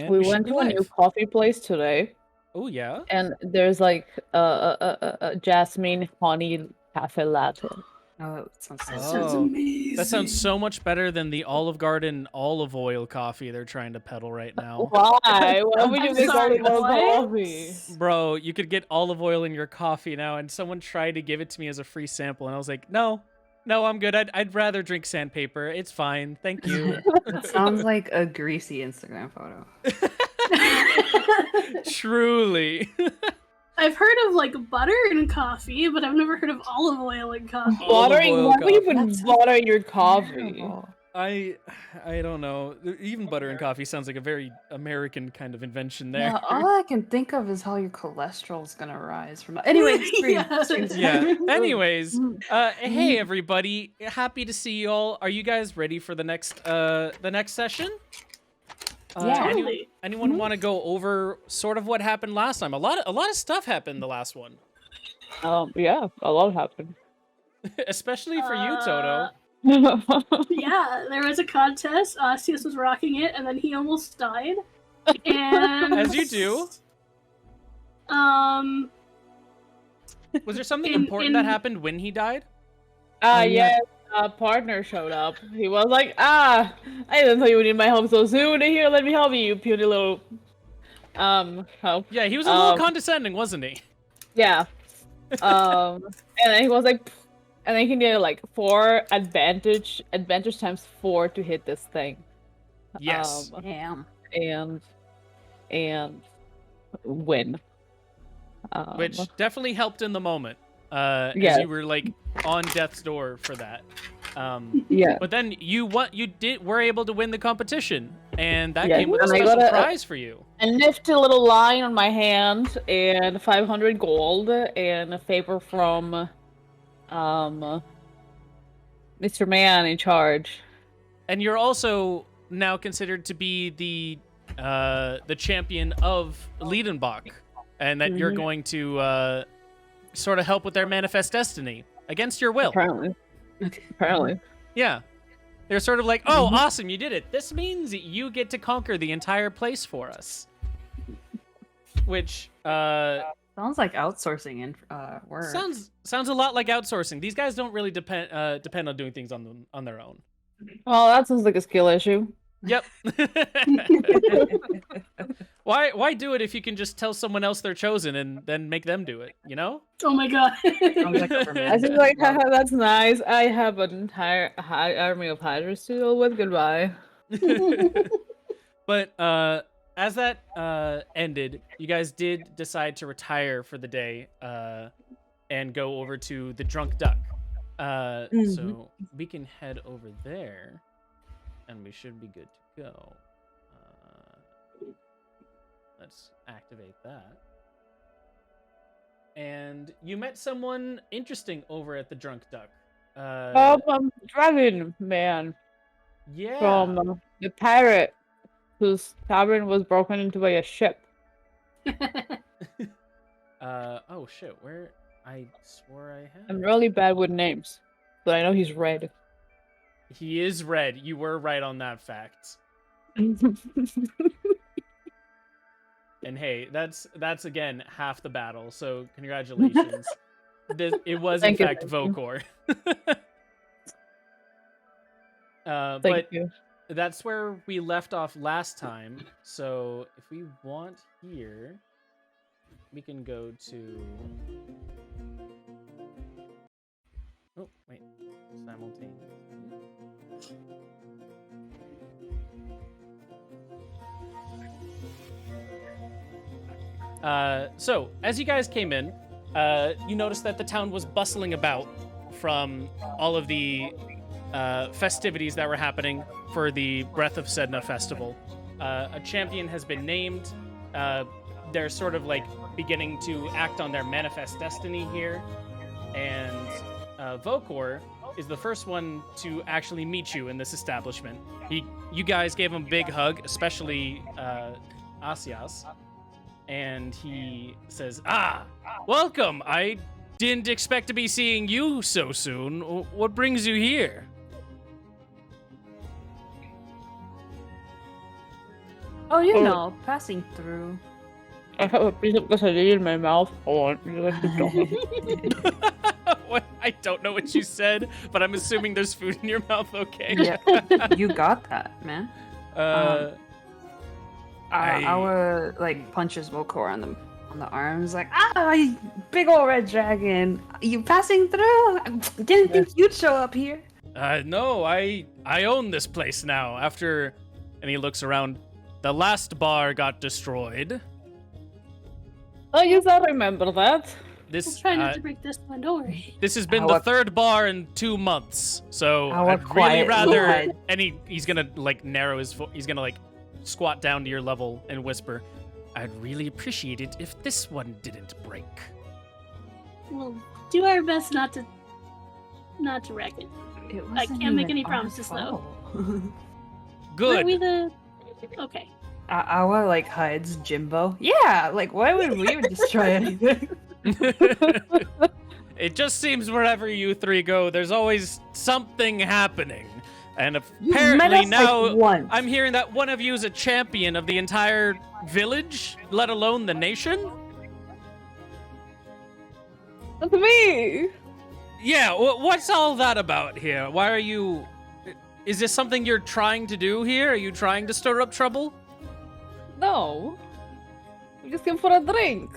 We went to a new coffee place today, Oh yeah. and there's like a jasmine honey cafe latte. Oh, that sounds so That good. sounds amazing. That sounds so much better than the Olive Garden olive oil coffee they're trying to peddle right now. Why? Why would you I'm make sorry, olive oil what? coffee? Bro, you could get olive oil in your coffee now, and someone tried to give it to me as a free sample, and I was like, no, I'm good. I'd rather drink sandpaper. It's fine. Thank you. That sounds like a greasy Instagram photo. Truly. I've heard of like butter in coffee, but I've never heard of olive oil in coffee. Buttering? oil Why would you coffee. put butter in your coffee? Terrible. I don't know. Even butter and coffee sounds like a very American kind of invention there. Yeah, all I can think of is how your cholesterol's gonna rise from that. Anyway, Yes. Yeah. Anyways, hey everybody, happy to see you all. Are you guys ready for the next session? Yeah. Anyone want to go over sort of what happened last time? A lot of stuff happened the last one, Yeah, a lot happened. especially for you, Toto. Yeah, there was a contest. CS was rocking it, and then he almost died. And As you do. Was there something important that happened when he died? Yes, a partner showed up. He was like, I didn't know you would need my help so soon. Here, let me help you, you puny little, help. Yeah, he was a little condescending, wasn't he? Yeah. And then he was like, and then he needed like 4 advantage times 4 to hit this thing. Yes. Damn. And win. Which definitely helped in the moment. As Yeah. you were like on death's door for that. Yeah. But then were able to win the competition, and that Yeah, came with a and I special got a- prize for you. A nifty little line on my hand, and 500 gold, and a favor from, Mr. Man in charge. And you're also now considered to be the champion of Liedenbach, and that you're going to sort of help with their manifest destiny against your will. Apparently. Yeah. They're sort of like, oh, awesome, you did it. This means you get to conquer the entire place for us. Which Sounds like outsourcing in work. sounds a lot like outsourcing. These guys don't really depend on doing things on their own. Well, that sounds like a skill issue. Yep. Why do it if you can just tell someone else they're chosen and then make them do it, you know? Oh my god. Sounds like government. I was like, haha, that's nice. I have an entire army of hydras to deal with. Goodbye. But as that ended, you guys did decide to retire for the day and go over to the Drunk Duck. So we can head over there, and we should be good to go. Let's activate that. And you met someone interesting over at the Drunk Duck. Dragon man Yeah. from the pirate whose tavern was broken into by a ship. Oh shit, where I swore I had. I'm really bad with names, but I know he's red. He is red. You were right on that fact. And hey, that's again half the battle. So congratulations. It was in Thank you, fact thank you. Vokor. Thank But you. that's where we left off last time. So if we want here, we can go to. Oh wait, simultaneous. So, as you guys came in, you noticed that the town was bustling about from all of the festivities that were happening for the Breath of Sedna festival. A champion has been named. They're sort of like beginning to act on their manifest destiny here. And Vokor is the first one to actually meet you in this establishment. You guys gave him a big hug, especially Asias. And he says, welcome. I didn't expect to be seeing you so soon. What brings you here? Oh, you know, passing through. I have a piece of quesadilla in my mouth. Hold on. You keep talking. What? I don't know what you said, but I'm assuming there's food in your mouth. Okay. Yeah, you got that, man. Our like punches Volkor on the arms, like you big old red dragon. You passing through? Didn't think you'd show up here. No, I own this place now. After, and he looks around. The last bar got destroyed. Oh, yes, I remember that. We'll This try not to break this one, don't worry. this has been the third bar in 2 months, so Our I'd really quiet rather. lad. And he's gonna like narrow his. He's gonna like squat down to your level and whisper, "I'd really appreciate it if this one didn't break." We'll do our best not to wreck it. It I wasn't can't make even any our promises, though. fault. Good. Were we the... Okay. Our like hides Jimbo. Yeah, like why would we even destroy anything? It just seems wherever you three go, there's always something happening. And You met apparently us, now like, once. I'm hearing that one of you is a champion of the entire village, let alone the nation? That's me. Yeah, what's all that about here? Why are you... Is this something you're trying to do here? Are you trying to stir up trouble? No. We just came for a drink.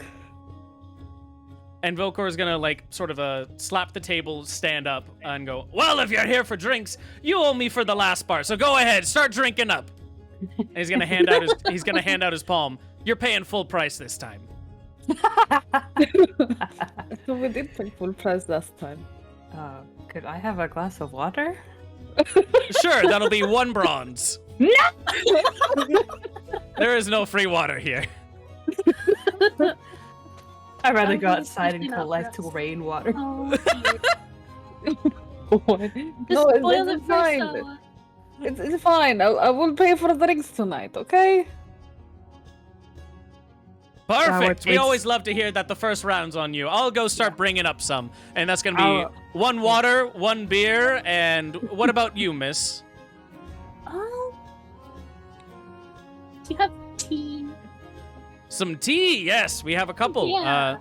And Volkor is gonna like sort of slap the table, stand up, and go, "Well, if you're here for drinks, you owe me for the last bar. So go ahead, start drinking up." And he's gonna hand out his palm. You're paying full price this time. So we did pay full price last time. Could I have a glass of water? Sure, that'll be 1 bronze. No! There is no free water here. I'd rather go I'm outside and especially not collect for us. rainwater. Oh, dear. What? Just No, spoil it it's for fine. Stella. It's fine. I will pay for the drinks tonight, okay? Perfect. We it's- always love to hear that the first round's on you. I'll go start bringing up some. And that's going to Our- be 1 water, 1 beer, and what about you, miss? Oh. Do you have tea? Some tea. Yes, we have a couple. Yeah.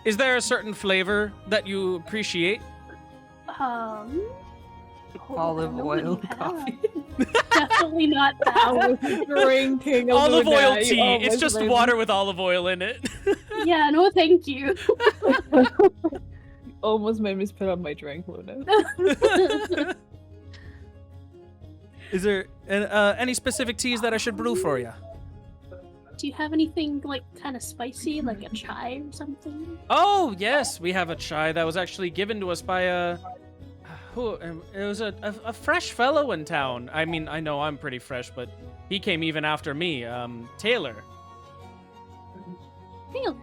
Is there a certain flavor that you appreciate? Olive I oil wouldn't have. coffee. Definitely not I that. was drinking Olive Luna. oil You tea. It's almost just made me- water with olive oil in it. Yeah, no thank you. Almost made me spit out my drink, Luna. Is there any specific teas that I should brew for you? Do you have anything like kind of spicy, like a chai or something? Oh yes, we have a chai that was actually given to us by a. It was a fresh fellow in town. I mean, I know I'm pretty fresh, but he came even after me. Taylor. Taylor.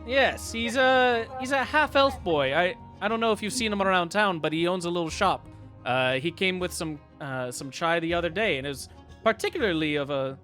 Yes, he's a half elf boy. I don't know if you've seen him around town, but he owns a little shop. He came with some chai the other day, and it was particularly of a.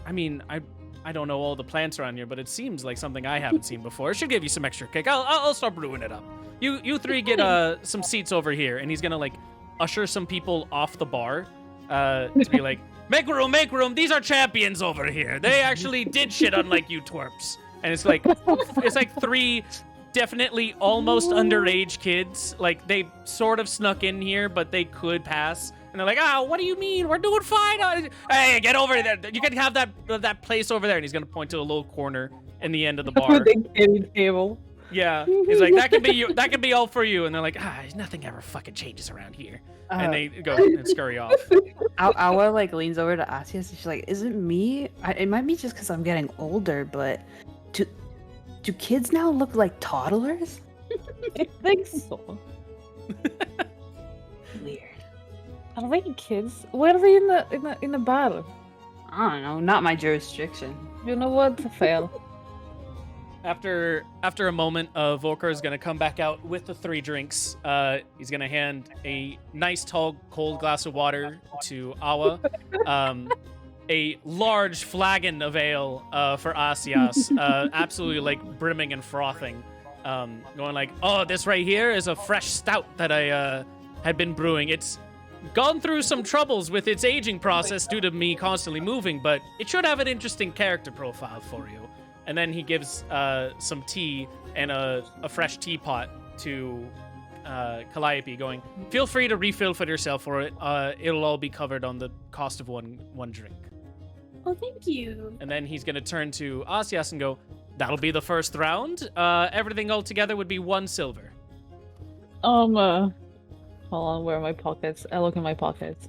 I mean, I don't know all the plants around here, but it seems like something I haven't seen before. It should give you some extra kick. I'll start brewing it up. You three get some seats over here, and he's gonna like usher some people off the bar to be like, make room. These are champions over here. They actually did shit unlike you twerps. And it's like 3 definitely almost underage kids. Like they sort of snuck in here, but they could pass. And they're like, what do you mean? We're doing fine. Hey, get over there. You can have that place over there. And he's gonna point to a little corner in the end of the bar. The kiddie table. Yeah, he's like, that could be you. That could be all for you. And they're like, nothing ever fucking changes around here. And they go and scurry off. Awa like leans over to Asias and she's like, "Is it me? It might be just because I'm getting older, but do kids now look like toddlers?" I think so. Weird. Are they kids? Where are they in the bar? I don't know. Not my jurisdiction. You know what? Fail. After a moment, Volker is gonna come back out with the 3 drinks. He's gonna hand a nice tall cold glass of water to Awa, a large flagon of ale for Asias, absolutely like brimming and frothing, going like, "Oh, this right here is a fresh stout that I had been brewing. It's gone through some troubles with its aging process due to me constantly moving, but it should have an interesting character profile for you. And then he gives some tea and a fresh teapot to Calliope, going, feel free to refill for yourself for it. It'll all be covered on the cost of one drink. Oh, thank you. And then he's going to turn to Asias and go, that'll be the first round. Everything all together would be 1 silver. Hold on, where are my pockets? I look in my pockets.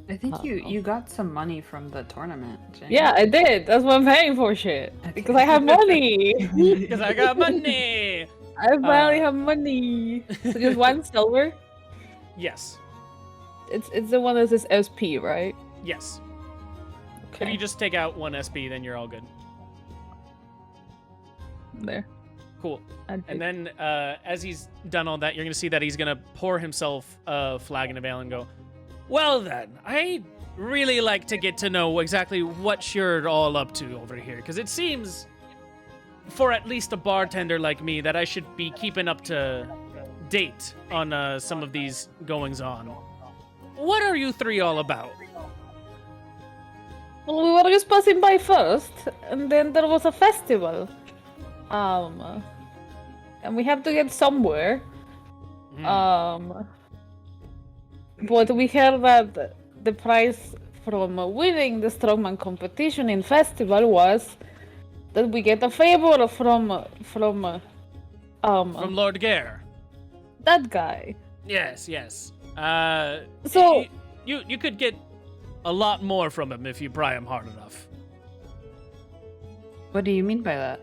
I think you got some money from the tournament, Jane. Yeah, I did. That's what I'm paying for shit. Because I have money. Because I got money. I finally have money. So just 1 silver? Yes. It's the one that says SP, right? Yes. Okay. If you just take out 1 SP, then you're all good. There. Cool. And then as he's done all that, you're going to see that he's going to pour himself a flagon of ale and go, well then, I'd really like to get to know exactly what you're all up to over here, because it seems, for at least a bartender like me, that I should be keeping up to date on some of these goings-on. What are you 3 all about? Well, we were just passing by first, and then there was a festival. And we have to get somewhere. But we heard that the prize from winning the strongman competition in festival was that we get a favor from Lord Gare. that guy. Yes. So you could get a lot more from him if you pry him hard enough. What do you mean by that?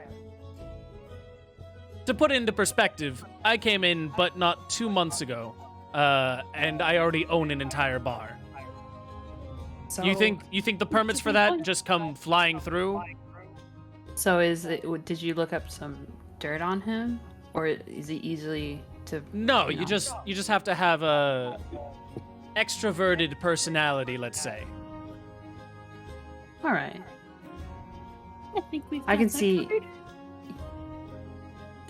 To put it into perspective, I came in but not 2 months ago, and I already own an entire bar. So You think the permits for that just come flying through? So did you look up some dirt on him, or is he easily to? No, you know? just have to have a extroverted personality, let's say. All right. I think we've got I can that see- covered.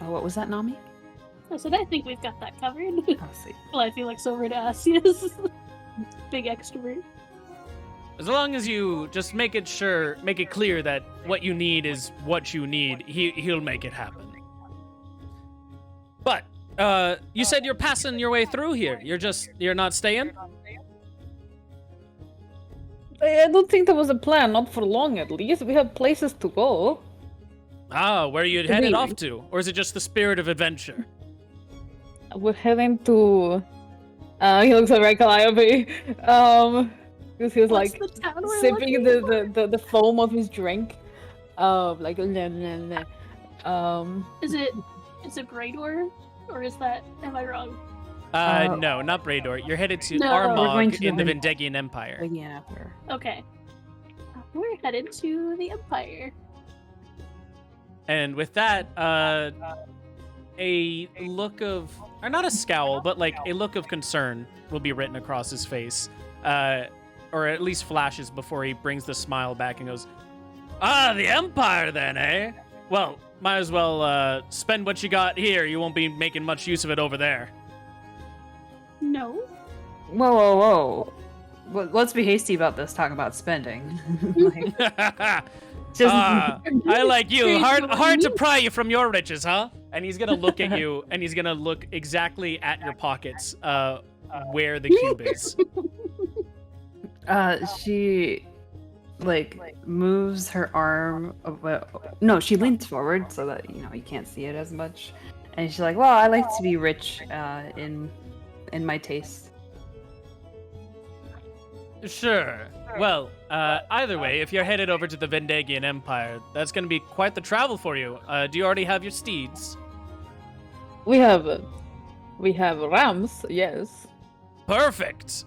Oh, what was that, Nami? I said, I think we've got that covered. Oh, see. Well, I feel like so over to Asius. Big extrovert. As long as you just make it clear that what you need is what you need, he'll make it happen. But you said you're passing your way through here. You're not staying? I don't think that was a plan, not for long at least. We have places to go. Ah, where are you headed Really? off to? Or is it just the spirit of adventure? We're heading to he looks at Red Calliope. Because he was What's like the town we're sipping looking the foam of his drink. Like nah, nah, nah. Is it Braidor? Or is that, am I wrong? No, not Braidor. You're headed to No. We're going Armagh to in the the Vendegian Empire. Yeah. Okay. We're headed to the Empire. And with that, a look of, or not a scowl, but like a look of concern will be written across his face. Or at least flashes before he brings the smile back and goes, ah, the Empire then, eh? Well, might as well spend what you got here. You won't be making much use of it over there. No. Whoa. Well, let's be hasty about this. Talk about spending. Like, just I like you. Crazy Hard to woman. pry you from your riches, huh? And he's gonna look at you, and he's gonna look exactly at your pockets, where the cube is. she like moves her arm. No, she leans forward so that you can't see it as much, and she's like, "Well, I like to be rich in my taste." Sure. Well, either way, if you're headed over to the Vendegian Empire, that's gonna be quite the travel for you. Do you already have your steeds? We have rams, yes. Perfect.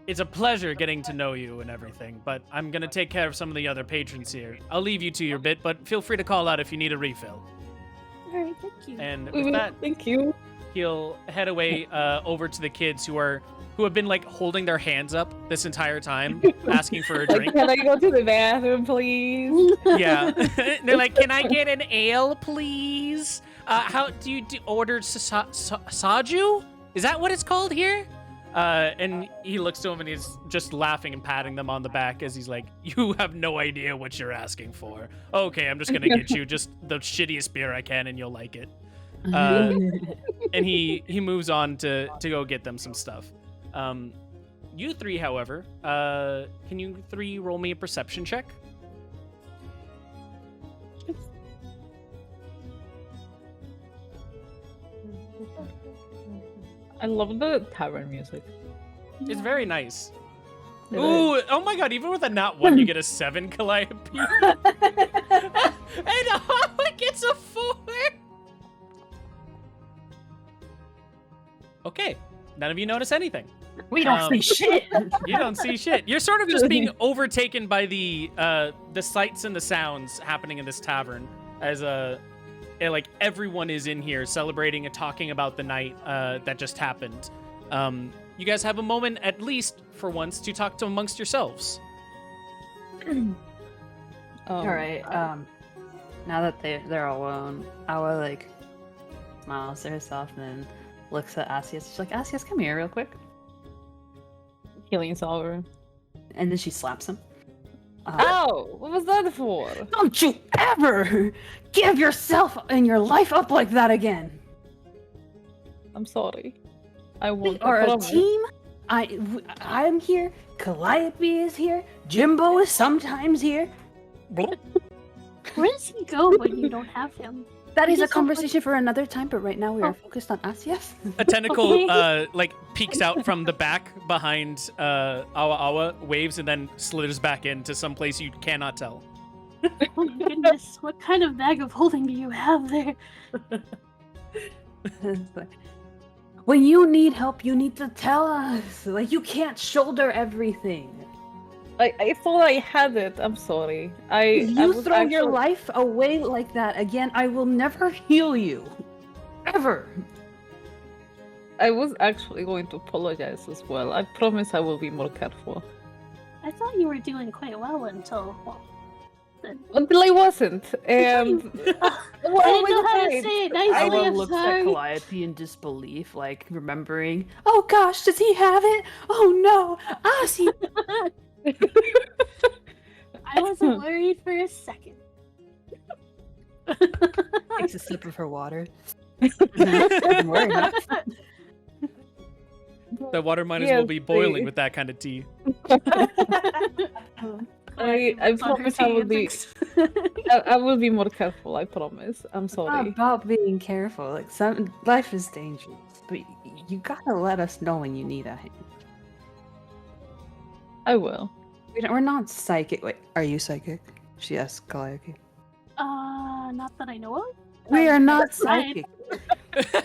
It's a pleasure getting to know you and everything, but I'm gonna take care of some of the other patrons here. I'll leave you to your bit, but feel free to call out if you need a refill. Alright, thank you. And with that, Thank you. he'll head away over to the kids who have been like holding their hands up this entire time, asking for a Like, drink. can I go to the bathroom, please? Yeah, they're like, "Can I get an ale, please? How do you order saju? Is that what it's called here? And he looks to him and he's just laughing and patting them on the back as he's like, "You have no idea what you're asking for. Okay, I'm just gonna get you just the shittiest beer I can, and you'll like it." And he moves on to go get them some stuff. You three, however, can you three roll me a perception check? I love the tavern music. It's very nice. It Ooh, oh my god, even with a nat 1, you get a 7, Calliope. And Awa gets a 4. Okay, none of you notice anything. We don't see shit. You don't see shit. You're sort of just being overtaken by the sights and the sounds happening in this tavern as like everyone is in here celebrating and talking about the night that just happened. You guys have a moment, at least for once, to talk to amongst yourselves. All right. Now that they're alone, Awa like smiles to herself and then looks at Asius. She's like, "Asius, come here real quick." Healing Solver. And then she slaps him. Ow! What was that for? Don't you ever give yourself and your life up like that again. I'm sorry. I won't. We are a team. I'm here. Calliope is here. Jimbo is sometimes here. Where does he go when you don't have him? That is a just have, conversation for another time, but right now we are focused on Asias. A tentacle like peeks out from the back behind Awa, waves, and then slithers back into some place you cannot tell. Oh my goodness, what kind of bag of holding do you have there? When you need help, you need to tell us. Like, you can't shoulder everything. I thought I had it. I'm sorry. If you was throw your actually- life away like that again, I will never heal you. Ever. I was actually going to apologize as well. I promise I will be more careful. I thought you were doing quite well until, well, Until I wasn't. And I didn't know how to say it nicely. Awa I'm looks sorry. at Calliope in disbelief, like remembering. Oh gosh, does he have it? Oh no, Asi. I wasn't worried for a second. Takes a sip of her water. Don't worry, huh? The water might as well Yes, be boiling please. with that kind of tea. I promise I will be. I will be more careful. I promise. I'm It's not sorry. about being careful. Like, some life is dangerous, but you gotta let us know when you need a hand. I will. We're not psychic. Wait, are you psychic? She asked Calliope. Not that I know of. We are not tried. psychic.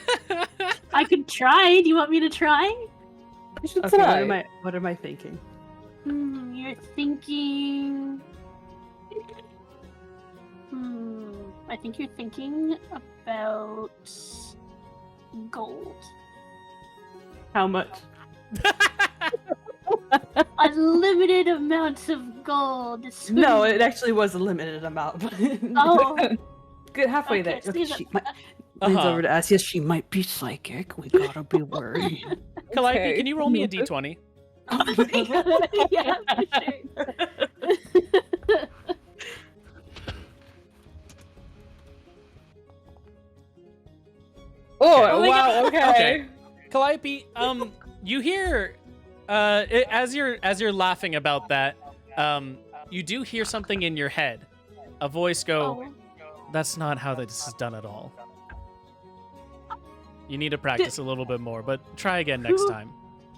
I could try. Do you want me to try? You should Okay, try. what am I thinking? You're thinking. I think you're thinking about gold. How much? Unlimited amounts of gold. No, it actually was a limited amount. But Oh, good, halfway okay, there. so Okay, these are- she might, leans Uh-huh. over to ask. Yes, she might be psychic. We gotta be worried. Calliope, Okay. can you roll me a d20? oh my god. Yeah, for sure. Oh, my wow. Okay. Okay. Calliope, you hear, as you're laughing about that, you do hear something in your head. A voice go, Oh. "That's not how this is done at all. You need to practice a little bit more, but try again next time."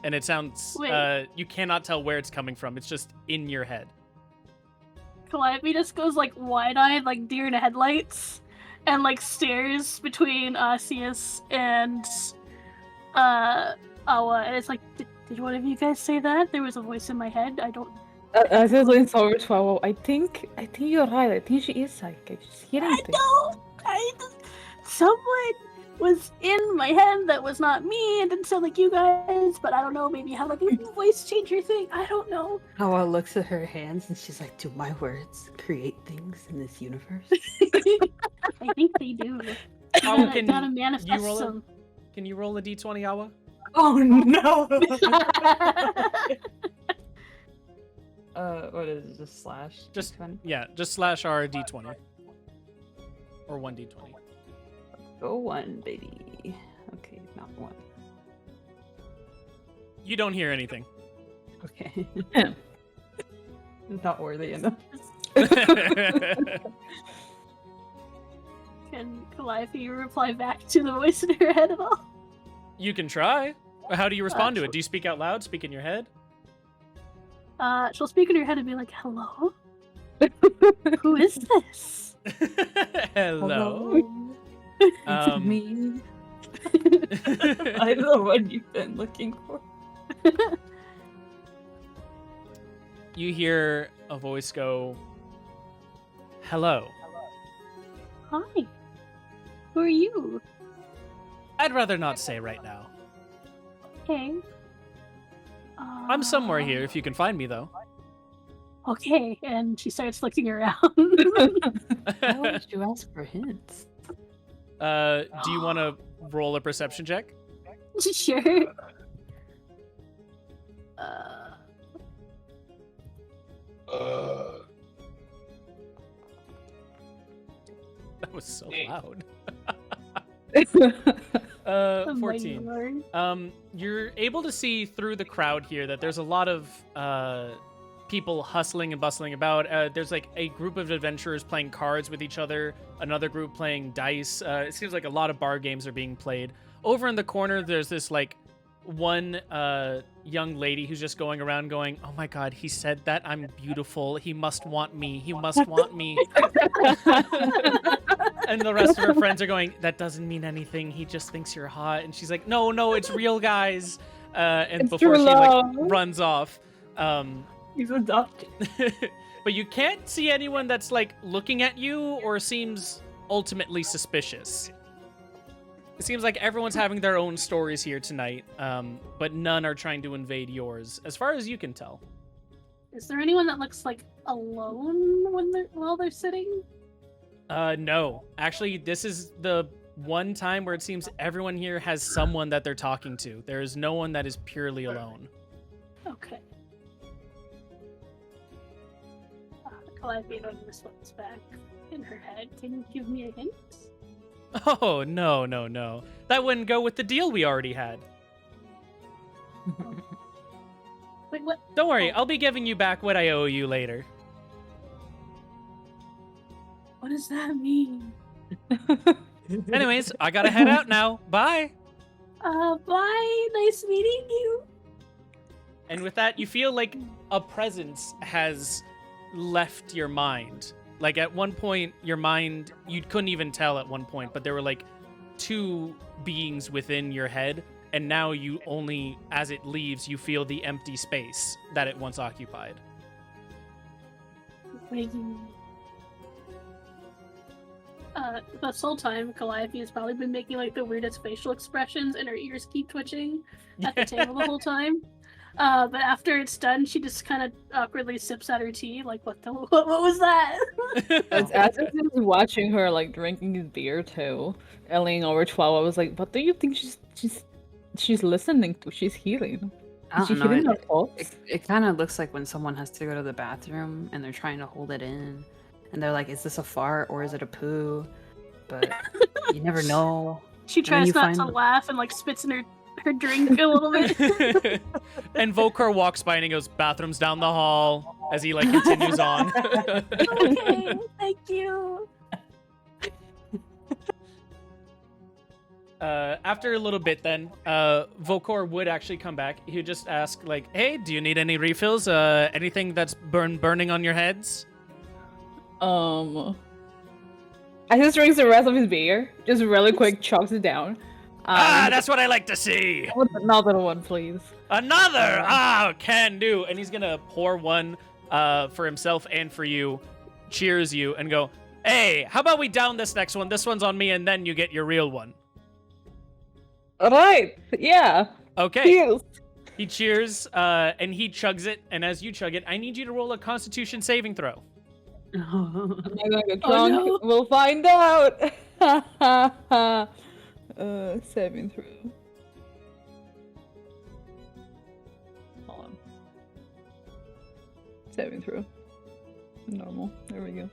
And it sounds, Wait. you cannot tell where it's coming from. It's just in your head. Calliope just goes like wide-eyed, like deer in the headlights, and like stares between Asius and Awa, and it's like, did one of you guys say that? There was a voice in my head. I don't. I just leans over to Awa. I think you're right. I think she is psychic. She's hearing I things. know. Someone was in my head that was not me and didn't sound like you guys, but I don't know. Maybe have like a voice changer thing. I don't know. Awa looks at her hands and she's like, "Do my words create things in this universe?" I think they do. Awa, I gotta manifest roll it? some. Can you roll a d20, Awa? Oh no! What is it? Just slash? Just D20? yeah, just slash R D20 or 1d20. Go 1, baby. Okay, not 1. You don't hear anything. Okay. Not worthy enough. Can Calliope reply back to the voice in her head at all? You can try. How do you respond to it? Do you speak out loud? Speak in your head? She'll speak in her head and be like, "Hello? Who is this?" Hello. It's me. I'm the one you've been looking for. You hear a voice go, "Hello." Hi. Who are you? I'd rather not say right now. Okay. I'm somewhere here if you can find me, though. Okay, and she starts looking around. Why would you ask for hints? Do you want to roll a perception check? Sure. That was so loud. The mighty 14. Lord. You're able to see through the crowd here that there's a lot of people hustling and bustling about. There's like a group of adventurers playing cards with each other, another group playing dice. It seems like a lot of bar games are being played. Over in the corner, there's this like one young lady who's just going around going, "Oh my god, he said that I'm beautiful. He must want me. He must want me." And the rest of her friends are going, "That doesn't mean anything. He just thinks you're hot." And she's like, "No, it's real, guys." And It's before true she like love. runs off, He's adopted. but you can't see anyone that's like looking at you or seems ultimately suspicious. It seems like everyone's having their own stories here tonight, but none are trying to invade yours, as far as you can tell. Is there anyone that looks like alone while they're sitting? No. Actually, this is the one time where it seems everyone here has someone that they're talking to. There is no one that is purely alone. Okay. Calliope then responds back in her head. Can you give me a hint? Oh, no. That wouldn't go with the deal we already had. Wait, what? Don't worry, I'll be giving you back what I owe you later. What does that mean? Anyways, I gotta head out now. Bye! Bye. Nice meeting you. And with that, you feel like a presence has left your mind. Like at one point, your mind, you couldn't even tell at one point, but there were like two beings within your head. And now you only, as it leaves, you feel the empty space that it once occupied. Wait. This whole time, Calliope has probably been making like the weirdest facial expressions, and her ears keep twitching at the table the whole time. But after it's done, she just kind of awkwardly sips at her tea, like, what was that? As if he was watching her like drinking his beer too, and leaning over 12, I was like, what do you think she's listening to? She's hearing. I Is she don't know. hearing her thoughts? It kind of looks like when someone has to go to the bathroom and they're trying to hold it in, and they're like, "Is this a fart or is it a poo?" But you never know. She then tries you not to find- laugh and like spits in her drink a little bit. And Volkar walks by and he goes, "Bathroom's down the hall," as he like continues on. Okay, thank you. After a little bit then, Volkar would actually come back. He would just ask like, "Hey, do you need any refills? Anything that's burning on your heads?" I just drinks the rest of his beer, just really quick, chugs it down. That's what I like to see. Another one, please. Another! Can do. And he's gonna pour one for himself and for you, cheers you, and go, "Hey, how about we down this next one? This one's on me, and then you get your real one." All right, yeah. Okay. Cheers. He cheers, and he chugs it, and as you chug it, I need you to roll a Constitution saving throw. Am I gonna get Oh, drunk? no. We'll find out. 7 through. Saving throw. Normal. There we go.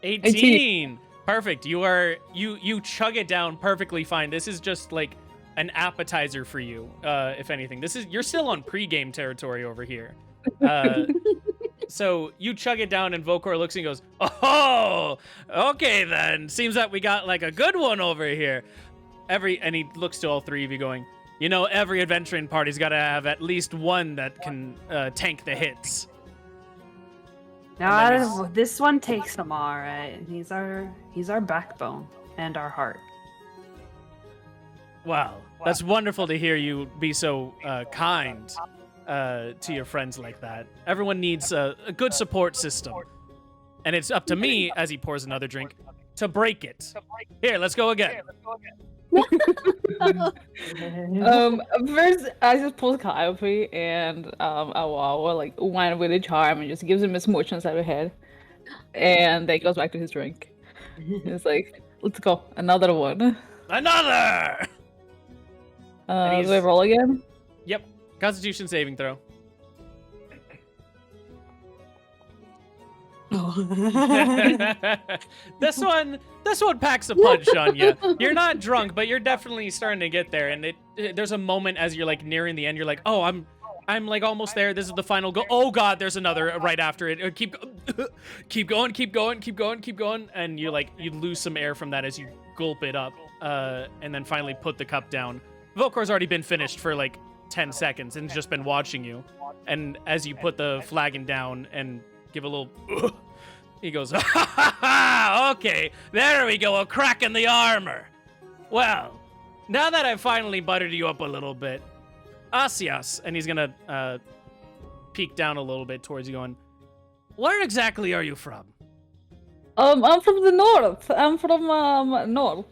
18. Perfect. You chug it down perfectly fine. This is just like an appetizer for you, if anything. You're still on pre-game territory over here. So you chug it down, and Vokor looks and goes, "Oh, okay then. Seems that we got like a good one over here." And he looks to all three of you, going, "You know, every adventuring party's got to have at least one that can tank the hits." Now, this one takes them all right. He's our backbone and our heart. Wow, that's wonderful to hear you be so kind to your friends like that. Everyone needs a good support system. And it's up to me, as he pours another drink, to break it. Here, let's go again. First I just pulled Calliope and Awawa like one with a charm and just gives him a smooch inside the head. And then goes back to his drink. It's like, let's go, another one. Another! Do I roll again? Yep. Constitution saving throw. This one packs a punch on you. You're not drunk, but you're definitely starting to get there. And there's a moment as you're like nearing the end. You're like, oh, I'm like almost there. This is the final go. Oh God, there's another right after it. Keep going. And you lose some air from that as you gulp it up, and then finally put the cup down. Vokor's already been finished for like 10 seconds and just been watching you. And as you put the flagon down and give a little, he goes, ha ha ha, okay, there we go, a crack in the armor. Well, now that I've finally buttered you up a little bit, Asias, and he's gonna peek down a little bit towards you, going, where exactly are you from? I'm from the north. I'm from north.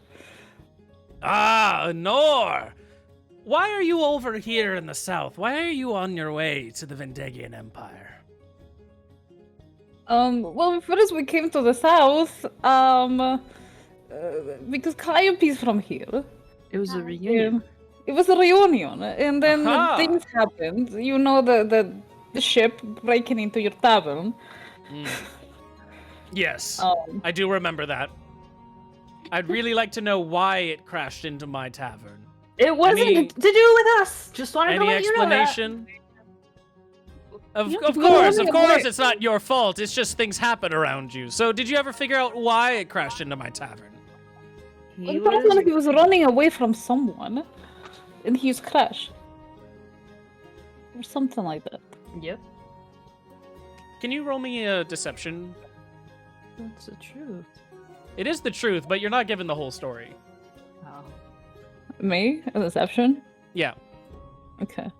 Ah, Nor. Why are you over here in the south? Why are you on your way to the Vendegian Empire? Well, first we came to the south, because Calliope's from here. It was a reunion. It was a reunion, and then Aha. things happened. You know, the ship breaking into your tavern. Yes, I do remember that. I'd really like to know why it crashed into my tavern. It wasn't to do with us. Just wanted to Any let you know that. explanation? Of course, why? it's not your fault. It's just things happen around you. So did you ever figure out why it crashed into my tavern? It sounds like he was running away from someone, and he was crashed. Or something like that. Yep. Can you roll me a deception? That's the truth. It is the truth, but you're not given the whole story. Oh. Me? A deception? Yeah. Okay.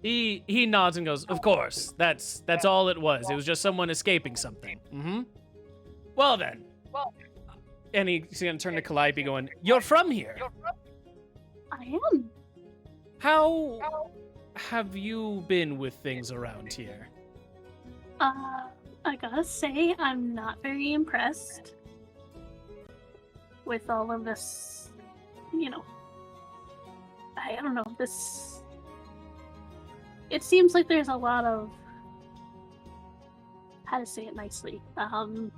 He nods and goes, of course, that's all it was. It was just someone escaping something. Mm-hmm. Well then. And he's gonna turn to Calliope going, you're from here. I am. How have you been with things around here? I gotta say, I'm not very impressed with all of this, you know, I don't know, this... It seems like there's a lot of... How to say it nicely? And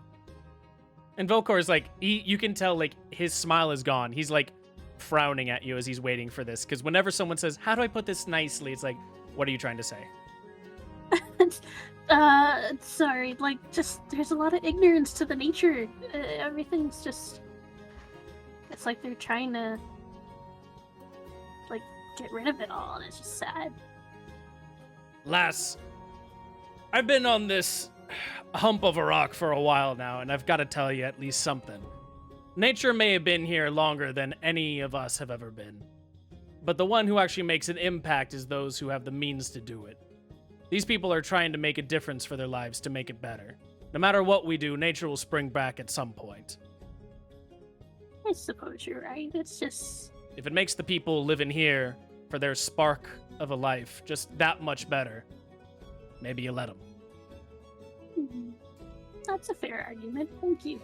Vokor is like, you can tell, like, his smile is gone. He's, like, frowning at you as he's waiting for this. Because whenever someone says, how do I put this nicely? It's like, what are you trying to say? Sorry, like, just, there's a lot of ignorance to the nature. Everything's just... It's like they're trying to, like, get rid of it all, and it's just sad. Lass, I've been on this hump of a rock for a while now, and I've got to tell you at least something. Nature may have been here longer than any of us have ever been, but the one who actually makes an impact is those who have the means to do it. These people are trying to make a difference for their lives to make it better. No matter what we do, nature will spring back at some point. I suppose you're right. It's just... If it makes the people living here for their spark of a life just that much better, maybe you let them. That's a fair argument. Thank you.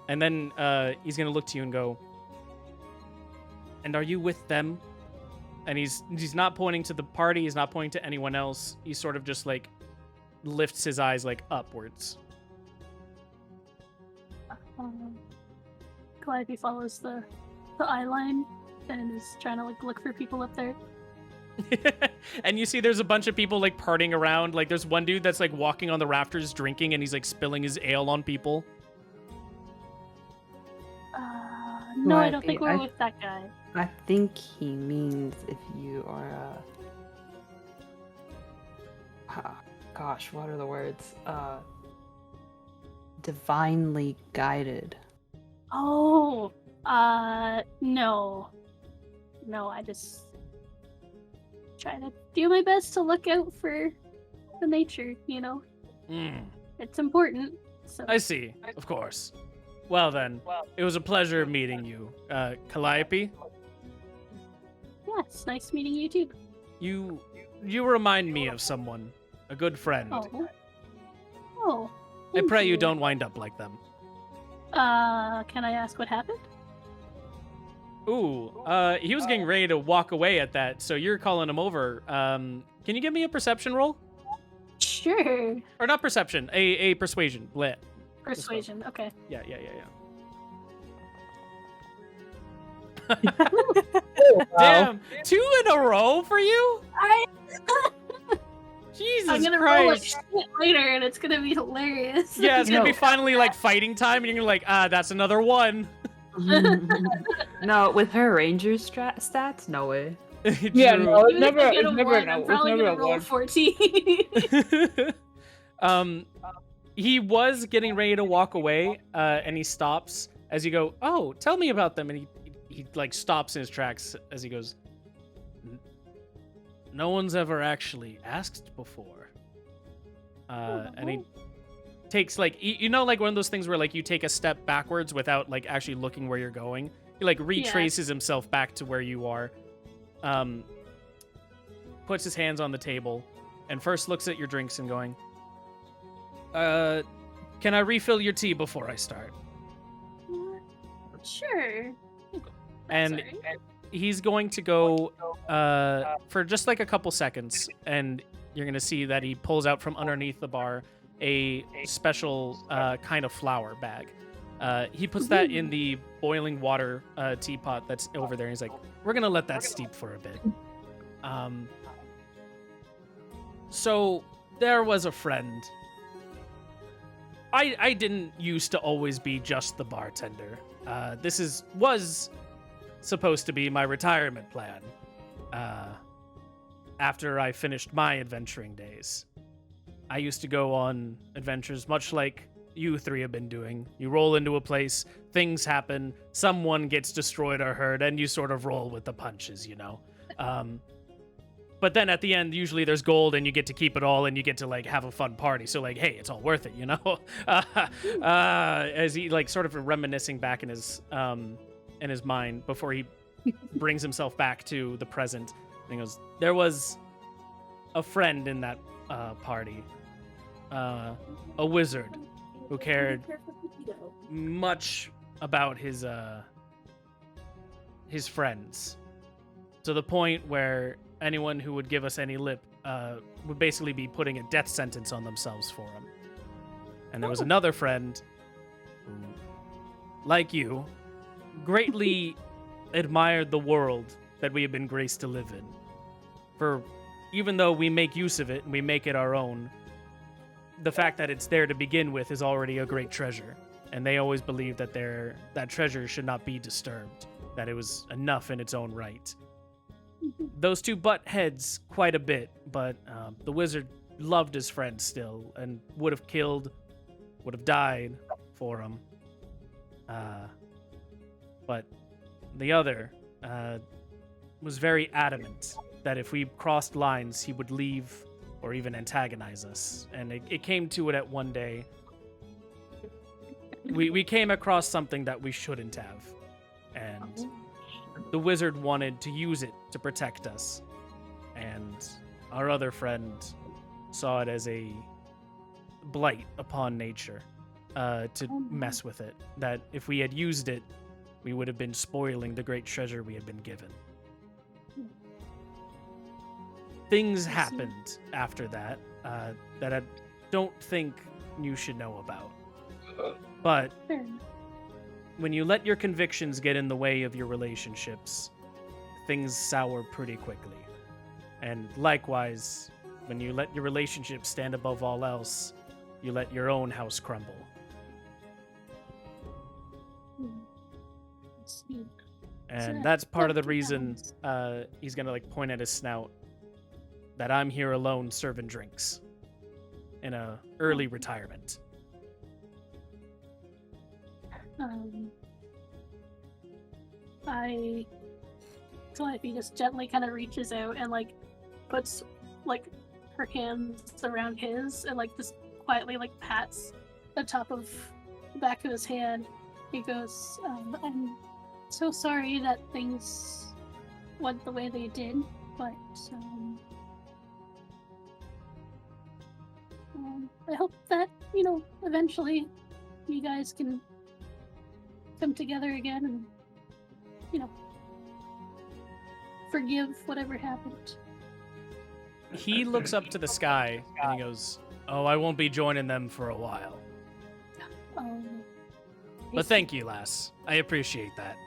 And then he's going to look to you and go, and are you with them? And he's not pointing to the party. He's not pointing to anyone else. He sort of just like lifts his eyes like upwards. Calliope follows the eye line and is trying to like look for people up there. And you see there's a bunch of people like partying around. Like there's one dude that's like walking on the rafters drinking and he's like spilling his ale on people. No, I don't think we're with that guy. I think he means if you are gosh, what are the words? Divinely guided. Oh, no. No, I just try to do my best to look out for the nature, you know? It's important. So. I see, of course. Well then, it was a pleasure meeting you, Calliope. Yes, nice meeting you too. You remind me of someone, a good friend. Oh. I pray you don't wind up like them. Can I ask what happened? Ooh, he was getting ready to walk away at that, so you're calling him over. Can you give me a perception roll? Sure. Or not perception, a persuasion. Bleh. Persuasion, okay. Yeah. Wow. Damn, 2 in a row for you? Jesus I'm gonna Christ. roll a shit later and it's gonna be hilarious. Yeah, it's gonna be finally like fighting time, and you're gonna be like, that's another 1. No, with her ranger stats, no way. Yeah, no, it's Even if never, I get it's a never, one, no, I'm it's probably never gonna a roll one. 14. He was getting ready to walk away, and he stops as you go, oh, tell me about them, and he like stops in his tracks as he goes, no one's ever actually asked before. And he takes like, you know, like one of those things where like you take a step backwards without like actually looking where you're going. He like retraces himself back to where you are. Puts his hands on the table and first looks at your drinks and going, can I refill your tea before I start? Sure. And Sorry. he's going to go for just like a couple seconds, and you're going to see that he pulls out from underneath the bar a special kind of flour bag. He puts that in the boiling water teapot that's over there. And he's like, we're going to let that steep for a bit. So there was a friend. I didn't used to always be just the bartender. This was supposed to be my retirement plan. After I finished my adventuring days, I used to go on adventures much like you 3 have been doing. You roll into a place, things happen, someone gets destroyed or hurt, and you sort of roll with the punches, you know? But then at the end, usually there's gold and you get to keep it all and you get to like have a fun party. So like, hey, it's all worth it, you know? As he like sort of reminiscing back in his mind before he brings himself back to the present. And he goes, there was a friend in that party, a wizard who cared much about his friends, to the point where anyone who would give us any lip would basically be putting a death sentence on themselves for him. And there was another friend who, like you, greatly admired the world that we have been graced to live in. For even though we make use of it and we make it our own, the fact that it's there to begin with is already a great treasure. And they always believed that that treasure should not be disturbed, that it was enough in its own right. Those 2 butt heads quite a bit, but the wizard loved his friend still and would have died for him. But the other was very adamant that if we crossed lines, he would leave or even antagonize us. And it came to it at one day. We came across something that we shouldn't have. And the wizard wanted to use it to protect us. And our other friend saw it as a blight upon nature, to mess with it. That if we had used it, we would have been spoiling the great treasure we had been given. things I see. happened after that that I don't think you should know about. But Fair enough. when you let your convictions get in the way of your relationships, things sour pretty quickly. And likewise, when you let your relationship stand above all else, you let your own house crumble. I see. And that- that's part of the that reason happens. he's gonna like point at his snout that I'm here alone serving drinks in a early retirement. Calliope just gently kind of reaches out and like puts like her hands around his and like just quietly like pats the top of the back of his hand. He goes, "I'm so sorry that things went the way they did, but I hope that eventually you guys can come together again and forgive whatever happened." He looks up to the sky and he goes, "Oh, I won't be joining them for a while. But thank you, lass. I appreciate that."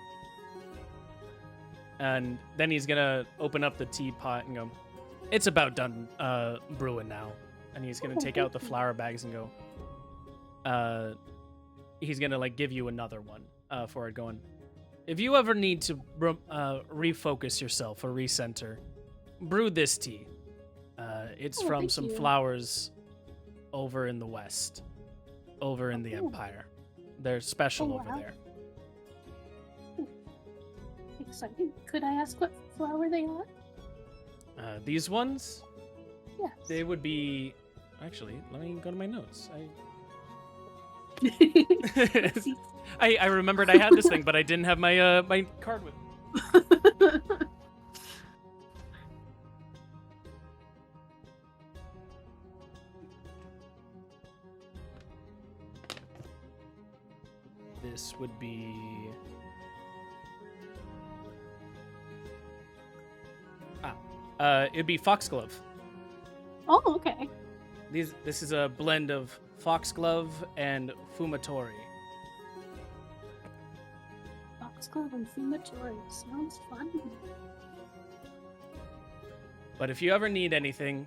And then he's gonna open up the teapot and go, "It's about done brewing now." And he's gonna take out the flour bags and go, he's gonna like give you another one for it going, "If you ever need to refocus yourself or recenter, brew this tea. It's Oh, from thank some you. flowers over in the west, over in the Oh. Empire. They're special Oh, over wow. there." Exciting. Could I ask what flower they are? These ones, Yes. they would be... Actually, let me go to my notes. I remembered I had this thing, but I didn't have my my card with me. This would be... it'd be foxglove. Oh, okay. This is a blend of foxglove and fumatori. Foxglove and Fumatori. Sounds fun. But if you ever need anything,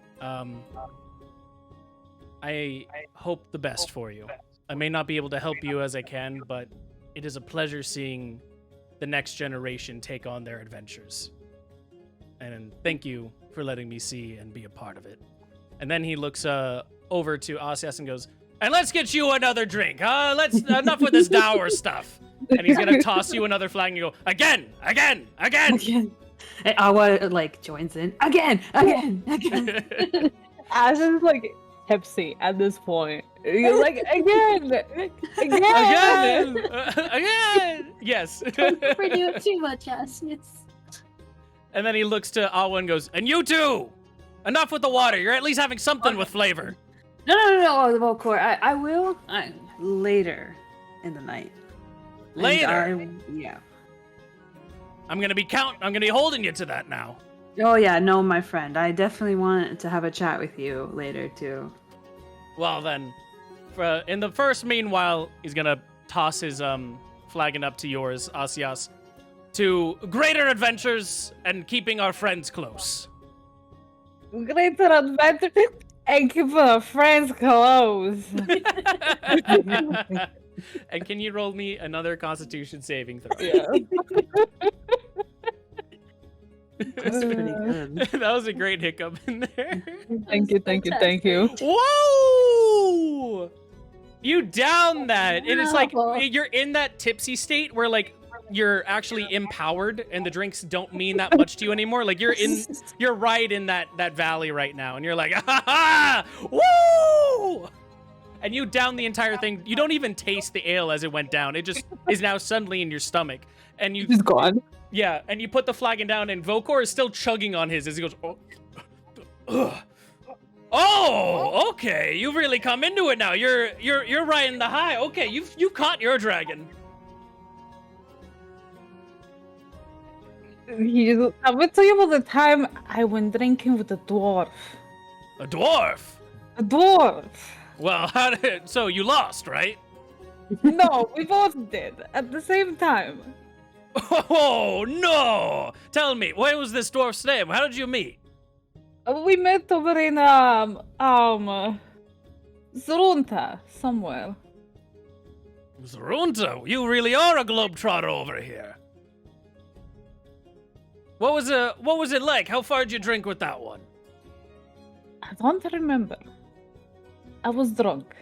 I hope the best for you. I may not be able to help you as I can, but it is a pleasure seeing the next generation take on their adventures. And thank you for letting me see and be a part of it. And then he looks over to Asias and goes, "And let's get you another drink, huh? Let's enough with this dour stuff." And he's gonna toss you another flag and you go, "Again, again, again." Again. And Awa like joins in. Again. Ash is like tipsy at this point. You're like, again! Again! Again! Yes. Overdo it too much, yes. It's And then he looks to Awa and goes, "And you too! Enough with the water. You're at least having something with flavor." No. Well, Cor, I will. Later in the night. And Later? Yeah. I'm gonna be holding you to that now. Oh yeah, no, my friend. I definitely want to have a chat with you later too. Well then, in the first meanwhile, he's gonna toss his flagon up to yours, Asias, to greater adventures and keeping our friends close. Greater adventure and keep our friends close. And can you roll me another Constitution saving throw? Yeah. That's pretty good. That was a great hiccup in there. Thank you. Whoa! You down that, and it's like Wow. you're in that tipsy state where like you're actually empowered, and the drinks don't mean that much to you anymore. Like you're right in that valley right now, and you're like, ha ha, woo! And you down the entire thing. You don't even taste the ale as it went down. It just is now suddenly in your stomach, and you He's gone. yeah, and you put the flagon down, and Vokor is still chugging on his as he goes, "Oh, ugh. Oh, okay. You've really come into it now. You're riding the high. Okay, you've caught your dragon." I will tell you about the time I went drinking with a dwarf. A dwarf. A dwarf. Well, so you lost, right? No, we both did at the same time. Oh no! Tell me, what was this dwarf's name? How did you meet? We met over in Zrunta somewhere. Zrunta, you really are a globetrotter over here. What was it like? How far did you drink with that one? I don't remember. I was drunk.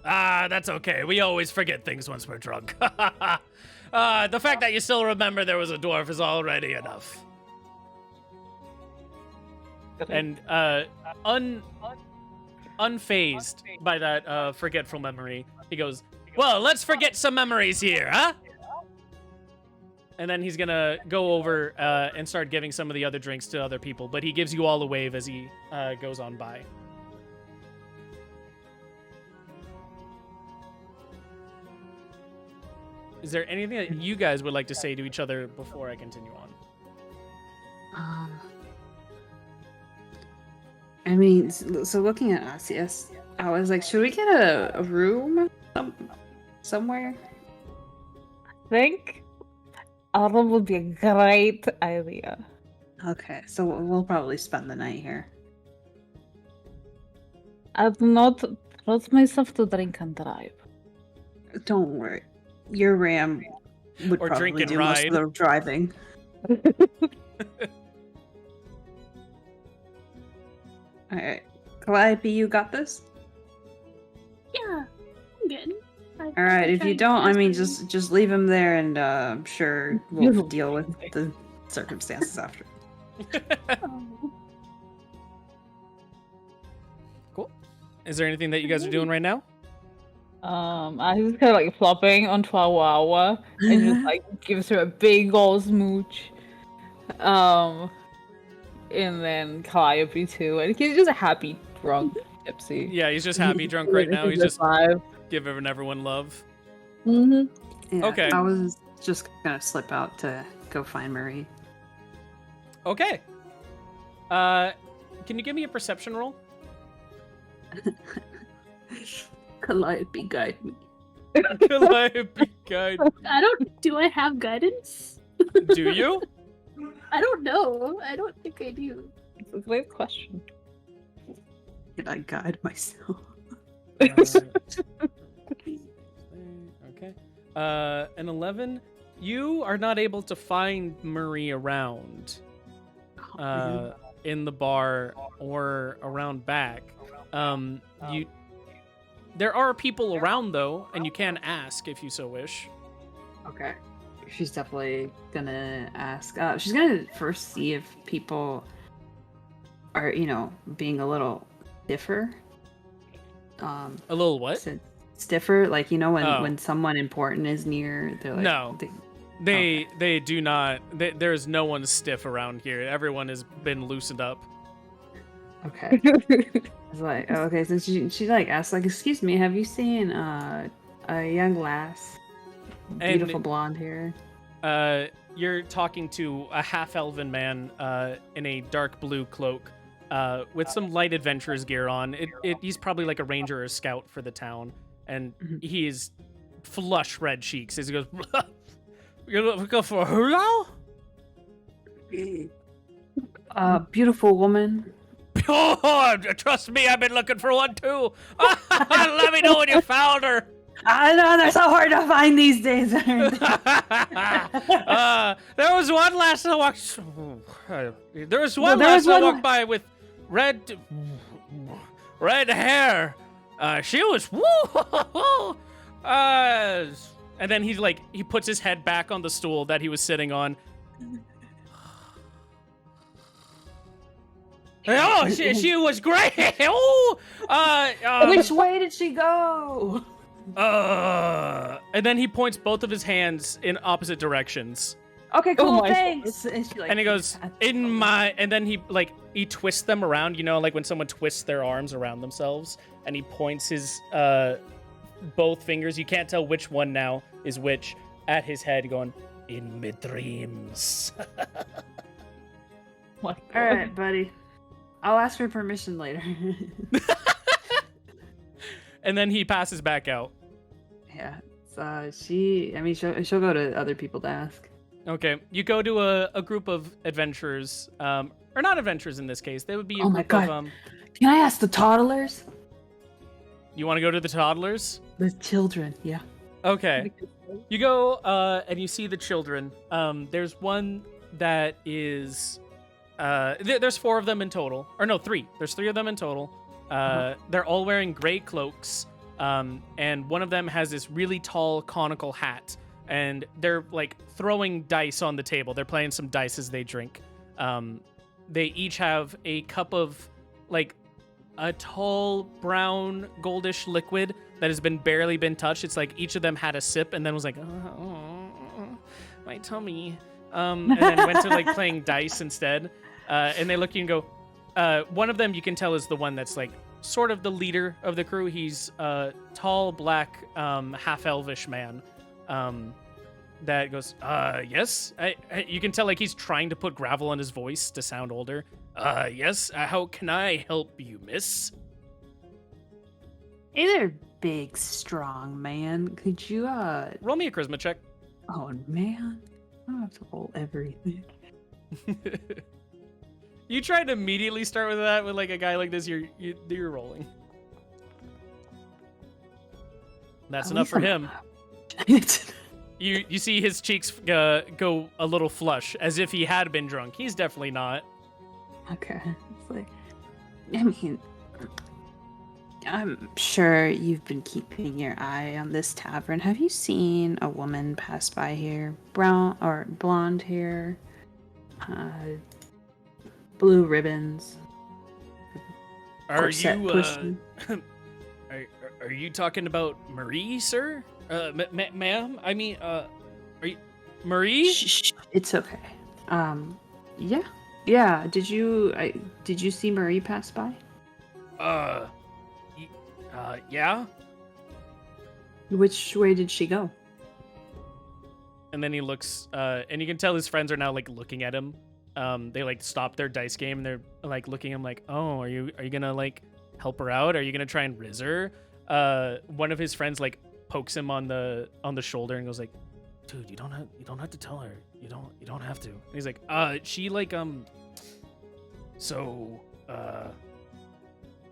Ah, that's okay. We always forget things once we're drunk. The fact that you still remember there was a dwarf is already enough. And unfazed by that forgetful memory, he goes, well, let's forget some memories here, huh? And then he's gonna go over and start giving some of the other drinks to other people, but he gives you all a wave as he goes on by. Is there anything that you guys would like to say to each other before I continue on? I mean, so looking at us, yes, I was like, should we get a room somewhere? I think a room would be a great idea. Okay, so we'll probably spend the night here. I do not trust myself to drink and drive. Don't worry, your ram would Or probably drink and do most ride. of the driving. All right, Calliope, you got this. Yeah, I'm good. All right, if you don't, I mean, just leave him there, and I'm sure we'll deal with the circumstances after. Oh. Cool. Is there anything that you guys are doing right now? I just kind of like flopping onto our Wawa and just like gives her a big old smooch. And then Calliope too, and he's just a happy drunk gypsy. Yeah, he's just happy drunk right now. He's just vibe. giving everyone love. Mm-hmm. Yeah, Okay. I was just gonna slip out to go find Marie. Okay. Can you give me a perception roll? Calliope, guide me. Calliope guide. Do I have guidance? Do you? I don't know. I don't think I do. It's a great question. Did I guide myself? Okay. An 11. You are not able to find Marie around in the bar or around back. There are people around though, and you can ask if you so wish. Okay. She's definitely gonna ask. She's gonna first see if people are, being a little stiffer. A little what? Stiffer, like when Oh. when someone important is near, they're like, No. Okay. They do not. There's no one stiff around here. Everyone has been loosened up. Okay. It's like, okay, so she like asks, like, excuse me, have you seen a young lass, beautiful blonde hair? You're talking to a half-elven man in a dark blue cloak with some light adventurer's gear on. He's probably like a ranger or a scout for the town, and he's flush red cheeks as he goes, "You're looking for her now?" Beautiful woman. Oh, trust me, I've been looking for one too. Let me know when you found her. I know, they're so hard to find these days. There was one last time I walked. There was one last time I walked by with red hair. She was woo. And then he puts his head back on the stool that he was sitting on. Oh, she was great. Ooh. Which way did she go? And then he points both of his hands in opposite directions. Okay, cool, my thanks. And, she, And he goes, and then he twists them around, like when someone twists their arms around themselves, and he points his both fingers, you can't tell which one now is which, at his head, going, in my dreams. What? All right, buddy. I'll ask for permission later. And then he passes back out. Yeah. So she'll go to other people to ask. Okay, you go to a group of adventurers, or not adventurers in this case. They would be a Oh my group God. of Can I ask the toddlers? You want to go to the toddlers? The children, yeah. Okay. You go and you see the children. There's one that is there's 4 of them in total. Or no, 3. There's 3 of them in total. They're all wearing gray cloaks. And one of them has this really tall conical hat, and they're like throwing dice on the table. They're playing some dice as they drink. They each have a cup of like a tall brown goldish liquid that has barely been touched. It's like each of them had a sip and then was like, my tummy. And then went to like playing dice instead. And they look at you and go, one of them you can tell is the one that's like sort of the leader of the crew. He's a tall, black, half-elvish man that goes, yes? You can tell like he's trying to put gravel on his voice to sound older. Yes? How can I help you, miss? Hey there, big, strong man. Could you, Roll me a charisma check. Oh, man. I don't have to roll everything. You tried to immediately start with that with like a guy like this. You're rolling. That's enough for him. You see his cheeks go a little flush, as if he had been drunk. He's definitely not. Okay. It's like, I mean, I'm sure you've been keeping your eye on this tavern. Have you seen a woman pass by here? Brown or blonde hair? Blue ribbons. Are corset you pushing. are you talking about Marie, sir? Ma'am? I mean, are you Marie? Shh, it's okay. Yeah. Did you see Marie pass by? Yeah. Which way did she go? And then he looks, and you can tell his friends are now like looking at him. They like stop their dice game and they're like looking at him like, oh, are you gonna like help her out? Are you gonna try and riz her? One of his friends like pokes him on the shoulder and goes like, dude, you don't have to tell her. You don't have to. And he's like, she like so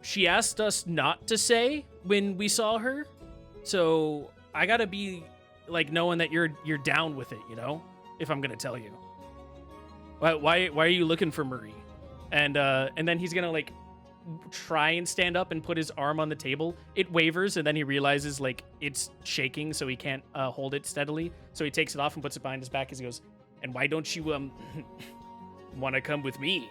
she asked us not to say when we saw her, so I gotta be like knowing that you're down with it, you know, if I'm gonna tell you. Why are you looking for Marie? And then he's gonna like try and stand up and put his arm on the table. It wavers, and then he realizes like it's shaking, so he can't hold it steadily. So he takes it off and puts it behind his back as he goes, and why don't you want to come with me?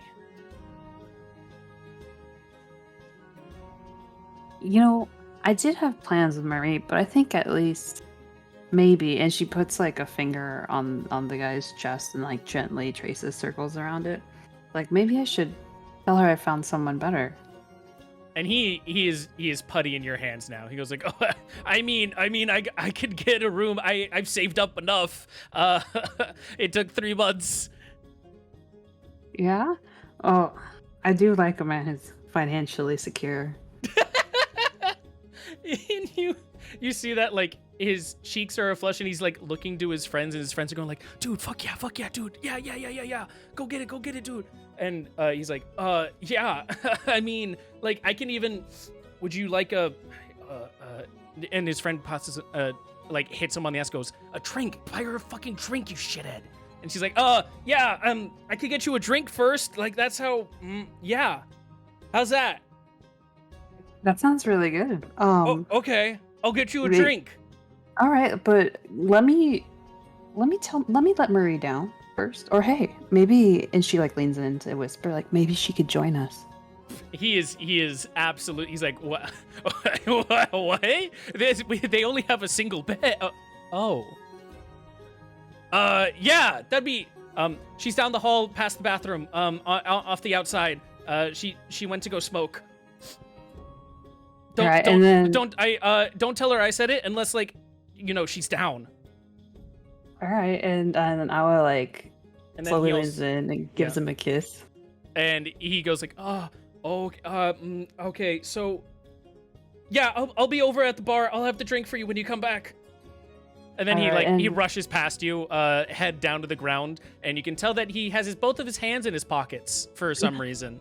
You know, I did have plans with Marie, but I think at least maybe, and she puts like a finger on the guy's chest and like gently traces circles around it. Like maybe I should tell her I found someone better. And he is putty in your hands now. He goes like, oh, I mean, I could get a room. I've saved up enough. It took 3 months. Yeah? Oh, I do like a man who's financially secure. And you see that like his cheeks are aflush and he's like looking to his friends, and his friends are going like, dude, fuck yeah, dude. Yeah. Go get it, dude. And he's like, yeah. I mean, like I can even, would you like and his friend passes, like hits him on the ass, goes, a drink, buy her a fucking drink, you shithead. And she's like, yeah, I could get you a drink first. Like that's how, yeah. How's that? That sounds really good. Okay. I'll get you a drink. All right, but let me let Marie down first. Or hey, maybe, and she like leans in to whisper, like maybe she could join us. He is absolute. He's like, what? What? They only have a single bed. Yeah, that'd be. She's down the hall, past the bathroom. Off the outside. She went to go smoke. Don't tell her I said it unless like, you know, she's down. All right, and then Awa like And then slowly he leans in and gives him a kiss. And he goes like, okay, so yeah, I'll be over at the bar. I'll have the drink for you when you come back. And then he rushes past you, head down to the ground, and you can tell that he has both of his hands in his pockets for some reason.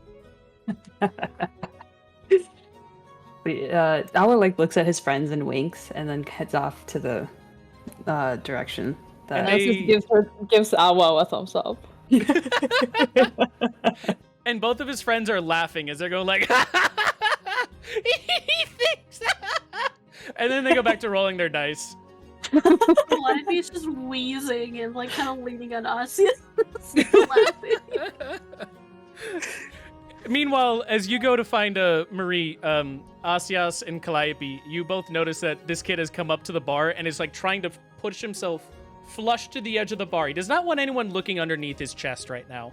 Awa like looks at his friends and winks, and then heads off to the direction that. And just gives Awa a thumbs up. And both of his friends are laughing as they're going like, he thinks. And then they go back to rolling their dice. Calliope's just wheezing and like kind of leaning on us, laughing. Meanwhile, as you go to find Marie, Asias and Calliope, you both notice that this kid has come up to the bar and is like trying to push himself flush to the edge of the bar. He does not want anyone looking underneath his chest right now.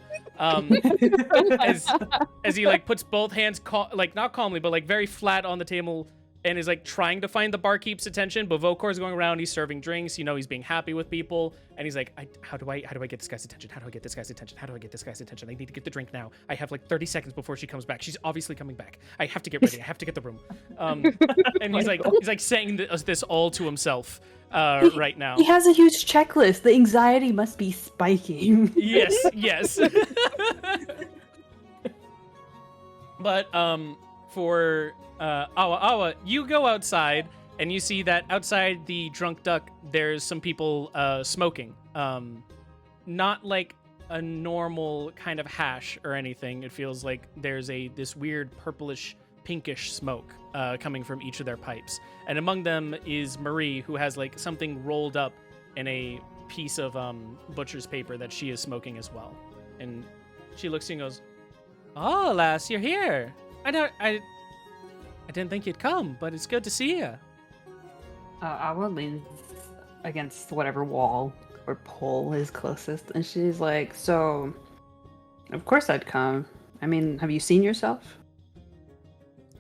As he like puts both hands like not calmly, but like very flat on the table, and is like trying to find the barkeep's attention. But Vokor's going around, he's serving drinks, you know, he's being happy with people, and he's like, how do I get this guy's attention? How do I get this guy's attention? How do I get this guy's attention? I need to get the drink now. I have like 30 seconds before she comes back. She's obviously coming back. I have to get ready. I have to get the room. And he's like saying this all to himself right now. He has a huge checklist. The anxiety must be spiking. Yes. But for Awa, you go outside and you see that outside the Drunk Duck, there's some people smoking. Not like a normal kind of hash or anything. It feels like there's this weird purplish, pinkish smoke coming from each of their pipes. And among them is Marie, who has like something rolled up in a piece of butcher's paper that she is smoking as well. And she looks at you and goes, "Oh, lass, you're here. I didn't think you'd come, but it's good to see you." Awa leans against whatever wall or pole is closest, and she's like, "So, of course I'd come. I mean, have you seen yourself?"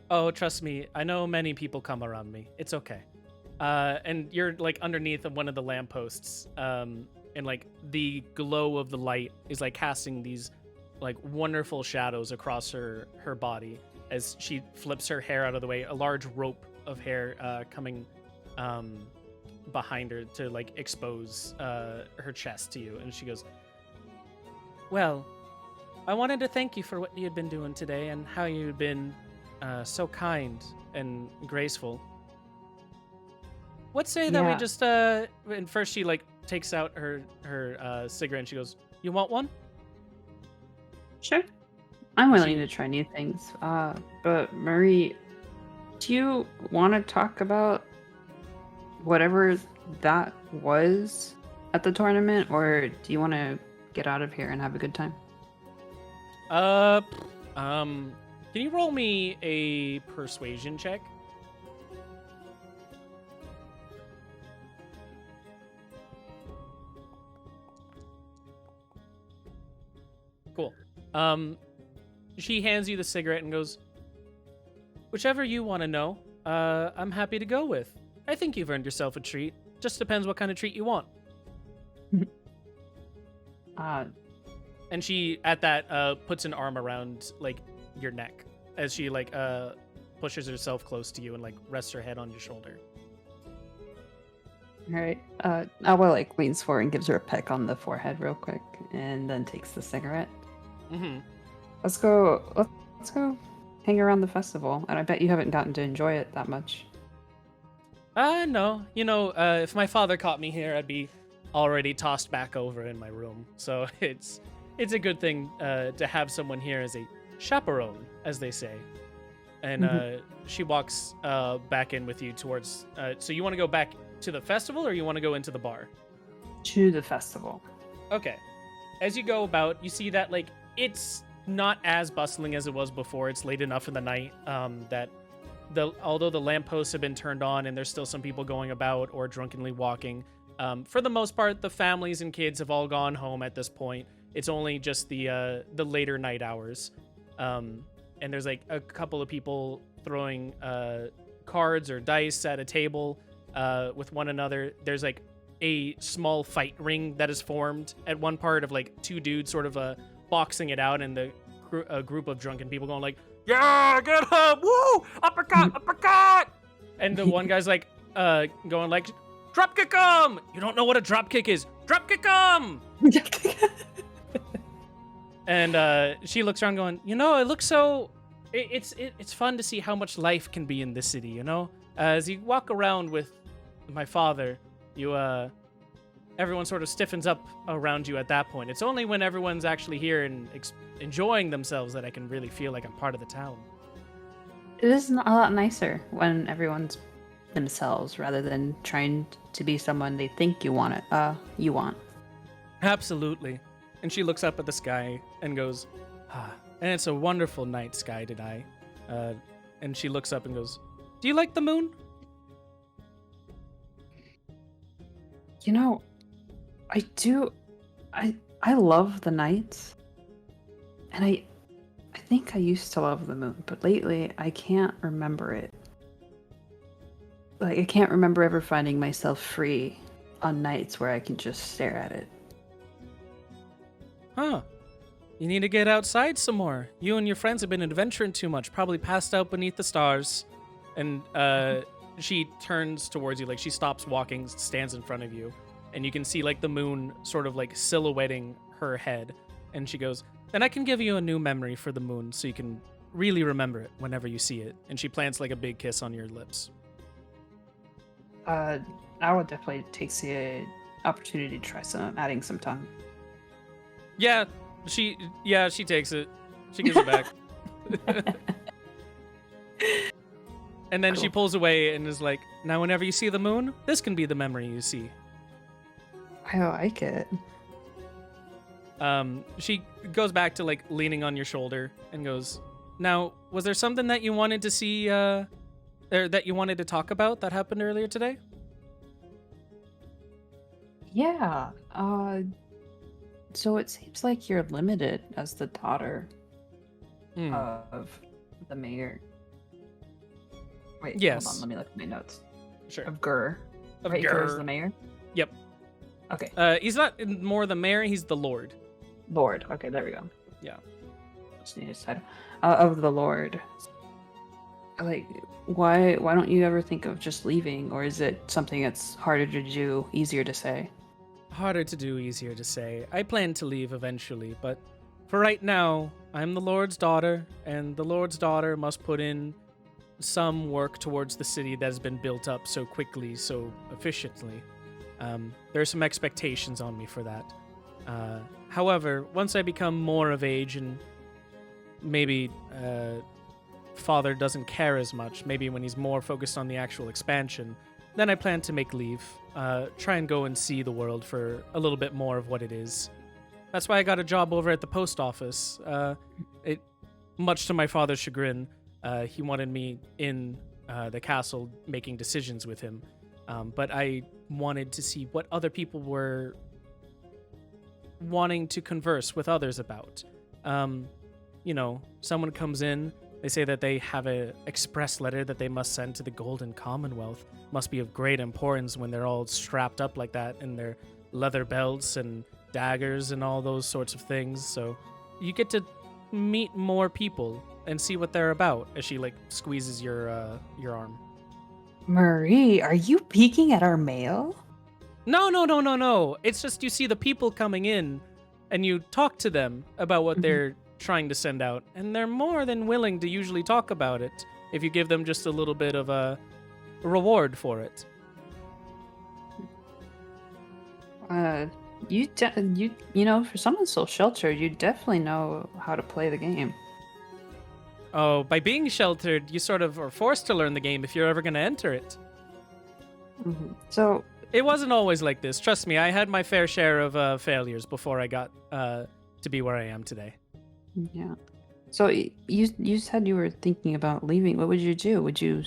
"Oh, trust me, I know many people come around me. It's okay." And you're like underneath of one of the lampposts, and like the glow of the light is like casting these like wonderful shadows across her body as she flips her hair out of the way, a large rope of hair coming behind her to like expose her chest to you. And she goes, "Well, I wanted to thank you for what you had been doing today and how you'd been so kind and graceful. What say that we just and first she like takes out her cigarette and she goes, "You want one?" Sure. I'm willing to try new things. But Marie, do you want to talk about whatever that was at the tournament, or do you want to get out of here and have a good time? Can you roll me a persuasion check? Cool. She hands you the cigarette and goes, "Whichever you want to know, I'm happy to go with. I think you've earned yourself a treat. Just depends what kind of treat you want." And she, at that, puts an arm around, like, your neck as she, like, pushes herself close to you and, like, rests her head on your shoulder. All right. Awa, like, leans forward and gives her a peck on the forehead real quick, and then takes the cigarette. Mm-hmm. Let's go hang around the festival, and I bet you haven't gotten to enjoy it that much. No. You know, if my father caught me here, I'd be already tossed back over in my room. So it's a good thing to have someone here as a chaperone, as they say. And she walks back in with you towards... so you want to go back to the festival, or you want to go into the bar? To the festival. Okay. As you go about, you see that, like, it's not as bustling as it was before. It's late enough in the night that although the lampposts have been turned on and there's still some people going about or drunkenly walking, for the most part, the families and kids have all gone home at this point. It's only just the later night hours. And there's like a couple of people throwing cards or dice at a table with one another. There's like a small fight ring that is formed at one part of like two dudes sort of boxing it out, and a group of drunken people going like, "Yeah, get him! Woo! Uppercut! Uppercut!" And the one guy's like, going like, "Drop kick him! You don't know what a drop kick is? Drop kick him!" And she looks around going, "You know, it looks so... It's fun to see how much life can be in this city, you know? As you walk around with my father, everyone sort of stiffens up around you at that point. It's only when everyone's actually here and enjoying themselves that I can really feel like I'm part of the town." It is a lot nicer when everyone's themselves rather than trying to be someone they think you want. Absolutely. And she looks up at the sky and goes, "And it's a wonderful night sky tonight." And she looks up and goes, "Do you like the moon?" You know, I do. I love the nights, and I think I used to love the moon, but lately I can't remember it. Like, I can't remember ever finding myself free on nights where I can just stare at it. Huh. You need to get outside some more. You and your friends have been adventuring too much, probably passed out beneath the stars. And she turns towards you, like she stops walking, stands in front of you, and you can see like the moon sort of like silhouetting her head. And she goes, "Then I can give you a new memory for the moon so you can really remember it whenever you see it." And she plants like a big kiss on your lips. I would definitely take the opportunity to try adding some tongue. Yeah, she takes it. She gives it back. And then she pulls away and is like, "Now whenever you see the moon, this can be the memory you see." I like it. She goes back to like leaning on your shoulder and goes, "Now, was there something that you wanted to see, or that you wanted to talk about that happened earlier today?" Yeah. So it seems like you're limited as the daughter of the mayor. Wait, yes. Hold on, let me look at my notes. Sure. Of Gur. Of Right, Gur. Gur is the mayor? Yep. Okay. He's not more the mayor, he's the lord. Lord. Okay, there we go. Yeah. Just need his title. Of the Lord. Like, why don't you ever think of just leaving, or is it something that's harder to do, easier to say? Harder to do, easier to say. I plan to leave eventually, but for right now, I'm the Lord's daughter, and the Lord's daughter must put in some work towards the city that has been built up so quickly, so efficiently. There are some expectations on me for that. However, once I become more of age and maybe father doesn't care as much, maybe when he's more focused on the actual expansion, then I plan to make leave, try and go and see the world for a little bit more of what it is. That's why I got a job over at the post office. Much to my father's chagrin, he wanted me in the castle making decisions with him. But I wanted to see what other people were wanting to converse with others about. You know, someone comes in, they say that they have an express letter that they must send to the Golden Commonwealth. Must be of great importance when they're all strapped up like that in their leather belts and daggers and all those sorts of things. So you get to meet more people and see what they're about as she like squeezes your arm. Marie, are you peeking at our mail? No. It's just you see the people coming in and you talk to them about what they're trying to send out, and they're more than willing to usually talk about it if you give them just a little bit of a reward for it. You know, for someone so sheltered, you definitely know how to play the game. Oh, by being sheltered, you sort of are forced to learn the game if you're ever going to enter it. So it wasn't always like this. Trust me, I had my fair share of failures before I got to be where I am today. Yeah. So you said you were thinking about leaving. What would you do? Would you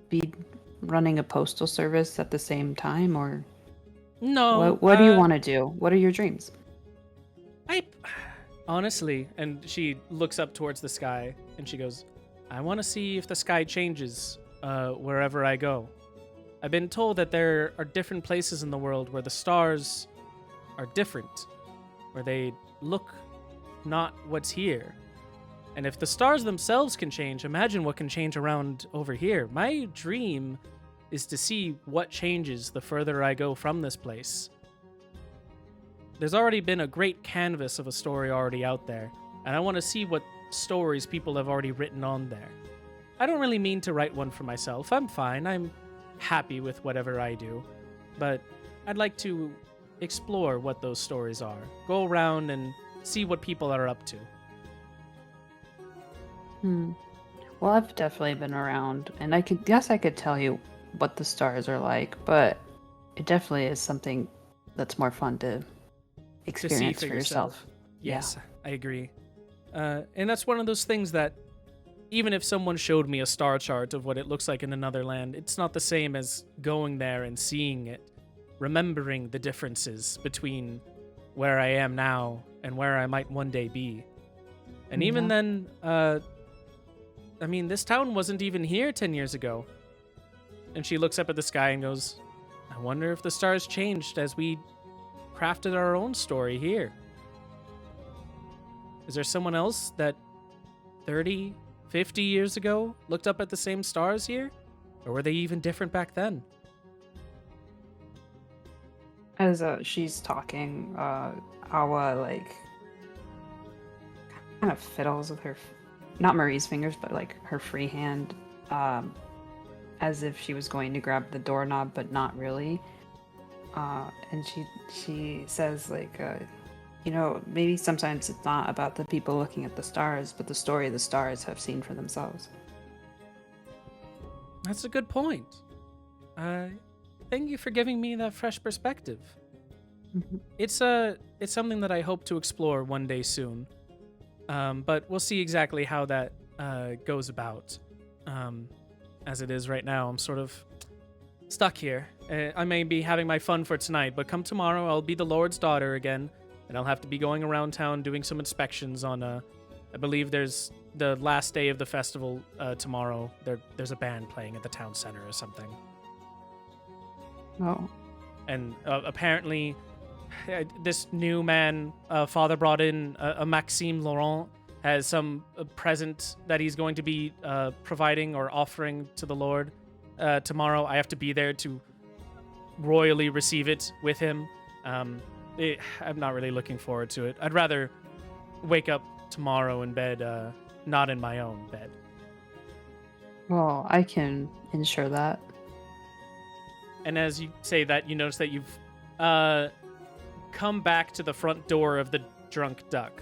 be running a postal service at the same time, or no? What do you want to do? What are your dreams? Honestly, and she looks up towards the sky and she goes, "I want to see if the sky changes wherever I go. I've been told that there are different places in the world where the stars are different, where they look not what's here. And if the stars themselves can change, imagine what can change around over here. My dream is to see what changes the further I go from this place. There's already been a great canvas of a story already out there, and I want to see what stories people have already written on there. I don't really mean to write one for myself. I'm fine. I'm happy with whatever I do. But I'd like to explore what those stories are. Go around and see what people are up to. Well, I've definitely been around, and I could tell you what the stars are like, but it definitely is something that's more fun to experience for for yourself. Yes, I agree. And that's one of those things that even if someone showed me a star chart of what it looks like in another land, it's not the same as going there and seeing it, remembering the differences between where I am now and where I might one day be. And even then, I mean, this town wasn't even here 10 years ago. And she looks up at the sky and goes, I wonder if the stars changed as we crafted our own story here. Is there someone else that 30, 50 years ago looked up at the same stars here? Or were they even different back then? As she's talking, Awa, kind of fiddles with her, not Marie's fingers, but, her free hand, as if she was going to grab the doorknob, but not really. And she says, maybe sometimes it's not about the people looking at the stars, but the story the stars have seen for themselves. That's a good point. Thank you for giving me that fresh perspective. It's something that I hope to explore one day soon. But we'll see exactly how that goes about. As it is right now, I'm sort of stuck here. I may be having my fun for tonight, but come tomorrow, I'll be the Lord's daughter again, and I'll have to be going around town doing some inspections on I believe there's the last day of the festival tomorrow. There's a band playing at the town center or something. Oh. And apparently, this new man, father brought in, a Maxime Laurent, has some present that he's going to be providing or offering to the Lord tomorrow. I have to be there to royally receive it with him. I'm not really looking forward to it. I'd rather wake up tomorrow in bed, not in my own bed. Well, I can ensure that. And as you say that, you notice that you've come back to the front door of the Drunk Duck.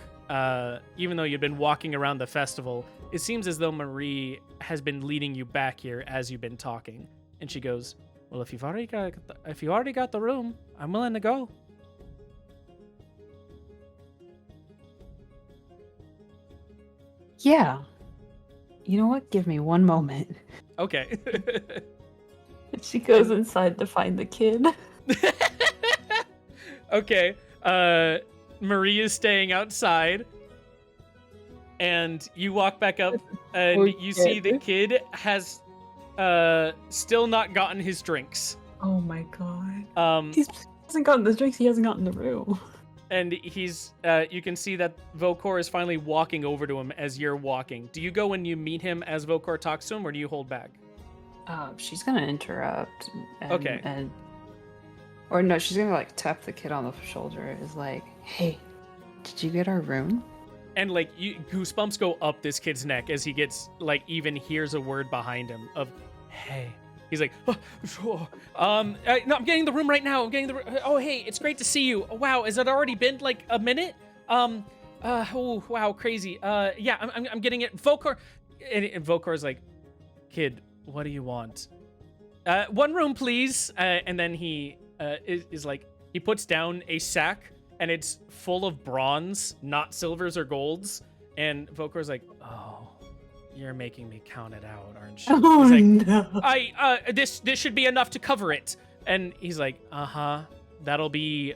Even though you've been walking around the festival, it seems as though Marie has been leading you back here as you've been talking. And she goes, well, if you already got the room, I'm willing to go. Yeah. You know what? Give me one moment. Okay. She goes inside to find the kid. Okay. Marie is staying outside, and you walk back up, and you see the kid has still not gotten his drinks. Oh my god. He hasn't gotten the drinks, he hasn't gotten the room. And he's, you can see that Vokor is finally walking over to him as you're walking. Do you go and you meet him as Vokor talks to him, or do you hold back? She's gonna interrupt. Okay. Or no, she's gonna tap the kid on the shoulder. Is like, hey, did you get our room? And goosebumps go up this kid's neck as he gets even hears a word behind him of, hey. He's like, no, I'm getting the room right now. I'm getting oh, hey, it's great to see you. Oh, wow, has it already been a minute? Oh, wow, crazy. Yeah, I'm getting it. Vokor, and Vokor's like, kid, what do you want? One room, please. And then he is like, he puts down a sack, and it's full of bronze, not silvers or golds. And Vokor's like, oh. You're making me count it out, aren't you? Oh, he's like, no. This should be enough to cover it. And he's like, that'll be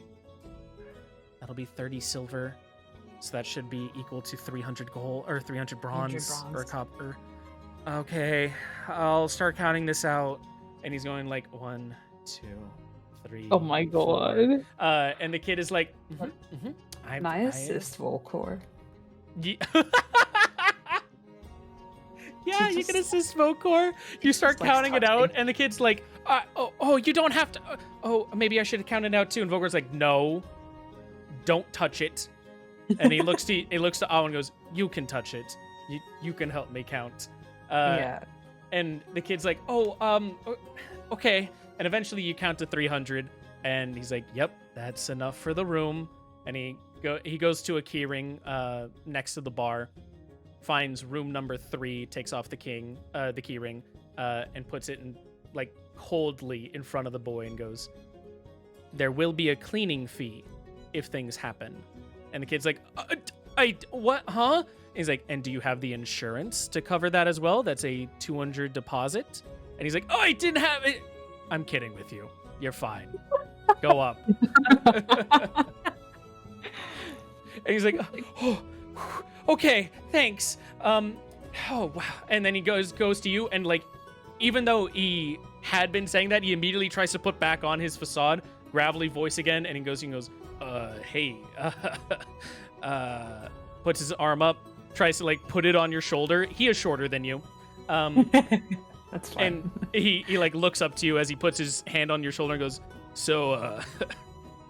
30 silver. So that should be equal to 300 gold, or 300 bronze, or copper. Okay, I'll start counting this out. and he's going like 1, 2, 3. Oh my 4. god. And the kid is like, My assist Volcor. Yeah, you can assist Vokor. You start just likes counting it out, touching. and the kid's like, you don't have to. Maybe I should have counted it out too. And Vokor's like, no, don't touch it. And he looks to Awa and goes, you can touch it. You can help me count. Yeah. And the kid's like, okay. And eventually you count to 300, and he's like, yep, that's enough for the room. And he goes to a key ring next to the bar, finds room number 3, takes off the key ring, and puts it in like coldly in front of the boy and goes, there will be a cleaning fee if things happen. And the kid's like, what, huh? And he's like, and do you have the insurance to cover that as well? That's a 200 deposit. And he's like, I didn't have it. I'm kidding with you. You're fine. Go up. And he's like, okay, thanks. Oh, wow. And then he goes to you, and like, even though he had been saying that, he immediately tries to put back on his facade, gravelly voice again, and he goes, hey, puts his arm up, tries to like put it on your shoulder. He is shorter than you. That's fine. And he like looks up to you as he puts his hand on your shoulder and goes, so,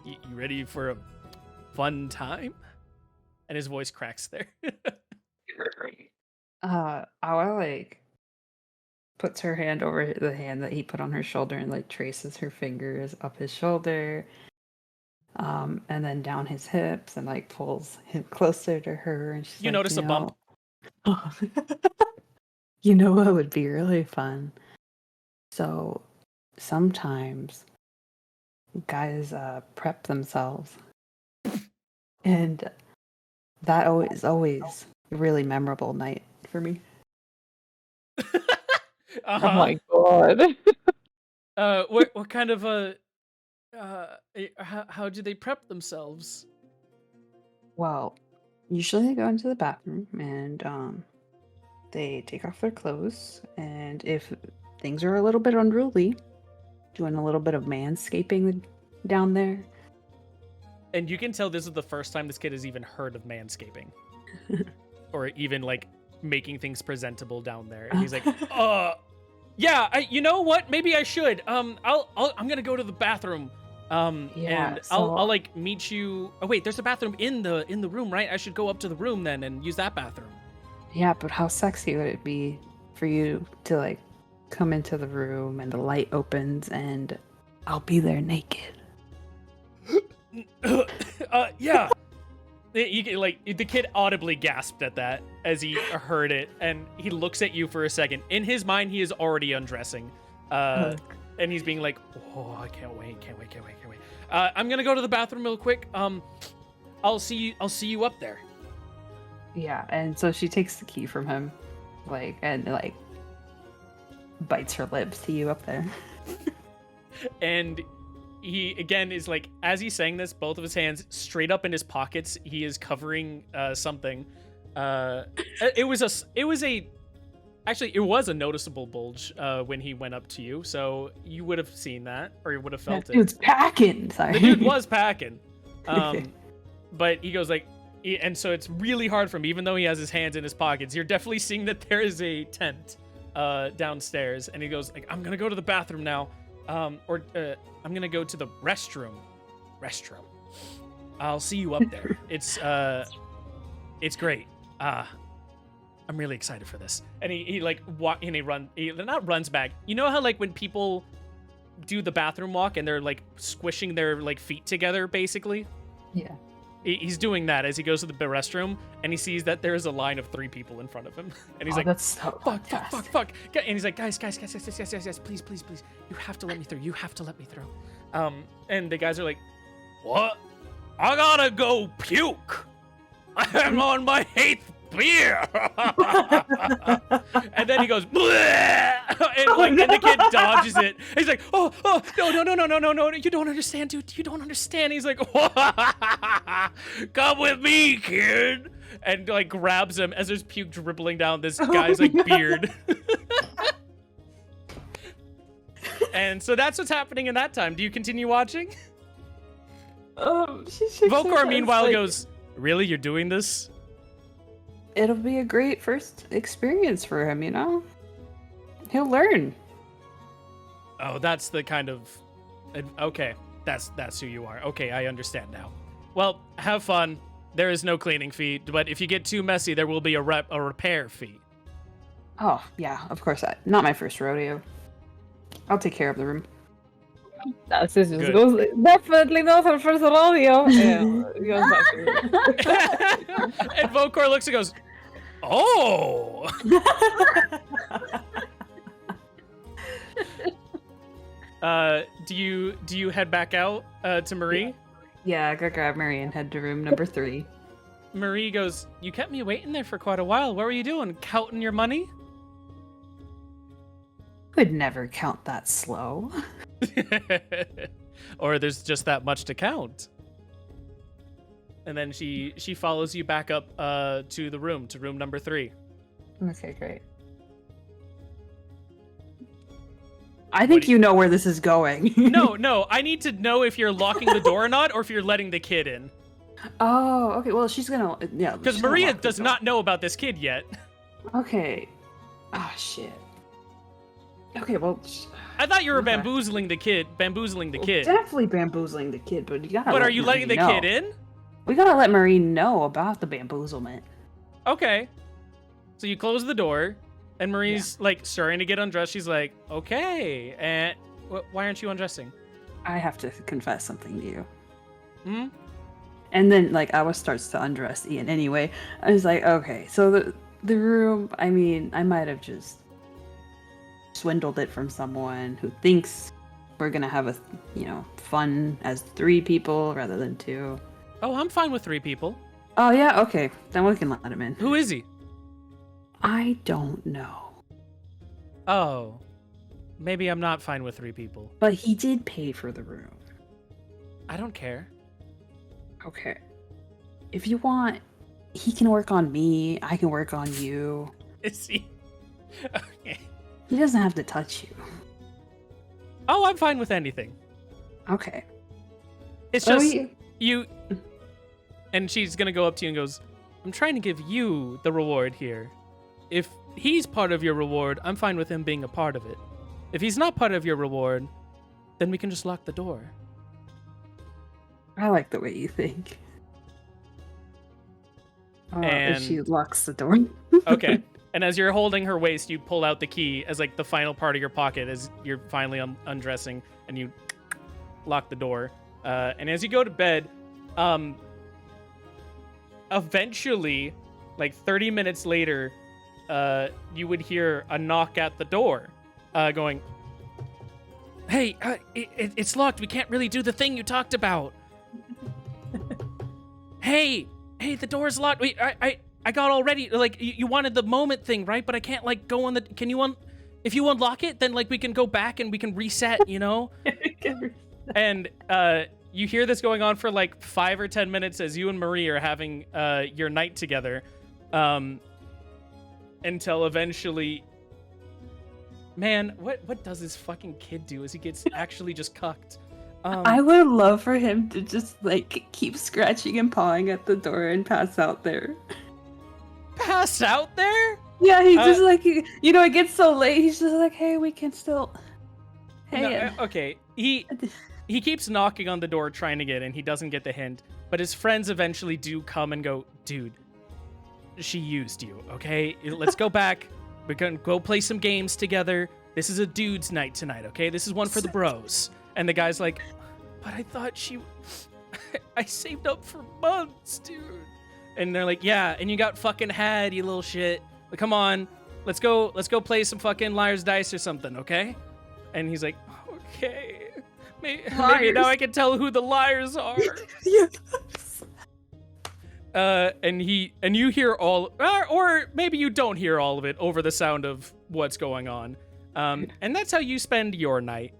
you ready for a fun time? And his voice cracks there. Awa like puts her hand over the hand that he put on her shoulder and like traces her fingers up his shoulder, and then down his hips, and like pulls him closer to her. And she's You notice a bump. You know what would be really fun? So sometimes guys prep themselves, and that is always a really memorable night for me. Oh my god. What kind of how do they prep themselves? Well, usually they go into the bathroom and they take off their clothes, and if things are a little bit unruly, doing a little bit of manscaping down there. And you can tell this is the first time this kid has even heard of manscaping, or even like making things presentable down there. And he's like, yeah, you know what? Maybe I should. I'm gonna go to the bathroom. And I'll like meet you. Oh wait, there's a bathroom in the room, right? I should go up to the room then and use that bathroom. Yeah, but how sexy would it be for you to like come into the room and the light opens and I'll be there naked? Yeah. The kid audibly gasped at that as he heard it, and he looks at you for a second. In his mind, he is already undressing, and he's being like, "Oh, I can't wait. I'm gonna go to the bathroom real quick. I'll see you up there." Yeah, and so she takes the key from him, and bites her lips to you up there. And he again is like, as he's saying this, both of his hands straight up in his pockets. He is covering something. It was a noticeable bulge when he went up to you, so you would have seen that, or you would have felt That dude's packing. Sorry. The dude was packing. But he goes like, and so it's really hard for him, even though he has his hands in his pockets. You're definitely seeing that there is a tent downstairs, and he goes like, I'm gonna go to the bathroom now. I'm gonna go to the restroom. I'll see you up there. It's great. I'm really excited for this. And he not runs back. You know how like when people do the bathroom walk and they're like squishing their like feet together, basically? Yeah. He's doing that as he goes to the restroom, and he sees that there is a line of 3 people in front of him, and he's like, that's so fuck. And he's like, guys, yes, please. You have to let me through. And the guys are like, what? I gotta go puke. I'm on my 8th beer. And then he goes, bleh! And the kid dodges it. He's like, oh, no, you don't understand, dude. You don't understand. He's like, come with me, kid. And like grabs him as there's puke dribbling down this guy's like beard. And so that's what's happening in that time. Do you continue watching? She shakes her Vokor, head, meanwhile, like, goes, really? You're doing this? It'll be a great first experience for him, you know? He'll learn. Oh, that's the kind of... Okay, that's who you are. Okay, I understand now. Well, have fun. There is no cleaning fee, but if you get too messy, there will be a repair fee. Oh, yeah, of course. Not my first rodeo. I'll take care of the room. That's just Good. goes definitely not her first rodeo. And goes back to her. And Vokor looks and goes, oh! Do you head back out to Marie? Yeah, I gotta grab Mary and head to room number 3. Marie goes, you kept me waiting there for quite a while. What were you doing? Counting your money? Could never count that slow. Or there's just that much to count. And then she follows you back up to room number 3. Okay, great. I think you know where this is going. No, I need to know if you're locking the door or not, or if you're letting the kid in. Oh, okay. Well, she's gonna Because she's gonna Maria lock the does door. not know about this kid yet. Okay. Oh shit. Okay, well. I thought you were Okay. bamboozling the kid. Definitely bamboozling the kid, but you gotta. But let are you letting the Marie know. kid in? We gotta let Marie know about the bamboozlement. Okay. So you close the door, and Marie's like starting to get undressed. She's like, okay. And why aren't you undressing? I have to confess something to you. Hmm? And then, like, Alice starts to undress Ian anyway. I was like, okay, so the room, I mean, I might have just swindled it from someone who thinks we're gonna have a, fun as 3 people rather than 2. Oh, I'm fine with 3 people. Oh, yeah, okay. Then we can let him in. Who is he? I don't know. Oh. Maybe I'm not fine with 3 people. But he did pay for the room. I don't care. Okay. If you want, he can work on me. I can work on you. Is he? Okay. He doesn't have to touch you. Oh, I'm fine with anything. Okay. It's Oh, just you. And she's gonna go up to you and goes, I'm trying to give you the reward here. If he's part of your reward, I'm fine with him being a part of it. If he's not part of your reward, then we can just lock the door. I like the way you think. And- she locks the door. Okay. And as you're holding her waist, you pull out the key as like the final part of your pocket as you're finally undressing, and you lock the door. And as you go to bed, eventually, like 30 minutes later, you would hear a knock at the door, going, "Hey, it's locked. We can't really do the thing you talked about." Hey, the door's locked. Wait, I got all ready. Like, you wanted the moment thing, right? But I can't, like, go on the... Can you if you unlock it, then, like, we can go back and we can reset, you know? And you hear this going on for, like, 5 or 10 minutes as you and Marie are having your night together. Until eventually... Man, what does this fucking kid do as he gets actually just cucked? I would love for him to just, like, keep scratching and pawing at the door and pass out there. Pass out there? Yeah, he just, like, it gets so late, he's just like, hey, we can still... Hey, No, okay, he keeps knocking on the door trying to get in. He doesn't get the hint, but his friends eventually do come and go, dude, she used you, okay? Let's go back. We're gonna go play some games together. This is a dude's night tonight, okay? This is one for the bros. And the guy's like, but I thought I saved up for months, dude. And they're like, yeah, and you got fucking had, you little shit. But come on, let's go play some fucking liar's dice or something, okay? And he's like, okay. Maybe now I can tell who the liars are. Yes. And you hear all, or maybe you don't hear all of it over the sound of what's going on. And that's how you spend your night.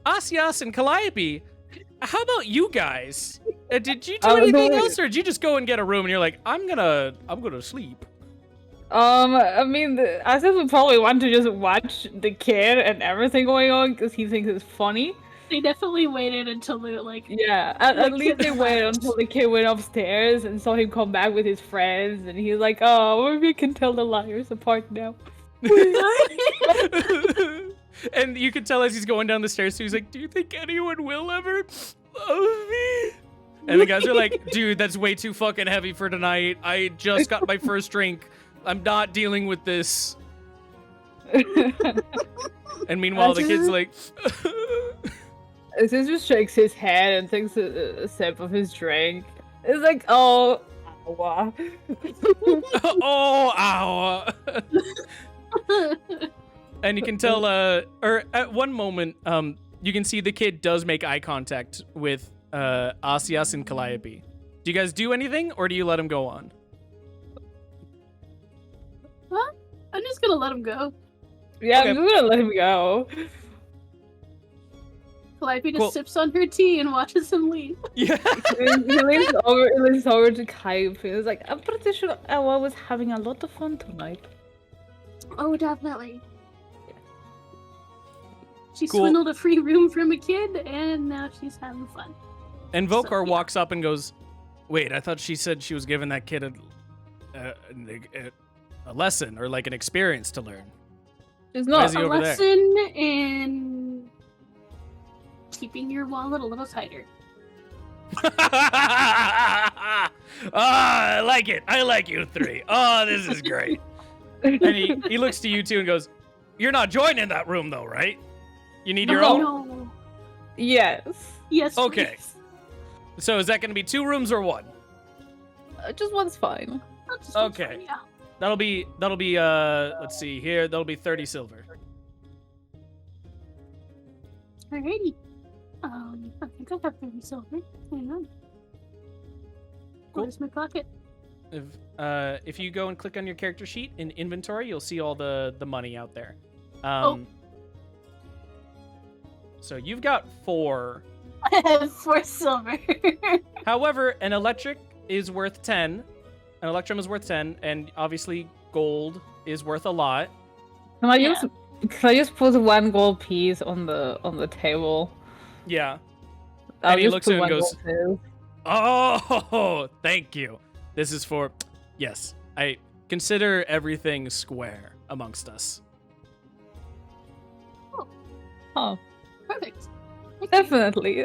Asias and Calliope, how about you guys? Did you do anything else, or did you just go and get a room and you're like, I'm gonna sleep? I mean, I think we probably want to just watch the kid and everything going on because he thinks it's funny. They definitely waited until they like. Yeah, at The least kid they waited left. until the kid went upstairs and saw him come back with his friends, and he's like, "Oh, we can tell the liars apart now." And you can tell as he's going down the stairs, he's like, "Do you think anyone will ever love me?" And the guys are like, "Dude, that's way too fucking heavy for tonight. I just got my first drink. I'm not dealing with this." And meanwhile, the kid's like, Sis just shakes his head and takes a sip of his drink. It's like, oh, ow. "Oh, ow." And you can tell, or at one moment, you can see the kid does make eye contact with Asias and Calliope. Do you guys do anything, or do you let him go on? Huh? I'm just gonna let him go. Yeah, Okay. I'm just gonna let him go. Calliope just Cool. sips on her tea and watches him leave. Yeah. He leans over to Calliope. He's like, I'm pretty sure Awa was having a lot of fun tonight. Oh, definitely. She Cool. swindled a free room from a kid, and now she's having fun. And Vokar yeah. walks up and goes, "Wait, I thought she said she was giving that kid a lesson or like an experience to learn." She's Why not. is he A over there? lesson in keeping your wallet a little tighter. I like it. I like you three. Oh, this is great. And he looks to you two and goes, "You're not joining that room though, right? You need your No. own?" No. Yes. Yes. Okay. please. So is that going to be 2 rooms or 1? Just one's fine. That's just Okay. fine, yeah. That'll be let's see here. That'll be 30 silver. Alrighty. I think I have 30 silver. Hang on. Cool. Where's my pocket? If you go and click on your character sheet in inventory, you'll see all the money out there. Oh. So you've got 4. I have 4 silver. However, an electric is worth 10. An electrum is worth 10, and obviously gold is worth a lot. Can I Yeah. just put 1 gold piece on the table? Yeah. I'll And he just looks put at it and 1 goes, gold piece. "Oh, thank you. This is for, yes, I consider everything square amongst us." Oh, Perfect. Thank you. definitely.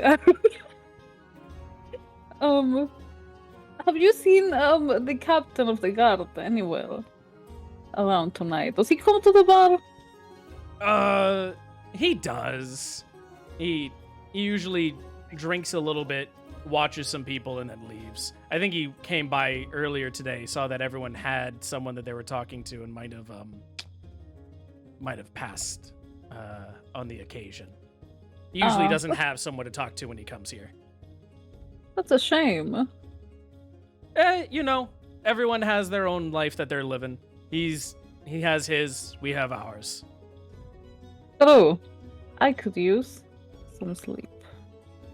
Have you seen the captain of the guard anywhere around tonight? Does he come to the bar? He does. He usually drinks a little bit, watches some people, and then leaves. I think he came by earlier today, saw that everyone had someone that they were talking to, and might have passed on the occasion. He usually Oh. doesn't have someone to talk to when he comes here. That's a shame. Everyone has their own life that they're living. He has his, we have ours. Oh, I could use some sleep.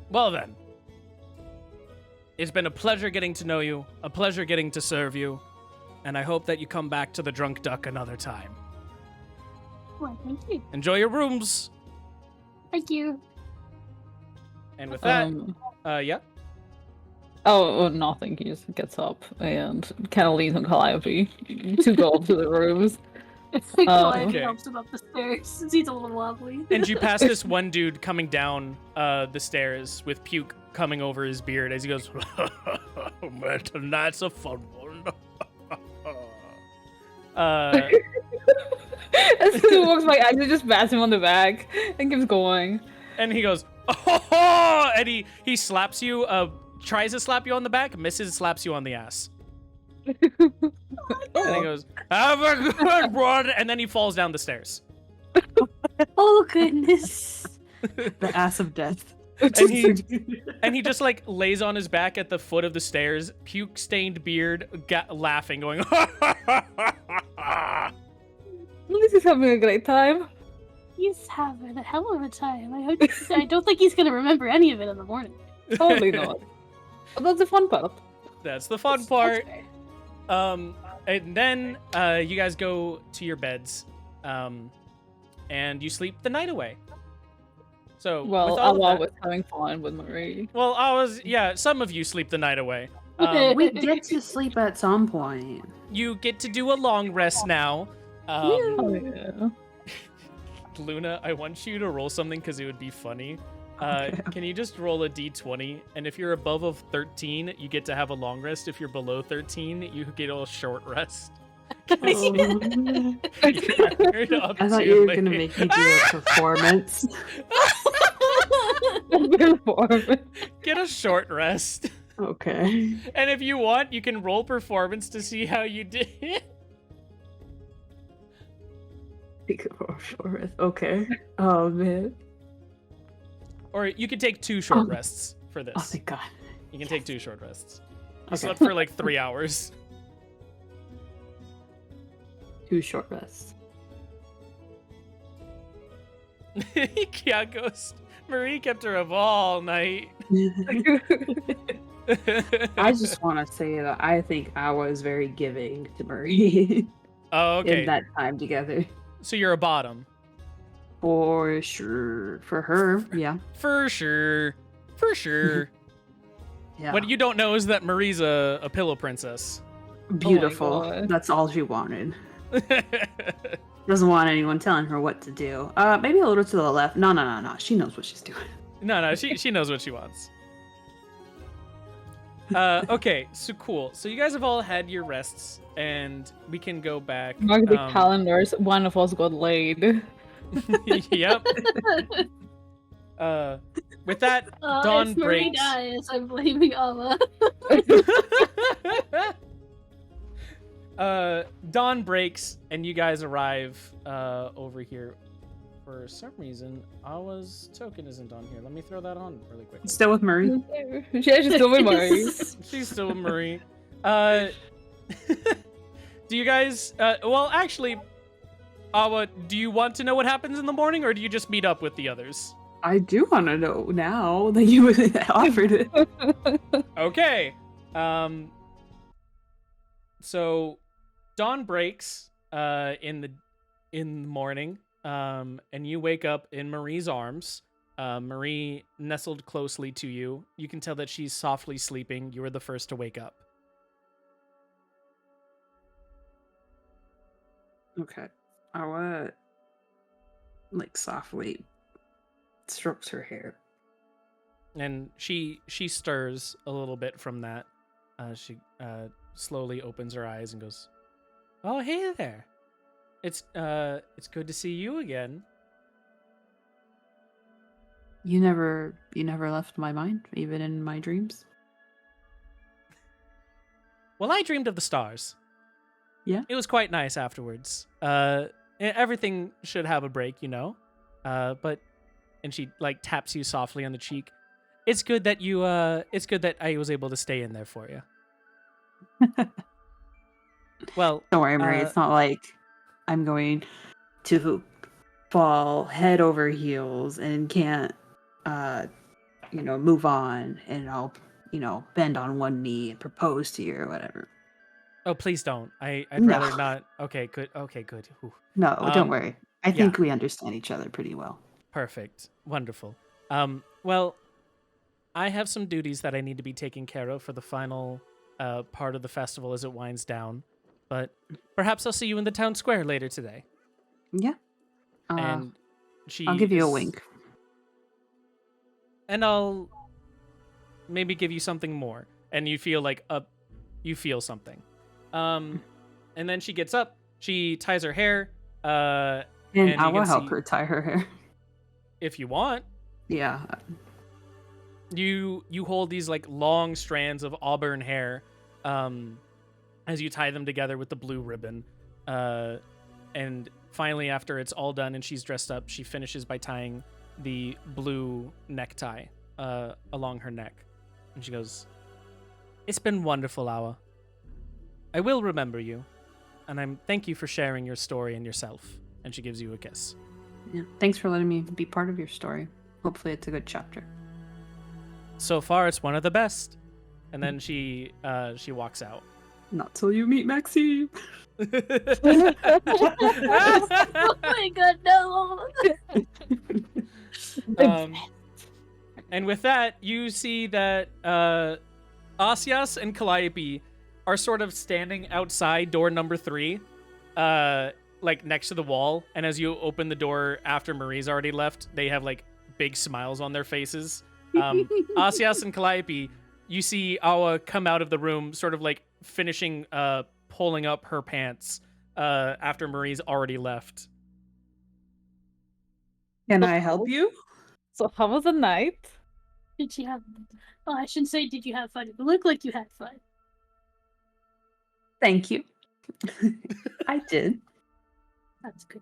Well then, it's been a pleasure getting to know you, a pleasure getting to serve you, and I hope that you come back to the Drunk Duck another time. Well, thank you. Enjoy your rooms. Thank you. And with that, yeah. Oh, nothing. He just gets up and kind of leans on Calliope to go up to the rooms. Calliope Okay. helps him up the stairs since he's a little wobbly. And you pass this one dude coming down the stairs with puke coming over his beard as he goes, "Man, tonight's a fun one." As soon as he walks by, Agnes just bats him on the back and keeps going. And he goes, "Oh!" And he slaps you, tries to slap you on the back, misses, slaps you on the ass. And he goes, "Have a good one." And then he falls down the stairs. Oh, goodness. The ass of death. And he just like lays on his back at the foot of the stairs, puke stained beard, laughing, going, At least he's having a great time. He's having a hell of a time. I don't think he's going to remember any of it in the morning. Totally not. But that's the fun part. That's the fun That's part. fair. And then you guys go to your beds, and you sleep the night away. So Well, with all of Awa that, was having fun with Marie. well, some of you sleep the night away. We get to sleep at some point. You get to do a long rest now. Oh, yeah. Luna, I want you to roll something because it would be funny. Can you just roll a d20? And if you're above of 13, you get to have a long rest. If you're below 13, you get a short rest. I thought you were going to make me do a performance. Get a short rest. Okay. And if you want, you can roll performance to see how you did. Okay. Oh, man. Or you could take 2 short rests for this. Oh, thank God. You can take 2 short rests. You Okay. slept for like 3 hours. 2 short rests. Yeah, Ghost. Marie kept her up all night. I just want to say that I think I was very giving to Marie Oh, okay. in that time together. So you're a bottom. For sure. For her, yeah. For sure. For sure. Yeah. What you don't know is that Marie's a pillow princess. Beautiful. God. That's all she wanted. Doesn't want anyone telling her what to do. Maybe a little to the left. No. She knows what she's doing. No, she knows what she wants. Okay, so cool. So you guys have all had your rests, and we can go back. Mark the calendars. One of us got laid. Yep. With that, dawn if Marie breaks. dies, I'm blaming Alma. Dawn breaks, and you guys arrive over here. For some reason, Awa's token isn't on here. Let me throw that on really quickly. Still with Marie. Yeah, she's still with Marie. She's still with Marie. Do you guys? Well, actually, Awa, do you want to know what happens in the morning, or do you just meet up with the others? I do want to know now that you offered it. Okay. So dawn breaks in the morning, and you wake up in Marie's arms. Marie nestled closely to you. You can tell that she's softly sleeping. You were the first to wake up. Okay. Awa, like, softly strokes her hair. And she stirs a little bit from that. She slowly opens her eyes and goes, "Oh, hey there. It's good to see you again." You never left my mind, even in my dreams. Well, I dreamed of the stars. Yeah? It was quite nice afterwards. Everything should have a break, you know. And she like taps you softly on the cheek. It's good that you it's good that I was able to stay in there for you. Well, Don't worry, Marie. It's not like I'm going to fall head over heels and can't, move on, and I'll, bend on one knee and propose to you or whatever. oh, please don't. I'd No. rather not. Okay, good. Whew. No, don't Um, worry. I think we understand each other pretty well. Perfect. Wonderful. Well, I have some duties that I need to be taking care of for the final part of the festival as it winds down. But perhaps I'll see you in the town square later today. Yeah. And I'll give you a wink. And I'll maybe give you something more. And you feel like you feel something. And then she gets up, she ties her hair, And and I you will can help see- her tie her hair. if you want. Yeah. You hold these like long strands of auburn hair as you tie them together with the blue ribbon. And finally, after it's all done and she's dressed up, she finishes by tying the blue necktie along her neck. And she goes, "It's been wonderful, Awa. I will remember you. And thank you for sharing your story and yourself." And she gives you a kiss. Yeah. Thanks for letting me be part of your story. Hopefully it's a good chapter. So far, it's one of the best. And then she walks out. Not till you meet Maxime. Oh my god, no! And with that, you see that Asias and Calliope are sort of standing outside door number 3, like next to the wall. And as you open the door after Marie's already left, they have like big smiles on their faces. Asias and Calliope, you see Awa come out of the room, sort of like finishing pulling up her pants after Marie's already left. Can I help you? So how was the night? Did you have... Oh, I shouldn't say did you have fun. It looked like you had fun. Thank you. I did. That's good.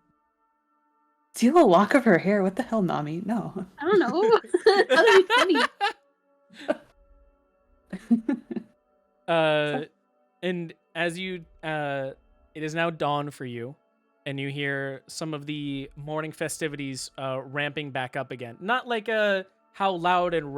Steal a lock of her hair. What the hell, Nami? No. I don't know. That would be funny. And as you, it is now dawn for you, and you hear some of the morning festivities ramping back up again. Not like how loud and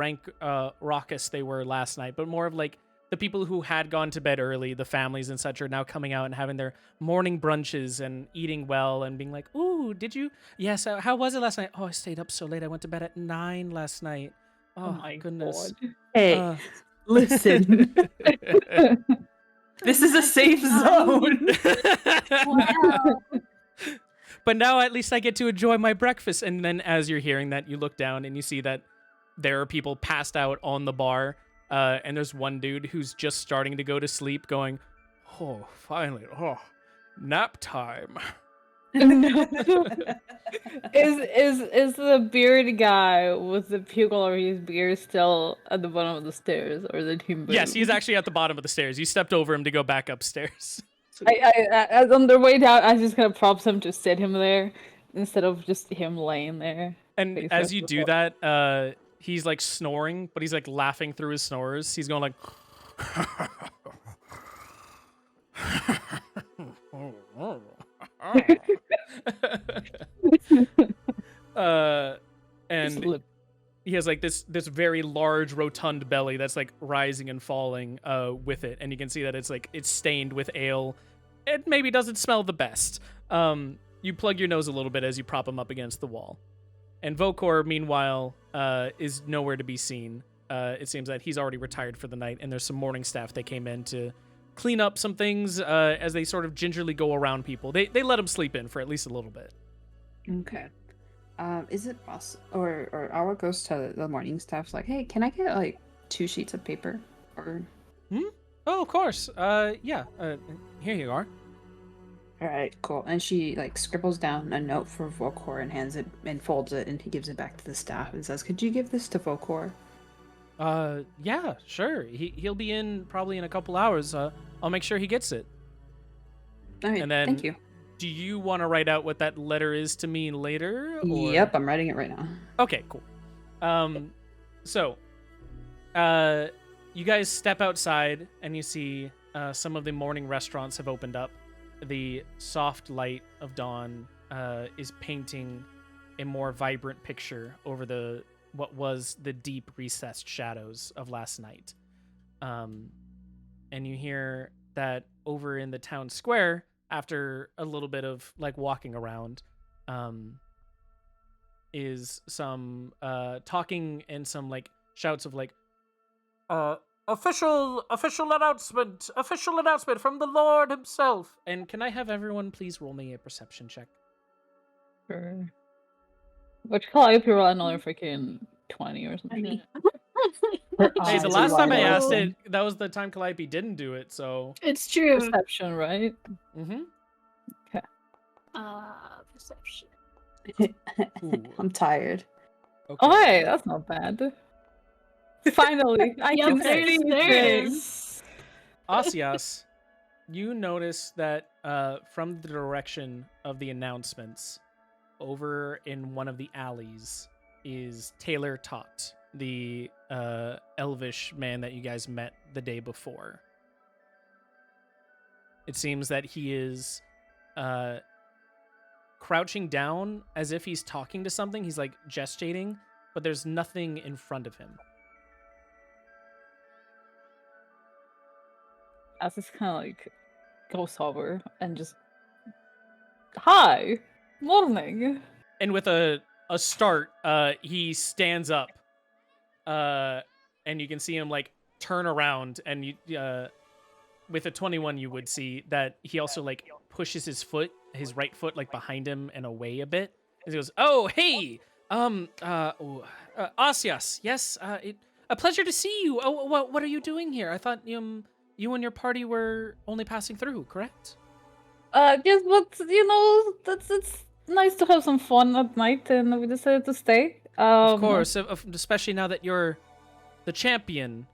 raucous they were last night, but more of like the people who had gone to bed early, the families and such, are now coming out and having their morning brunches and eating well and being like, "Ooh, did you? Yes. How was it last night? Oh, I stayed up so late. I went to bed at 9 last night. Oh my goodness. God. Hey, listen. This is a safe zone. Wow. But now at least I get to enjoy my breakfast." And then as you're hearing that, you look down and you see that there are people passed out on the bar. And there's one dude who's just starting to go to sleep going, "Oh, finally. Oh, nap time." Is the beard guy with the puke all over his beard still at the bottom of the stairs, or did he move? Yes, he's actually at the bottom of the stairs. You stepped over him to go back upstairs. I on the way down, I just kind of props him to sit him there instead of just him laying there. And face as first you do before. that, he's like snoring, but he's like laughing through his snores. He's going like, and Lip. he has like this very large rotund belly that's like rising and falling with it, and you can see that it's stained with ale. It maybe doesn't smell the best. You plug your nose a little bit as you prop him up against the wall. And Vokor, meanwhile, is nowhere to be seen. It seems that he's already retired for the night, and there's some morning staff that came in to clean up some things as they sort of gingerly go around people. They let him sleep in for at least a little bit. Okay. Is it possible, or Awa goes to the morning staff like, "Hey, can I get like 2 sheets of paper?" Or Oh, of course. Yeah. Here you are. all right, cool. And she like scribbles down a note for Vokor and hands it and folds it, and he gives it back to the staff and says, "Could you give this to Vokor?" Yeah, sure. He'll be in probably in a couple hours. I'll make sure he gets it. All right, And then- thank you. Do you want to write out what that letter is to me later? Or... Yep, I'm writing it right now. Okay, cool. So, you guys step outside and you see some of the morning restaurants have opened up. The soft light of dawn is painting a more vibrant picture over what was the deep recessed shadows of last night. And you hear that over in the town square, after a little bit of like walking around, is some talking and some like shouts of like official announcement from the Lord himself. And can I have everyone please roll me a perception check? Sure. Which Calliope roll another freaking 20 or something. Hey, the Eyes last are time I wide asked open. it, that was the time Calliope didn't do it, so It's true. Perception, right? mm-hmm. Perception. Ooh. I'm tired. Okay. Oh, hey, that's not bad. Finally, I Yep, can there it see is, there it is. things. Asias, you notice that from the direction of the announcements, over in one of the alleys, is Taylor Tot, the elvish man that you guys met the day before. It seems that he is crouching down as if he's talking to something. He's like gestating, but there's nothing in front of him. Asus kind of like goes over and just, hi, morning. And with a start, he stands up, and you can see him like turn around, and you with a 21 you would see that he also like pushes his right foot like behind him and away a bit, and he goes, "Oh, hey, Asias, yes, a pleasure to see you. Oh, what are you doing here? I thought you and your party were only passing through, correct?" Yes, but it's nice to have some fun at night, and we decided to stay. Of course, especially now that you're the champion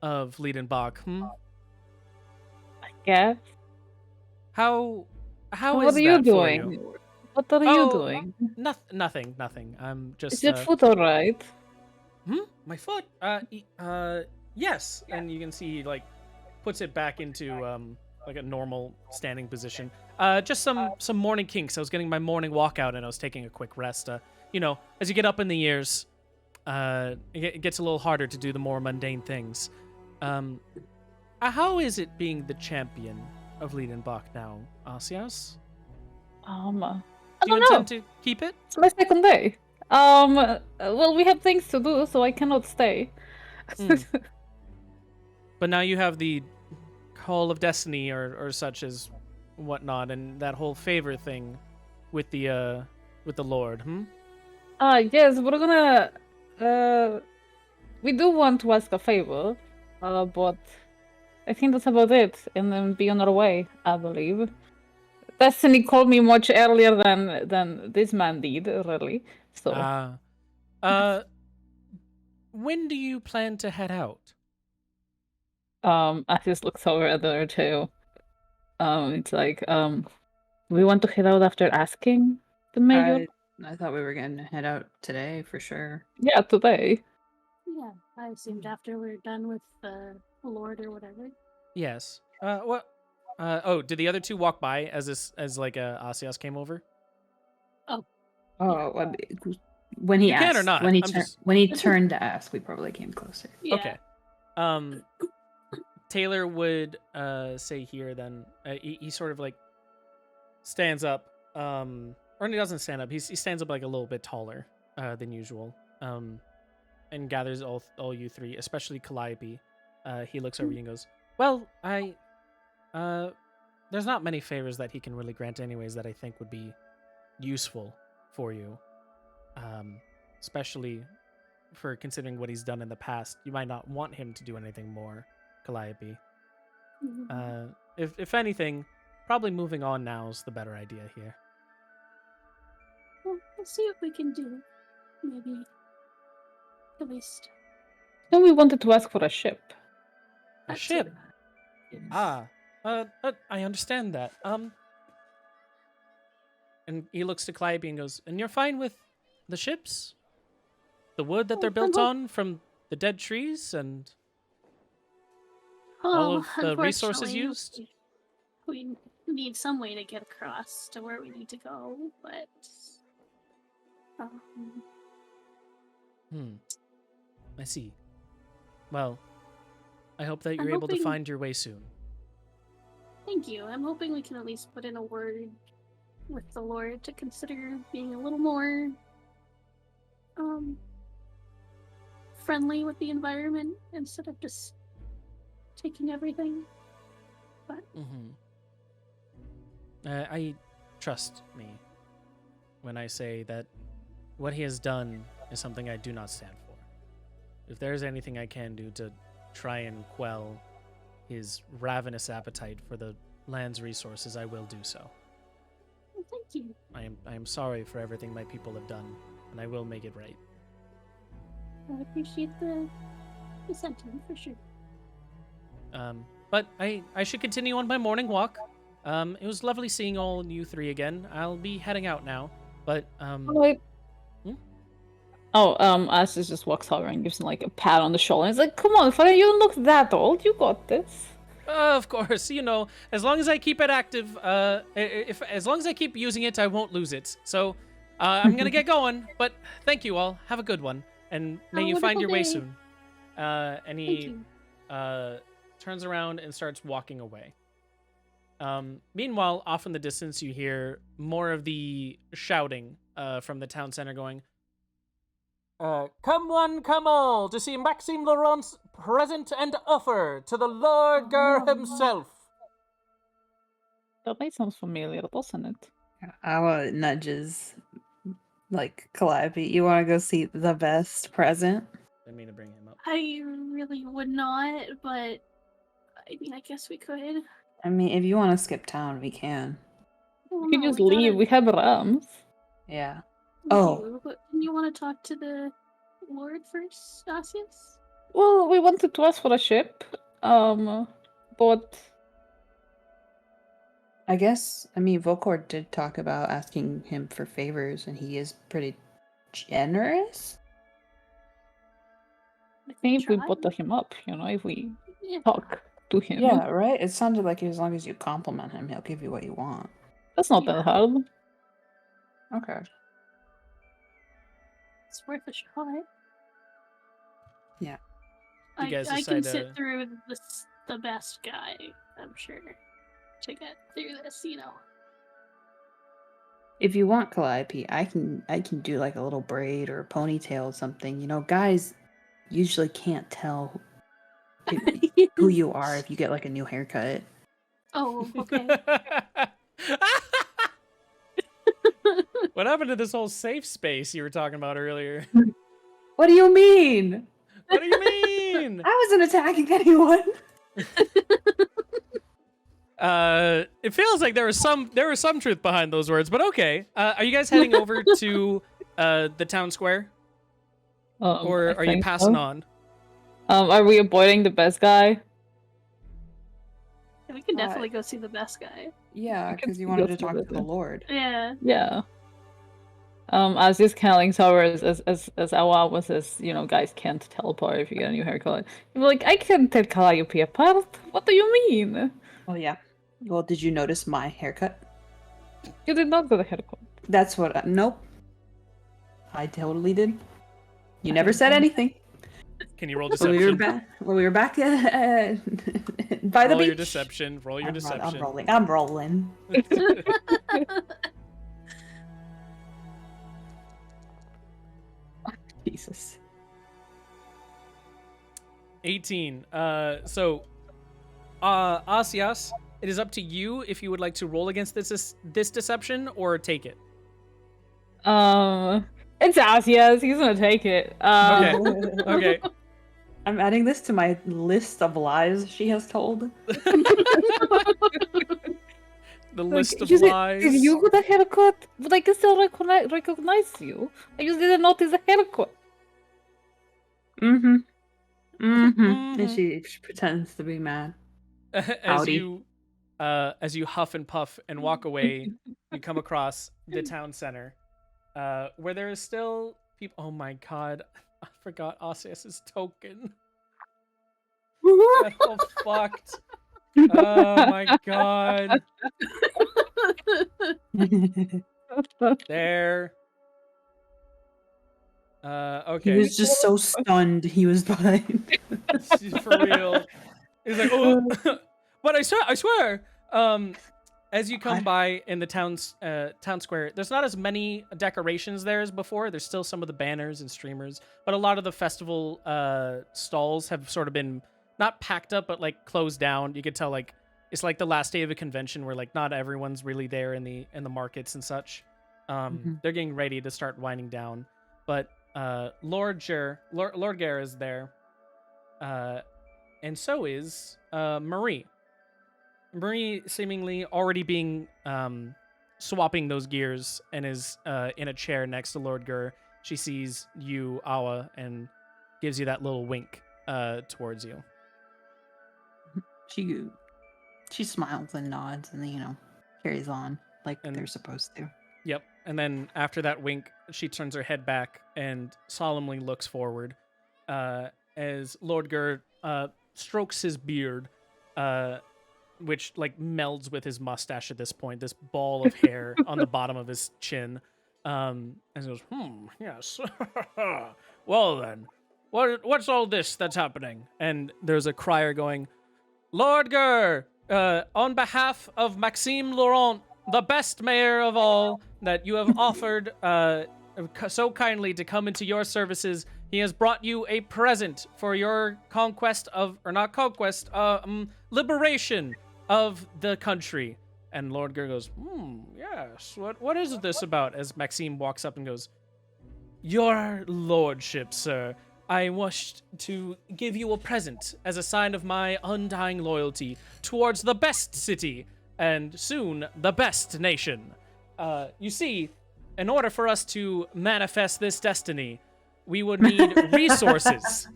of Liedenbach. Yeah. How What is are you that for doing? you? What are you Oh, doing? Nothing. I'm just. Is your foot alright? My foot. Yes. And you can see he, like, puts it back into like a normal standing position. Just some morning kinks. I was getting my morning walkout and I was taking a quick rest. As you get up in the years, it gets a little harder to do the more mundane things. How is it being the champion of Liedenbach now, Asias? I Do you don't know. intend to keep it? It's my second day. Well, we have things to do, so I cannot stay. But now you have the Call of Destiny or such as whatnot, and that whole favor thing with the Lord. Yes, we're gonna. We do want to ask a favor, but I think that's about it, and then be on our way, I believe. Destiny called me much earlier than this man did, really. So. When do you plan to head out? Athis looks over at the other two. It's like, we want to head out after asking the mayor. I thought we were going to head out today for sure. Yeah, today. Yeah, I assumed after we're done with the Lord or whatever. Yes. What? Did the other two walk by as Asias came over? Oh, when he You asked, can or not. when he turned to ask, we probably came closer. Yeah. Okay. Taylor would say here then he sort of like stands up, or he doesn't stand up. He stands up like a little bit taller than usual, and gathers all you three, especially Calliope. He looks over you and goes, "Well, there's not many favors that he can really grant anyways that I think would be useful for you, especially for considering what he's done in the past. You might not want him to do anything more, Calliope. If anything, probably moving on now is the better idea here." Well, we'll see what we can do. Maybe. At least. Then we wanted to ask for a ship. A ship? I understand that. And he looks to Calliope and goes, "And you're fine with the ships? The wood that they're built on from the dead trees and all of the resources unfortunately, used?" We need some way to get across to where we need to go, but I see. Well, I hope that you're I'm able to hoping- find your way soon. thank you. I'm hoping we can at least put in a word with the Lord to consider being a little more friendly with the environment instead of just taking everything. But I trust me when I say that what he has done is something I do not stand for. If there's anything I can do to try and quell his ravenous appetite for the land's resources, I will do so. well, thank you. I am sorry for everything my people have done, and I will make it right. I appreciate the sentiment for sure. But I should continue on my morning walk. It was lovely seeing all you three again. I'll be heading out now, but Wait. Asis just walks over and gives him like a pat on the shoulder. He's like, "Come on, Ivraia, you don't look that old. You got this." Of course, as long as I keep it active, as long as I keep using it, I won't lose it. So, I'm gonna get going. But thank you all. Have a good one, and may Have a you find your wonderful way day. soon. And Thank he you. turns around and starts walking away. Meanwhile, off in the distance, you hear more of the shouting from the town center going, come one, come all, to see Maxime Laurent's present and offer to the Lord Ger himself. That might sound familiar, doesn't it? Awa nudges, like, Calliope, you want to go see the best present? I didn't mean to bring him up. I really would not, but I mean, I guess we could. I mean, if you want to skip town, we can. Well, We can no, just we leave. gotta- We have rams. Yeah. we Oh. do, but you want to talk to the Lord first, Asius? Well, we wanted to ask for a ship. But I guess, I mean, Volkor did talk about asking him for favors, and he is pretty generous. I think if we Try. butter him up, if we Yeah. talk to him. Yeah, right? It sounded like as long as you compliment him, he'll give you what you want. That's not Yeah. that hard. Okay. It's worth a shot. Yeah. You guys I can decide to- sit through the best guy, I'm sure, to get through this, If you want, Calliope, I can do like a little braid or a ponytail or something. You know, guys usually can't tell who you are if you get like a new haircut. Oh, okay. What happened to this whole safe space you were talking about earlier? What do you mean? What do you mean? I wasn't attacking anyone. It feels like there was some truth behind those words, but okay. Are you guys heading over to the town square, or I are you think passing so. on? Are we avoiding the best guy? We can definitely go see the best guy. Yeah, I can because you see wanted to those talk to two the with it. Lord. Yeah. Yeah. As this kind of links over as Awa was says, guys can't teleport if you get a new haircut. You're like, I can't tell Calliope apart. What do you mean? Oh yeah. Well, did you notice my haircut? You did not get a haircut. That's what. Nope. I totally did. You never said anything. Can you roll When we were deception? back. When we were back by the Roll beach. your deception. Roll your I'm deception. rolling. I'm rolling. Jesus. 18. Asias, it is up to you if you would like to roll against this deception or take it. It's Asias. He's gonna take it. Okay. Okay. I'm adding this to my list of lies she has told. The list of Did lies. you get a haircut? But I can still recognize you. I just didn't notice a haircut. Mm-hmm. Mm-hmm. Mhm. And she pretends to be mad. as Howdy. you huff and puff and walk away, you come across the town center, where there is still people. Oh my god, I forgot Asias's token. That's all fucked. Oh my god. There. He Okay. was just so stunned. He was behind. For real. He's like, oh, but I swear. As you come by in the town square, there's not as many decorations there as before. There's still some of the banners and streamers, but a lot of the festival stalls have sort of been not packed up, but like closed down. You could tell like it's like the last day of a convention where like not everyone's really there in the markets and such. They're getting ready to start winding down, but Lord Ger is there, and so is Marie. Marie seemingly already being swapping those gears and is in a chair next to Lord Ger. She sees you, Awa, and gives you that little wink towards you. She smiles and nods and carries on like And- they're supposed to. Yep. And then after that wink, she turns her head back and solemnly looks forward as Lord Ger strokes his beard, which like melds with his mustache at this point, this ball of hair on the bottom of his chin. And he goes, yes. Well then, what's all this that's happening? And there's a crier going, Lord Gur, on behalf of Maxime Laurent, the best mayor of all, that you have offered so kindly to come into your services, he has brought you a present for your conquest of, or not conquest, liberation of the country. And Lord Gur goes, yes, what is this about? As Maxime walks up and goes, your lordship, sir, I wished to give you a present as a sign of my undying loyalty towards the best city, and soon the best nation. You see, in order for us to manifest this destiny, we would need resources.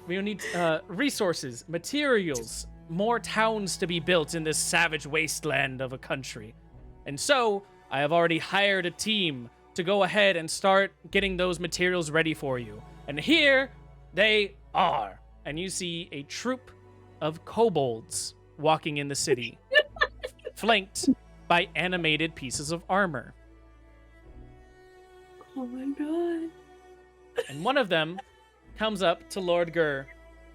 We would need resources, materials, more towns to be built in this savage wasteland of a country. And so, I have already hired a team to go ahead and start getting those materials ready for you. And here they are. And you see a troop of kobolds walking in the city, flanked by animated pieces of armor. Oh my god. And one of them comes up to Lord Gur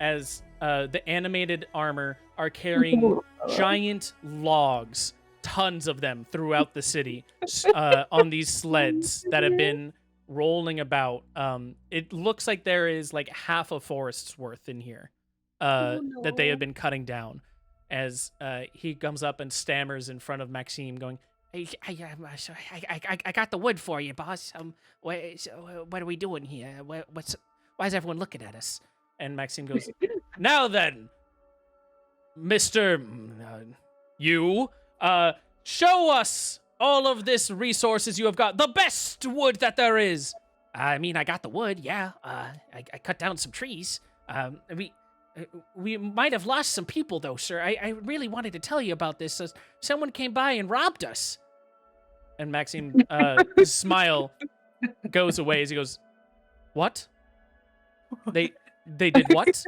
as the animated armor are carrying giant logs, tons of them throughout the city, on these sleds that have been rolling about. It looks like there is like half a forest's worth in here that they have been cutting down. As he comes up and stammers in front of Maxime, going, I got the wood for you, boss. What are we doing here? Why is everyone looking at us? And Maxime goes, now then, Mr. You, show us all of this resources you have got. The best wood that there is. I mean, I got the wood, yeah. I cut down some trees. We might have lost some people, though, sir. I really wanted to tell you about this. Someone came by and robbed us. And Maxime, his smile goes away as he goes, what? They did what?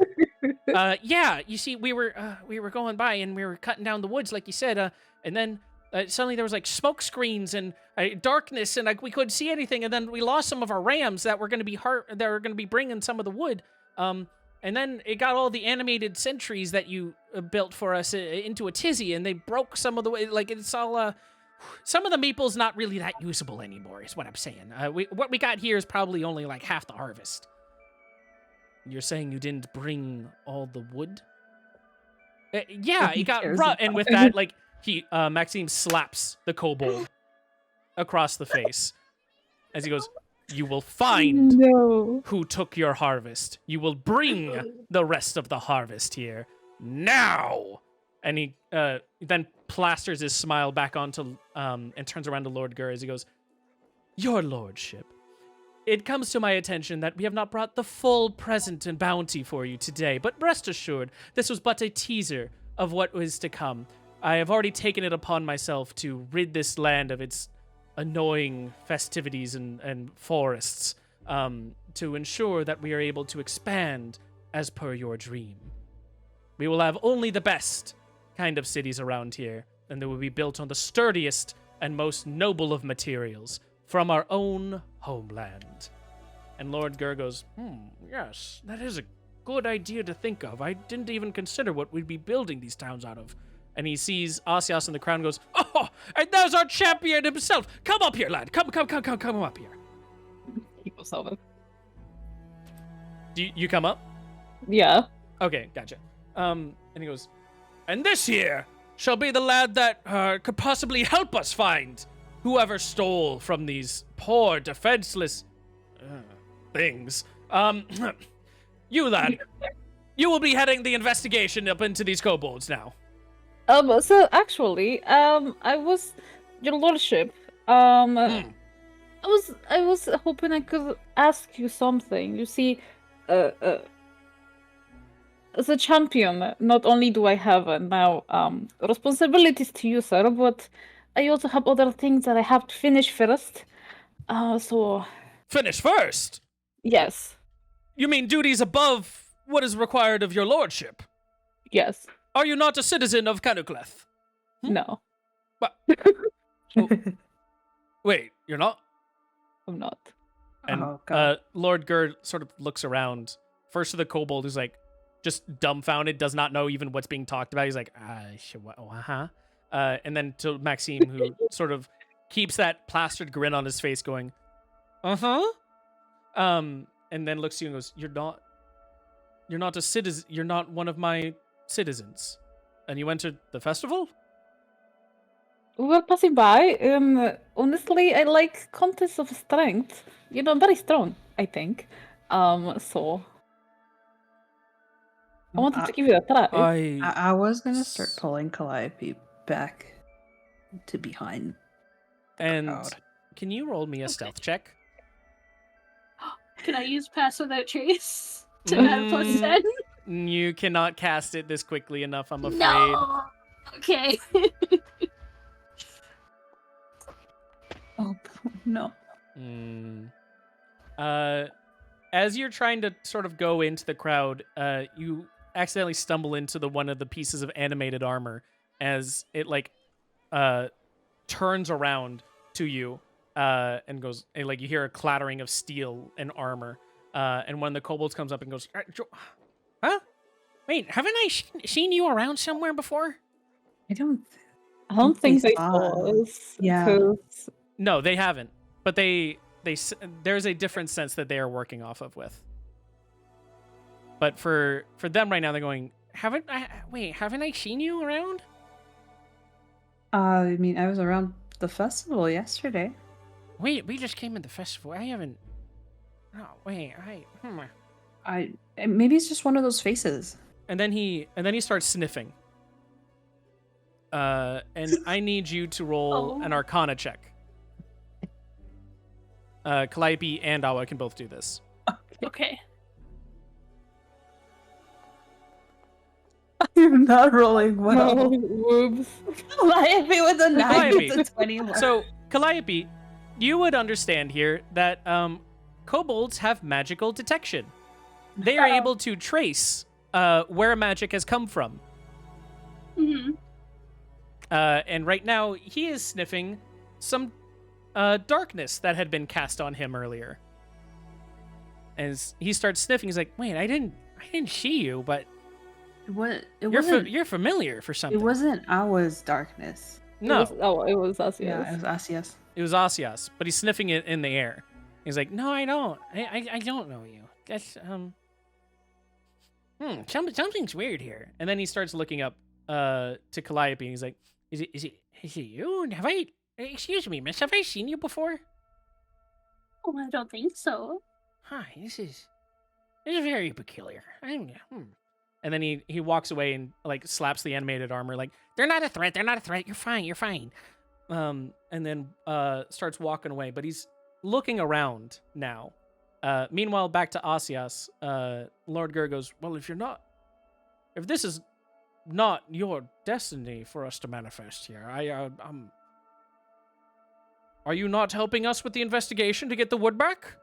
Yeah, you see, we were going by and we were cutting down the woods, like you said, and then suddenly there was like smoke screens and darkness, and like we couldn't see anything, and then we lost some of our rams that were going to be bringing some of the wood. And then it got all the animated sentries that you built for us into a tizzy, and they broke some of the way. Like, it's all, some of the meeple's not really that usable anymore, is what I'm saying. What we got here is probably only like half the harvest. You're saying you didn't bring all the wood? Yeah, it got rough. And with that, like, Maxime slaps the kobold across the face as he goes, you will find who took your harvest. You will bring the rest of the harvest here now. And he then plasters his smile back onto, and turns around to Lord Gur as he goes, your lordship, it comes to my attention that we have not brought the full present and bounty for you today, but rest assured, this was but a teaser of what was to come. I have already taken it upon myself to rid this land of its annoying festivities and forests, to ensure that we are able to expand as per your dream. We will have only the best kind of cities around here, and they will be built on the sturdiest and most noble of materials from our own homeland. And Lord Gur goes, yes, that is a good idea to think of. I didn't even consider what we'd be building these towns out of. And he sees Asias in the crowd and goes, oh, and there's our champion himself. Come up here, lad. Come up here. He goes over. Do you come up? Yeah. Okay, gotcha. And he goes, and this here shall be the lad that could possibly help us find whoever stole from these poor, defenseless things. You, lad, you will be heading the investigation up into these kobolds now. So actually, I was, your lordship, I was hoping I could ask you something. You see, as a champion, not only do I have now responsibilities to you, sir, but I also have other things that I have to finish first. So Finish first? Yes. You mean duties above what is required of your lordship? Yes. Are you not a citizen of Canucleth? No. What? Oh. Wait, you're not? I'm not. And Oh, God. Lord Gur sort of looks around, first to the kobold who's like, just dumbfounded, does not know even what's being talked about. He's like, huh? And then to Maxime, who sort of keeps that plastered grin on his face, going, uh-huh. And then looks at you and goes, you're not a citizen. You're not one of my citizens. And you entered the festival? We were passing by. Honestly, I like contests of strength. You know, I'm very strong, I think. So I wanted to give it a try. I was gonna start pulling Calliope back to behind the And crowd. can you roll me a stealth check? Can I use Pass Without Trace to have +10? You cannot cast it this quickly enough, I'm afraid. No. Okay. Oh no. As you're trying to sort of go into the crowd, you accidentally stumble into one of the pieces of animated armor as it turns around to you and goes, and you hear a clattering of steel and armor. And one of the kobolds comes up and goes, huh? Wait, haven't I seen you around somewhere before? I don't think they they saw saw us. Yeah. 'cause No, they haven't. But there's a different sense that they are working off of with. But for them right now, they're going, haven't I seen you around? I mean, I was around the festival yesterday. Wait, we just came in the festival. I haven't. Oh, wait, Maybe it's just one of those faces. And then he starts sniffing. And I need you to roll an Arcana check. Calliope and Awa can both do this. Okay. I'm not rolling well. No, whoops. Calliope with a 9 Calliope. with a 21. So, Calliope, you would understand here that kobolds have magical detection. They are able to trace where magic has come from. Mm-hmm. And right now, he is sniffing some darkness that had been cast on him earlier. As he starts sniffing, he's like, "Wait, I didn't see you, but you're familiar for something." It wasn't Awa's darkness. No, It was us. Yeah, Yes. it was Asias. it was Asias, but he's sniffing it in the air. He's like, "No, I don't. I don't know you. That's something's weird here." And then he starts looking up to Calliope, and he's like, "Is it you? Excuse me, miss, have I seen you before?" Oh, I don't think so. Hi, this is very peculiar. And then he walks away and slaps the animated armor, like, they're not a threat, you're fine. And then starts walking away, but he's looking around now. Meanwhile, back to Asias, Lord Gur goes, "Well, if this is not your destiny for us to manifest here, are you not helping us with the investigation to get the wood back?"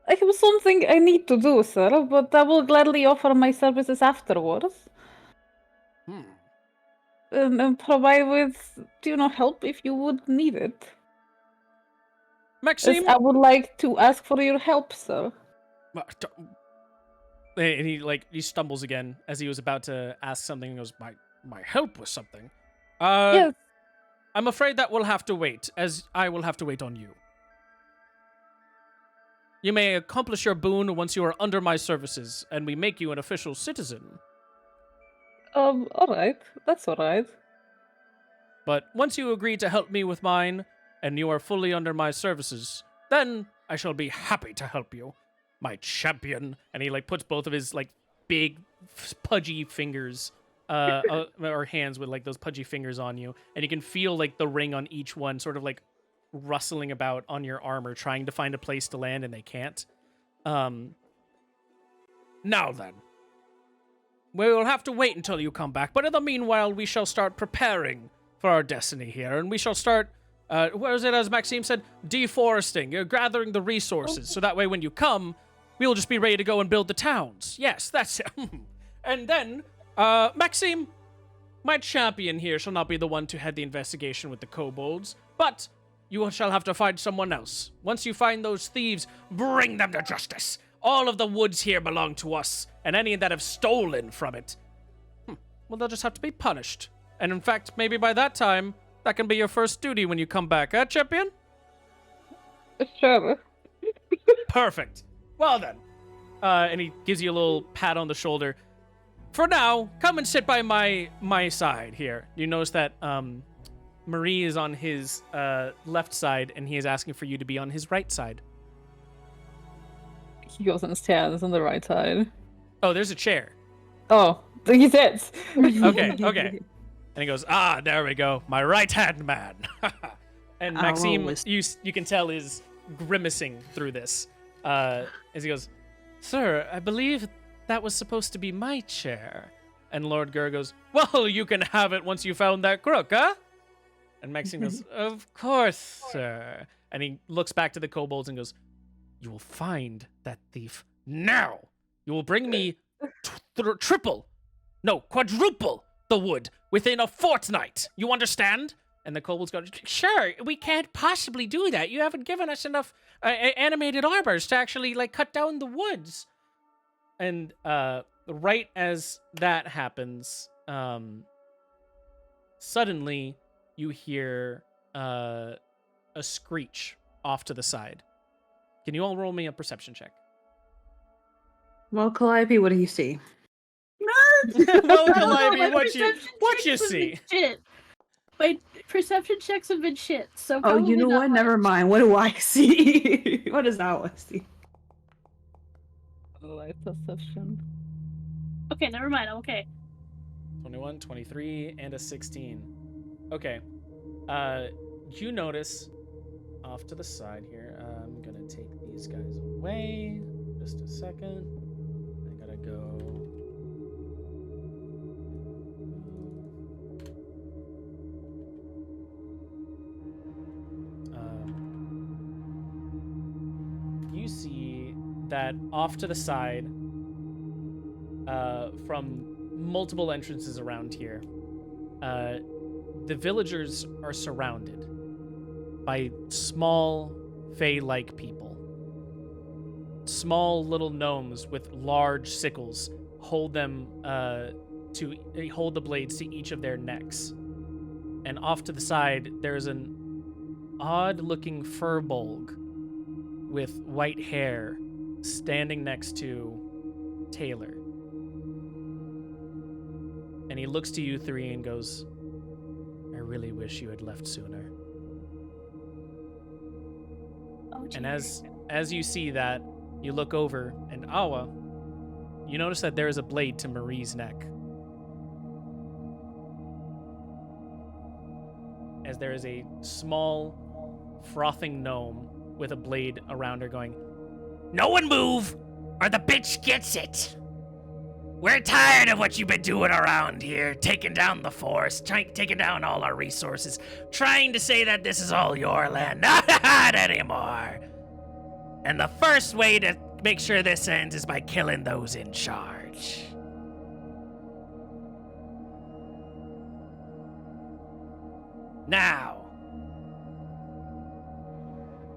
I have something I need to do, sir, but I will gladly offer my services afterwards. And provide with, help if you would need it. Maxime? I would like to ask for your help, sir. And he stumbles again as he was about to ask something and goes, my help with something? Yes. I'm afraid that will have to wait, as I will have to wait on you. You may accomplish your boon once you are under my services, and we make you an official citizen. Alright. That's alright. But once you agree to help me with mine, and you are fully under my services, then I shall be happy to help you. My champion. And he puts both of his big pudgy fingers or hands with those pudgy fingers on you, and you can feel the ring on each one sort of rustling about on your armor, trying to find a place to land, and they can't. Now then, we will have to wait until you come back, but in the meanwhile we shall start preparing for our destiny here, and we shall start where is it, as Maxime said, deforesting, gathering the resources, so that way when you come, we'll just be ready to go and build the towns. Yes, that's it. And then Maxime, my champion here, shall not be the one to head the investigation with the kobolds, but you shall have to find someone else. Once you find those thieves, bring them to justice. All of the woods here belong to us, and any that have stolen from it, well, they'll just have to be punished. And in fact, maybe by that time, that can be your first duty when you come back, champion? Sure. Perfect. Well then. And he gives you a little pat on the shoulder. For now, come and sit by my side here. You notice that Marie is on his left side, and he is asking for you to be on his right side. He goes and stands on the right side. Oh, there's a chair. Oh, he sits. Okay. And he goes, there we go. My right-hand man. And Maxime, you can tell, is grimacing through this. As he goes, Sir, I believe that was supposed to be my chair. And Lord Gur goes, well, you can have it once you found that crook, huh? And Maxime goes, of course, sir. And he looks back to the kobolds and goes, you will find that thief now. You will bring me quadruple the wood within a fortnight. You understand? And the kobolds go, sure, we can't possibly do that. You haven't given us enough animated arbors to actually, cut down the woods. And right as that happens, suddenly you hear a screech off to the side. Can you all roll me a perception check? Well, Calliope, what do you see? Well, Calliope, what you see? Shit. My perception checks have been shit. So Oh, you know what? Never mind. What do I see? What does that one see? Life perception. Okay, never mind. Okay. 21, 23, and a 16. Okay. You notice off to the side here. I'm gonna take these guys away. Just a second. I gotta go. You see that off to the side, from multiple entrances around here, the villagers are surrounded by small fae-like people. Small little gnomes with large sickles hold them they hold the blades to each of their necks. And off to the side, there's an odd-looking furbolg with white hair standing next to Taylor. And he looks to you three and goes, I really wish you had left sooner. Oh, and as you see that, you look over, and Awa, you notice that there is a blade to Marie's neck. As there is a small, frothing gnome with a blade around her going, no one move, or the bitch gets it. We're tired of what you've been doing around here, taking down the forest, taking down all our resources, trying to say that this is all your land. Not anymore. And the first way to make sure this ends is by killing those in charge. Now,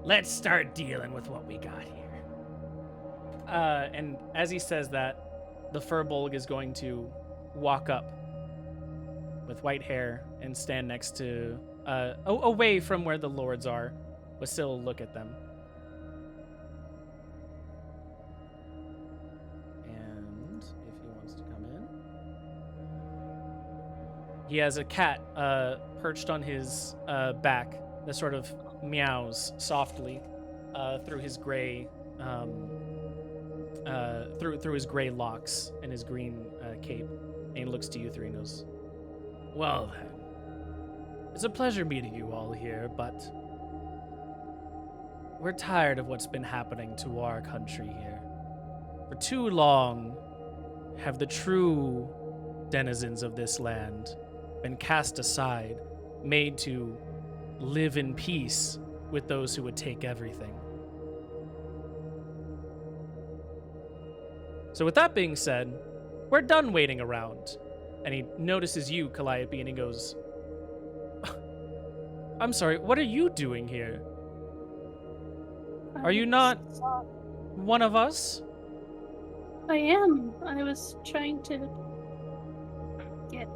let's start dealing with what we got here. And as he says that, the furbolg is going to walk up with white hair and stand next to, away from where the lords are, but still look at them. And if he wants to come in, he has a cat perched on his back that sort of meows softly through his gray through his gray locks and his green cape, and he looks to you three and goes, well then, it's a pleasure meeting you all here, but we're tired of what's been happening to our country here. For too long have the true denizens of this land been cast aside, made to live in peace with those who would take everything. So with that being said, we're done waiting around. And he notices you, Calliope, and he goes, I'm sorry, what are you doing here? Are you not one of us? I am. I was trying to get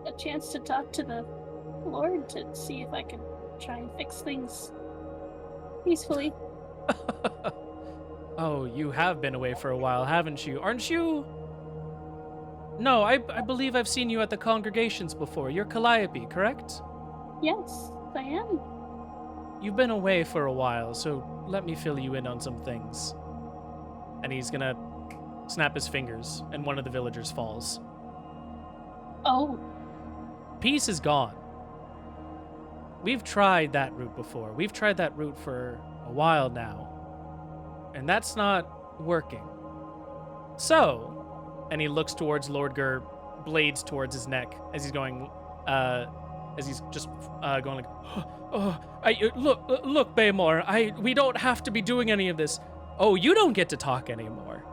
a chance to talk to the Lord to see if I could try and fix things peacefully. Oh, you have been away for a while, haven't you? Aren't you? No, I believe I've seen you at the congregations before. You're Calliope, correct? Yes, I am. You've been away for a while, so let me fill you in on some things. And he's gonna snap his fingers, and one of the villagers falls. Oh, Peace is gone. We've tried that route before. We've tried that route for a while now. And that's not working. So, and he looks towards Lordger, blades towards his neck as he's going, going like, look, Baymore, we don't have to be doing any of this. Oh, you don't get to talk anymore.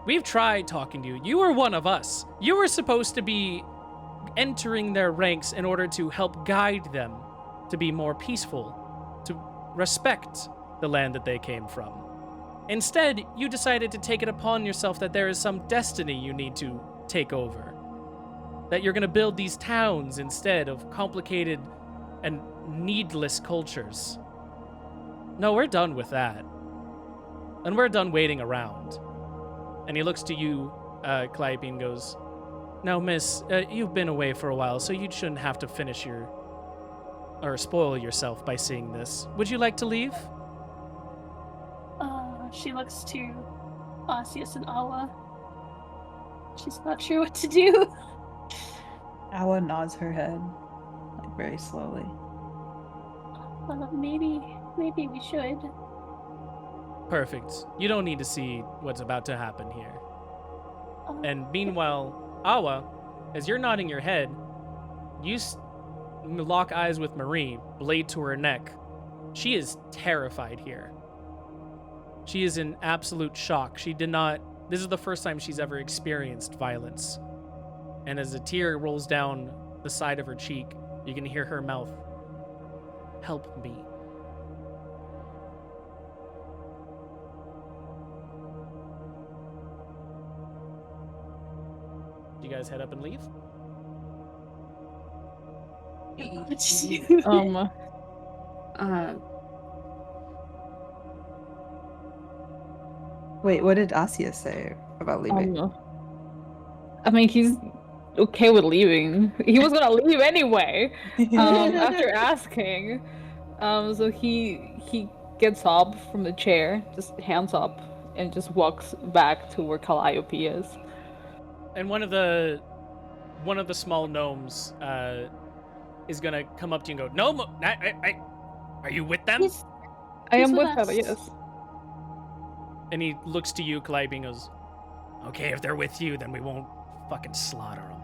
We've tried talking to you. You were one of us. You were supposed to be entering their ranks in order to help guide them to be more peaceful, to respect the land that they came from. Instead, you decided to take it upon yourself that there is some destiny you need to take over. That you're going to build these towns instead of complicated and needless cultures. No, we're done with that. And we're done waiting around. And he looks to you, Calliope, and goes, now, miss, you've been away for a while, so you shouldn't have to finish or spoil yourself by seeing this. Would you like to leave? She looks to Asius and Awa. She's not sure what to do. Awa nods her head, like very slowly. Maybe we should. Perfect. You don't need to see what's about to happen here. And meanwhile, Awa, as you're nodding your head, you lock eyes with Marie, blade to her neck. She is terrified here. She is in absolute shock. This is the first time she's ever experienced violence. And as a tear rolls down the side of her cheek, you can hear her mouth, "Help me." Do you guys head up and leave? Wait, what did Asya say about leaving? I mean, he's okay with leaving. He was gonna leave anyway. After asking, so he gets up from the chair, just hands up, and just walks back to where Calliope is. And one of the small gnomes is gonna come up to you and go, "No, are you with them?" I am with us. her, yes. And he looks to you, Calliope, and goes, "Okay, if they're with you, then we won't fucking slaughter them."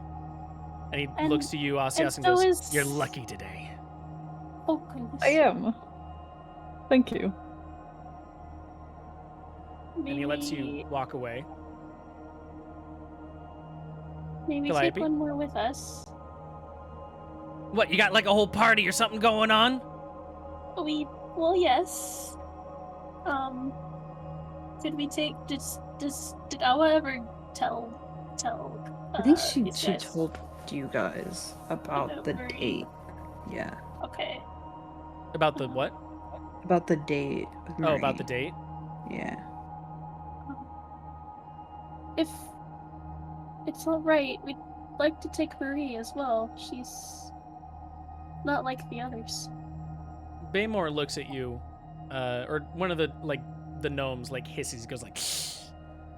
And he looks to you, Asias, and so goes, "You're lucky today." Oh goodness. I am. Thank you. And he lets you walk away. Maybe Calliope? take one more with us. What, you got like a whole party or something going on? Well, yes. Did we take? Did Awa ever tell? I think she these guys? told you guys about the Marie. date. Yeah. Okay. About the what? About the date. with Oh, about Marie. the date? Yeah. If it's all right, we'd like to take Marie as well. She's not like the others. Baymore looks at you, or one of the gnomes hisses, goes like,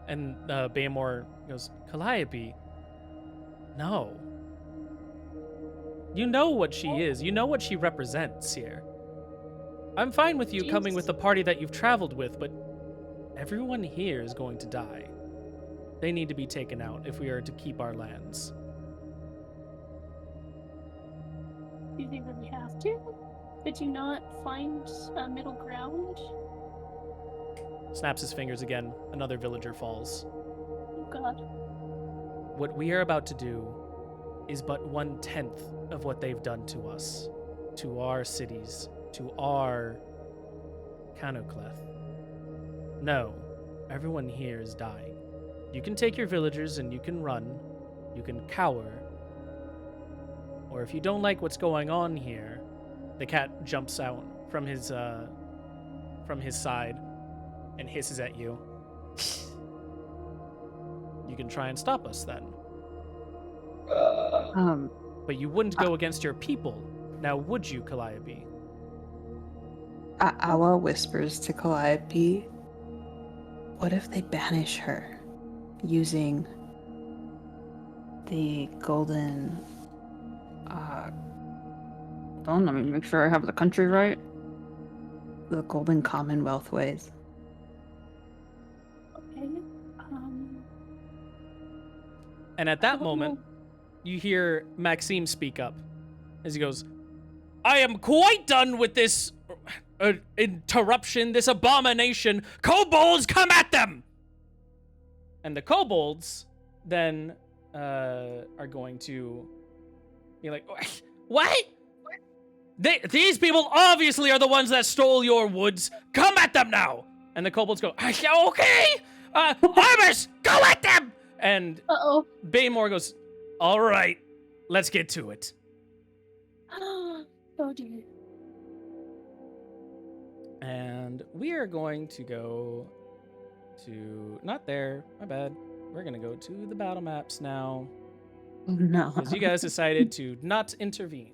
and Baymore goes, "Calliope, no. You know what she is. You know what she represents here. I'm fine with you coming with the party that you've traveled with, but everyone here is going to die. They need to be taken out if we are to keep our lands." Do you think that we have to? Could you not find a middle ground? Snaps his fingers again. Another villager falls. Oh God. What we are about to do is but 1/10 of what they've done to us, to our cities, to our Canocleth. No, everyone here is dying. You can take your villagers and you can run. You can cower. Or if you don't like what's going on here, the cat jumps out from his side and hisses at you. You can try and stop us then. But you wouldn't go against your people. Now, would you, Calliope? Awa whispers to Calliope, what if they banish her using the golden... Hold on, let me make sure I have the country right. The golden Commonwealth ways. Okay. And at that moment, you hear Maxime speak up as he goes, I am quite done with this interruption, this abomination. Kobolds, come at them! And the kobolds then are going to be like, what? These people obviously are the ones that stole your woods. Come at them now! And the kobolds go, okay! Armus, go at them! And Baymore goes, all right, let's get to it. Oh dear. And we are going to go to... Not there, my bad. We're going to go to the battle maps now. No. Because you guys decided to not intervene.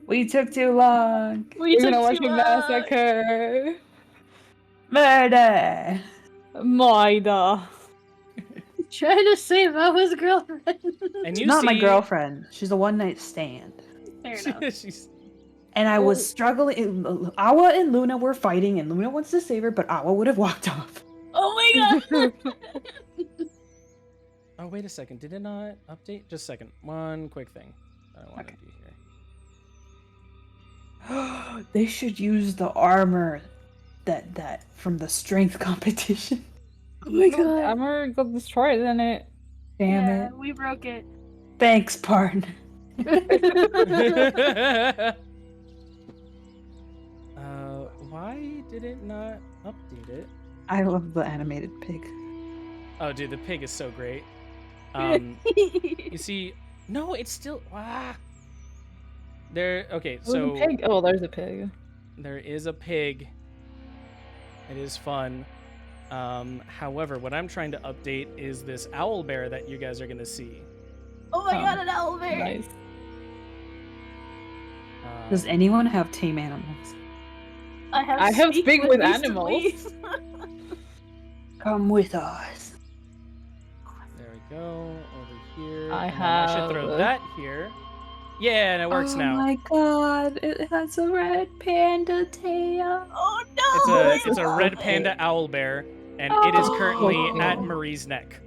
We took too long. We We're gonna took watch too a long. massacre. Murder! Maida. Trying to save Awa's girlfriend. And She's you not my see- girlfriend. She's a one-night stand. Fair enough. She's- And I was struggling. Awa and Luna were fighting, and Luna wants to save her, but Awa would have walked off. Oh my god! Oh, wait a second. Did it not update? Just a second. One quick thing I want to do here. They should use the armor that from the strength competition. Oh my god! Armor got destroyed, didn't it? Damn Yeah, it. we broke it. Thanks, partner. Why did it not update it? I love the animated pig. Oh, dude, the pig is so great. You see, no, it's still there. Okay, Where's so the pig? Oh, there's a pig. there is a pig. It is fun. However, what I'm trying to update is this owl bear that you guys are gonna see. Oh my god, an owl bear! Nice. Does anyone have tame animals? I have speak with beast animals. please. Come with us. There we go. Over here. I and then I should throw have- that here. Yeah, and it works oh now. my god, it has a red panda tail. Oh no! It's a red panda owl bear, and it is currently Oh. at Marie's neck.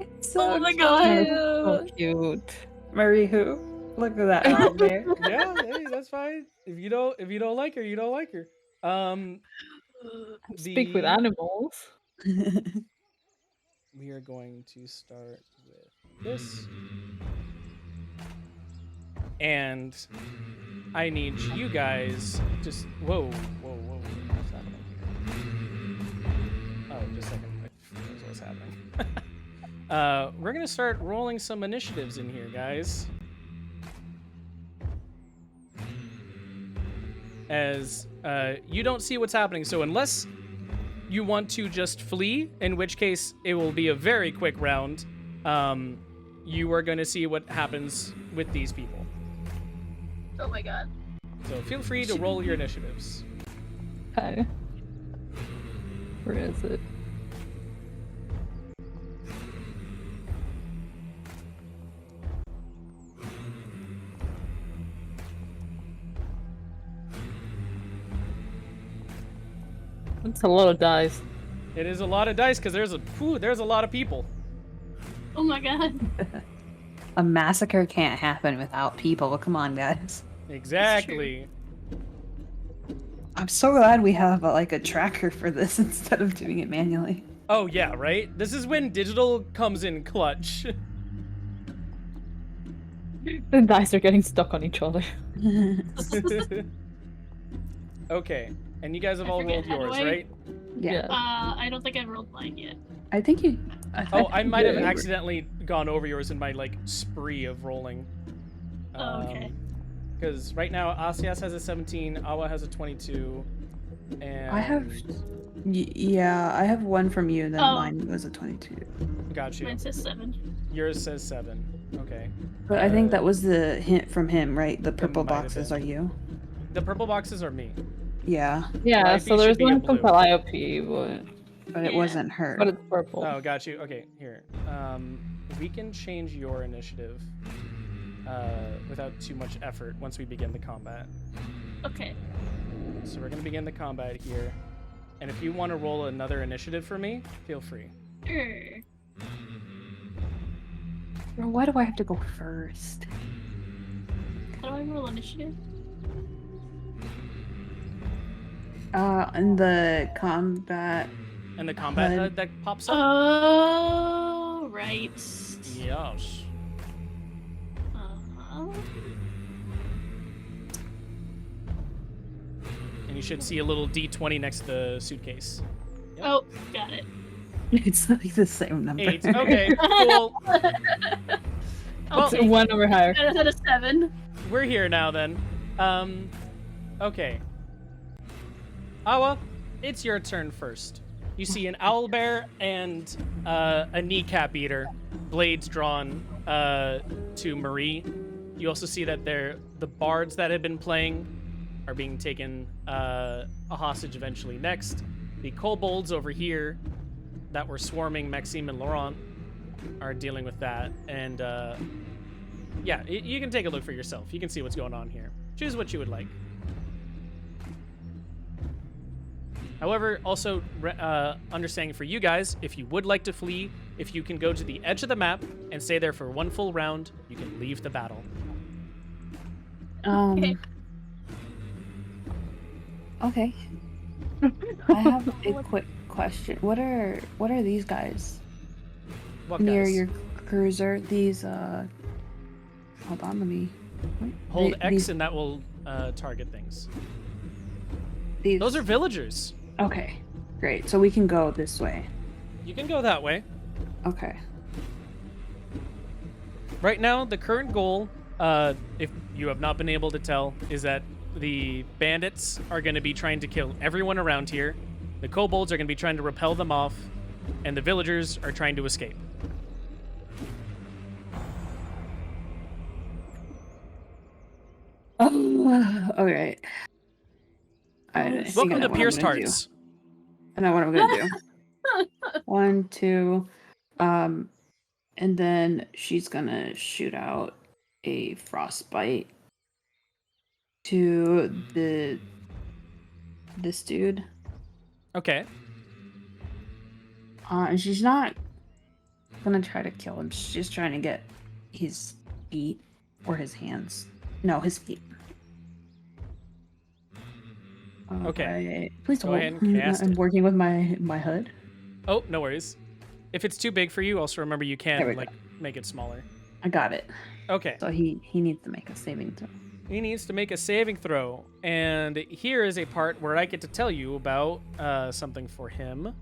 It's so Oh my cute. god! So cute. Marie who? Look at that owl bear. Yeah, hey, that's fine. If you don't like her, you don't like her. Speak with animals. We are going to start with this. And I need you guys just whoa. What's happening here? Oh, just a second. That's what's happening. We're gonna start rolling some initiatives in here, guys. As you don't see what's happening, so unless you want to just flee, in which case it will be a very quick round, you are going to see what happens with these people. Oh my god. So feel free to roll your initiatives. Okay. Where is it? That's a lot of dice. It is a lot of dice because there's a lot of people. Oh my god. A massacre can't happen without people. Come on, guys. Exactly. I'm so glad we have like a tracker for this instead of doing it manually. Oh yeah, right? This is when digital comes in clutch. The dice are getting stuck on each other. Okay. And you guys have I all forget, rolled how do yours, I- right? Yeah. I don't think I've rolled mine yet. I think you. Oh, I might have Yeah. accidentally gone over yours in my like spree of rolling. Oh, okay. Because right now Asias has a 17, Awa has a 22, and I have. Yeah, I have one from you, and then Oh. mine was a 22. Got you. Mine says 7. Yours says 7. Okay. But I think that was the hint from him, right? The purple might have boxes been. are you. The purple boxes are me. Yeah, Yeah, Calliope so there's should be a one from blue. Calliope, but it Yeah. wasn't her. but it's purple. Oh, got you. Okay, here. We can change your initiative without too much effort once we begin the combat. Okay. So we're gonna begin the combat here. And if you want to roll another initiative for me, feel free. Sure. Why do I have to go first? How do I roll initiative? In the combat. And the combat HUD. HUD that pops up? Oh, right. Yes. Uh-huh. And you should see a little D20 next to the suitcase. Yep. Oh, got it. It's like the same number. 8. Okay, cool. Oh, It's one over higher. I had a 7. We're here now then. Okay. Awa, it's your turn first. You see an owlbear and a kneecap eater, blades drawn to Marie. You also see that the bards that have been playing are being taken a hostage eventually next. The kobolds over here that were swarming Maxime and Laurent are dealing with that. And yeah, you can take a look for yourself. You can see what's going on here. Choose what you would like. However, also understanding for you guys, if you would like to flee, if you can go to the edge of the map and stay there for one full round, you can leave the battle. Okay. I have a quick question. What are these guys What near guys? your cruiser? These hold on, let me Hold X these, and that will target things. these. Those are villagers. Okay, great. So we can go this way. You can go that way. Okay. Right now, the current goal, if you have not been able to tell, is that the bandits are going to be trying to kill everyone around here. The kobolds are going to be trying to repel them off, and the villagers are trying to escape. Okay. I think Welcome I know to what Pierced I'm gonna do. Hearts. I know what I'm gonna do. 1, 2, and then she's gonna shoot out a frostbite to this dude. Okay. And she's not gonna try to kill him. She's just trying to get his feet or his hands. No, his feet. Okay. Please Go hold. ahead and cast I'm it. working with my HUD. Oh, no worries. If it's too big for you, also remember you There can we like make it smaller. I got it. Okay. So he needs to make a saving throw. He needs to make a saving throw. And here is a part where I get to tell you about something for him.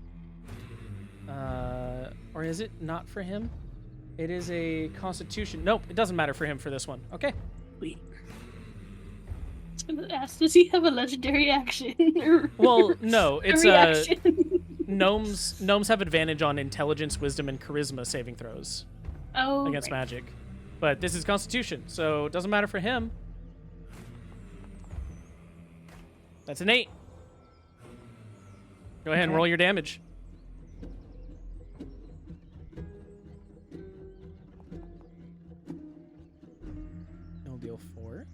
Or is it not for him? It is a constitution. Nope, it doesn't matter for him for this one. Okay. Sweet. I was gonna ask, does he have a legendary action? Or Well, no, a it's reaction? gnomes have advantage on intelligence, wisdom, and charisma saving throws Oh, against right. magic. But this is constitution, so it doesn't matter for him. That's an 8. Go ahead and Okay. roll your damage. It'll deal 4.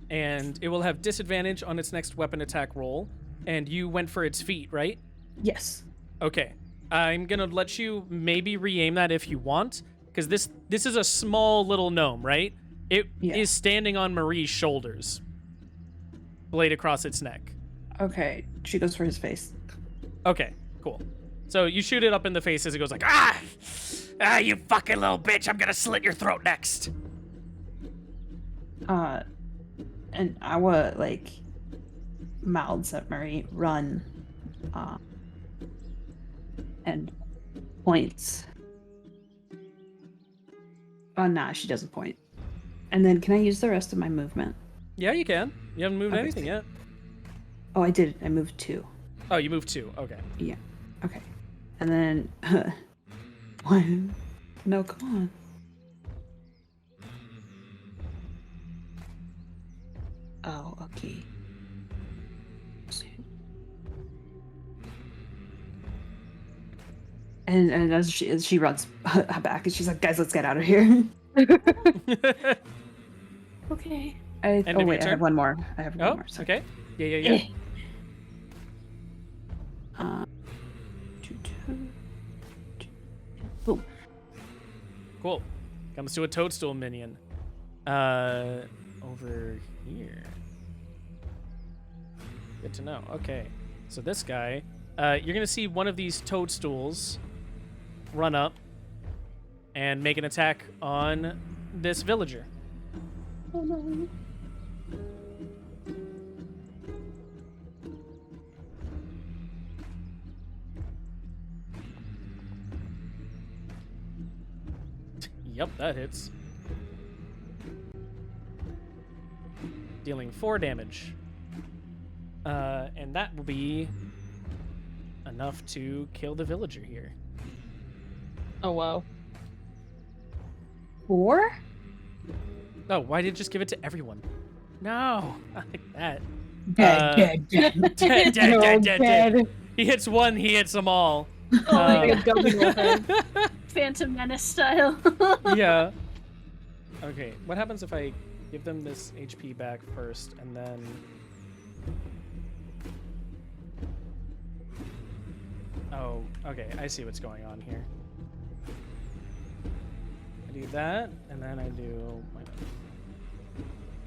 And it will have disadvantage on its next weapon attack roll. And you went for its feet, right? Yes. Okay. I'm gonna let you maybe re-aim that if you want, because this is a small little gnome, right? It is Yeah. standing on Marie's shoulders, blade across its neck. Okay. She goes for his face. Okay, cool. So you shoot it up in the face as it goes like, ah, you fucking little bitch! I'm gonna slit your throat next. And And Awa like mouths at Murray, run, and points. Oh, nah, she doesn't point. And then can I use the rest of my movement? Yeah, you can. You haven't moved Okay. anything yet. Oh, I did. I moved 2. Oh, you moved 2. Okay. Yeah. Okay. And then 1. No, come on. Oh, okay. And as she runs back, and she's like, "Guys, let's get out of here." Okay. End of your I turn? have one more. I have one Oh, more. Sorry. okay. Yeah. Two, boom. Cool. Comes to a toadstool minion. Over here. Good to know. Okay. So this guy, you're gonna see one of these toadstools run up and make an attack on this villager. Oh no. Yep, that hits. Dealing 4 damage. And that will be enough to kill the villager here. Oh wow. 4? Oh, why did it just give it to everyone? No, not like that. Dead. Dead. He hits one, he hits them all. Oh my Like a domino head. Phantom Menace style. Yeah. Okay, what happens if I give them this HP back first and then... Oh, okay, I see what's going on here. I do that, and then I do...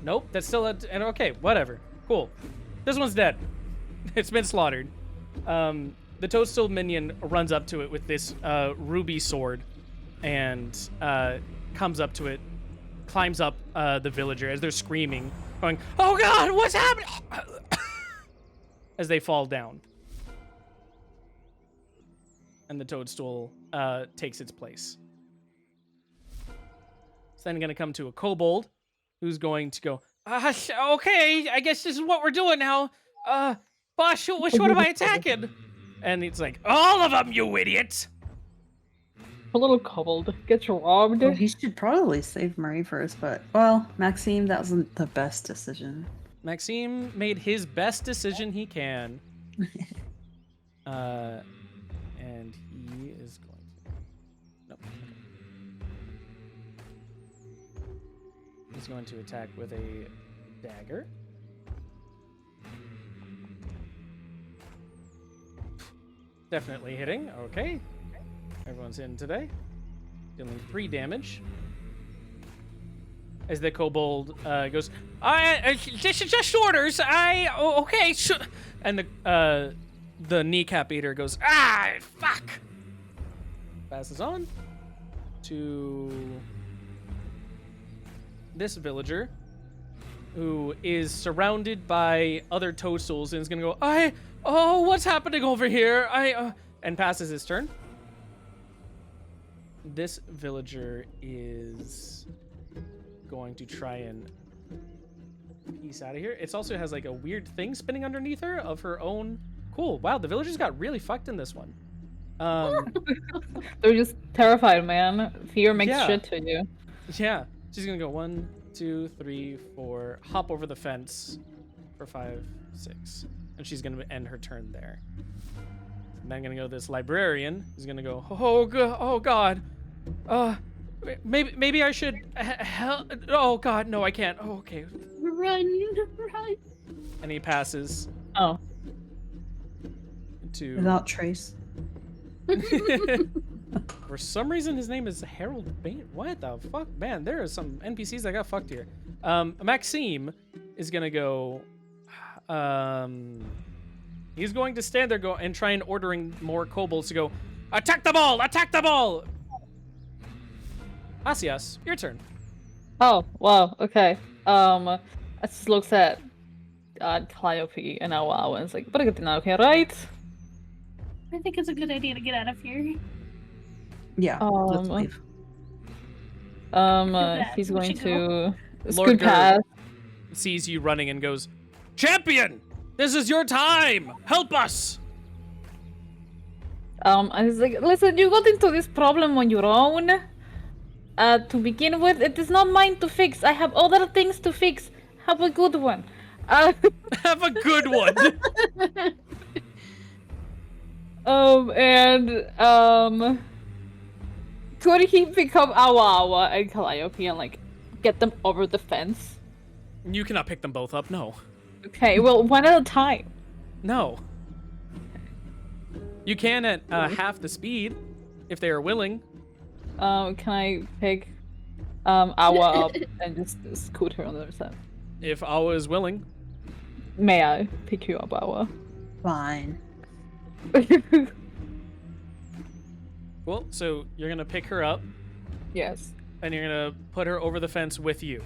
Nope, that's still and okay, whatever. Cool. This one's dead. It's been slaughtered. The toadstool minion runs up to it with this ruby sword and comes up to it, climbs up the villager as they're screaming, going, "Oh God, what's happening?" as they fall down. And the toadstool takes its place. It's then going to come to a kobold who's going to go, okay, I guess this is what we're doing now. Boss, which one am I attacking? And it's like, all of them, you idiot! A little kobold gets robbed. Well, he should probably save Murray first, but well, Maxime, that wasn't the best decision. Maxime made his best decision he can. And he is going to... Nope. He's going to attack with a dagger. Definitely hitting. Okay. Everyone's in today. Dealing 3 damage. As the kobold goes, this is just orders. Okay. And the kneecap eater goes, fuck. Passes on to this villager who is surrounded by other toadstools and is gonna go, what's happening over here? And passes his turn. This villager is going to try and piece out of here. It also has like a weird thing spinning underneath her of her own. Cool. Wow, the villagers got really fucked in this one. They're just terrified, man. Fear makes Yeah. shit to you. Yeah. She's gonna go 1, 2, 3, 4, hop over the fence for 5, 6. And she's gonna end her turn there. And then I'm gonna go this librarian. He's gonna go, oh god. Maybe I should help. Oh god, no, I can't. Oh, okay. Run. And he passes Oh. to... Without trace. For some reason, his name is Harold Bain. What the fuck? Man, there are some NPCs that got fucked here. Maxime is gonna go... he's going to stand there and try and ordering more kobolds to go, attack them all! Attack them all! Asias, your turn. Oh, wow. Okay. I I just looks at Calliope and Awa and it's like, "But get okay, right?" I think it's a good idea to get out of here. Yeah, let's Um, leave. that. He's We going should go. to Lord scoot Gur past. sees you running and goes, "Champion, this is your time. Help us." And he's like, "Listen, you got into this problem on your own. To begin with, it is not mine to fix. I have other things to fix. Have a good one." Have a good one. Could he pick up Awa and Calliope and like get them over the fence? You cannot pick them both up. No. Okay, well, one at a time. No. You can at half the speed, if they are willing. Can I pick Awa up and just scoot her on the other side? If Awa is willing. May I pick you up, Awa? Fine. Well, so you're gonna pick her up, Yes. and you're gonna put her over the fence with you.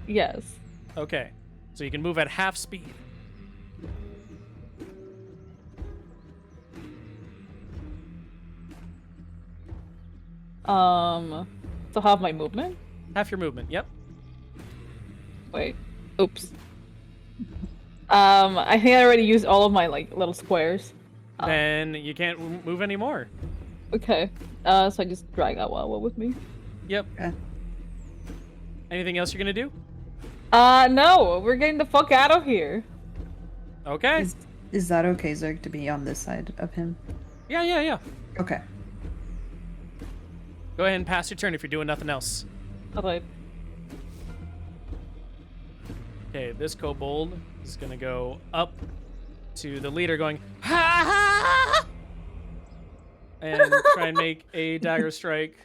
Yes. Okay. So you can move at half speed. So half my movement? Half your movement. Yep. Wait. Oops. I think I already used all of my like little squares. Then you can't move anymore. Okay. So I just drag Awa with me. Yep. Okay. Anything else you're gonna do? No, we're getting the fuck out of here. Okay. Is that okay, Zurg, to be on this side of him? Yeah. Okay. Go ahead and pass your turn if you're doing nothing else. Alright. Okay, this kobold is gonna go up to the leader going, "Ha ha!" and try and make a dagger strike.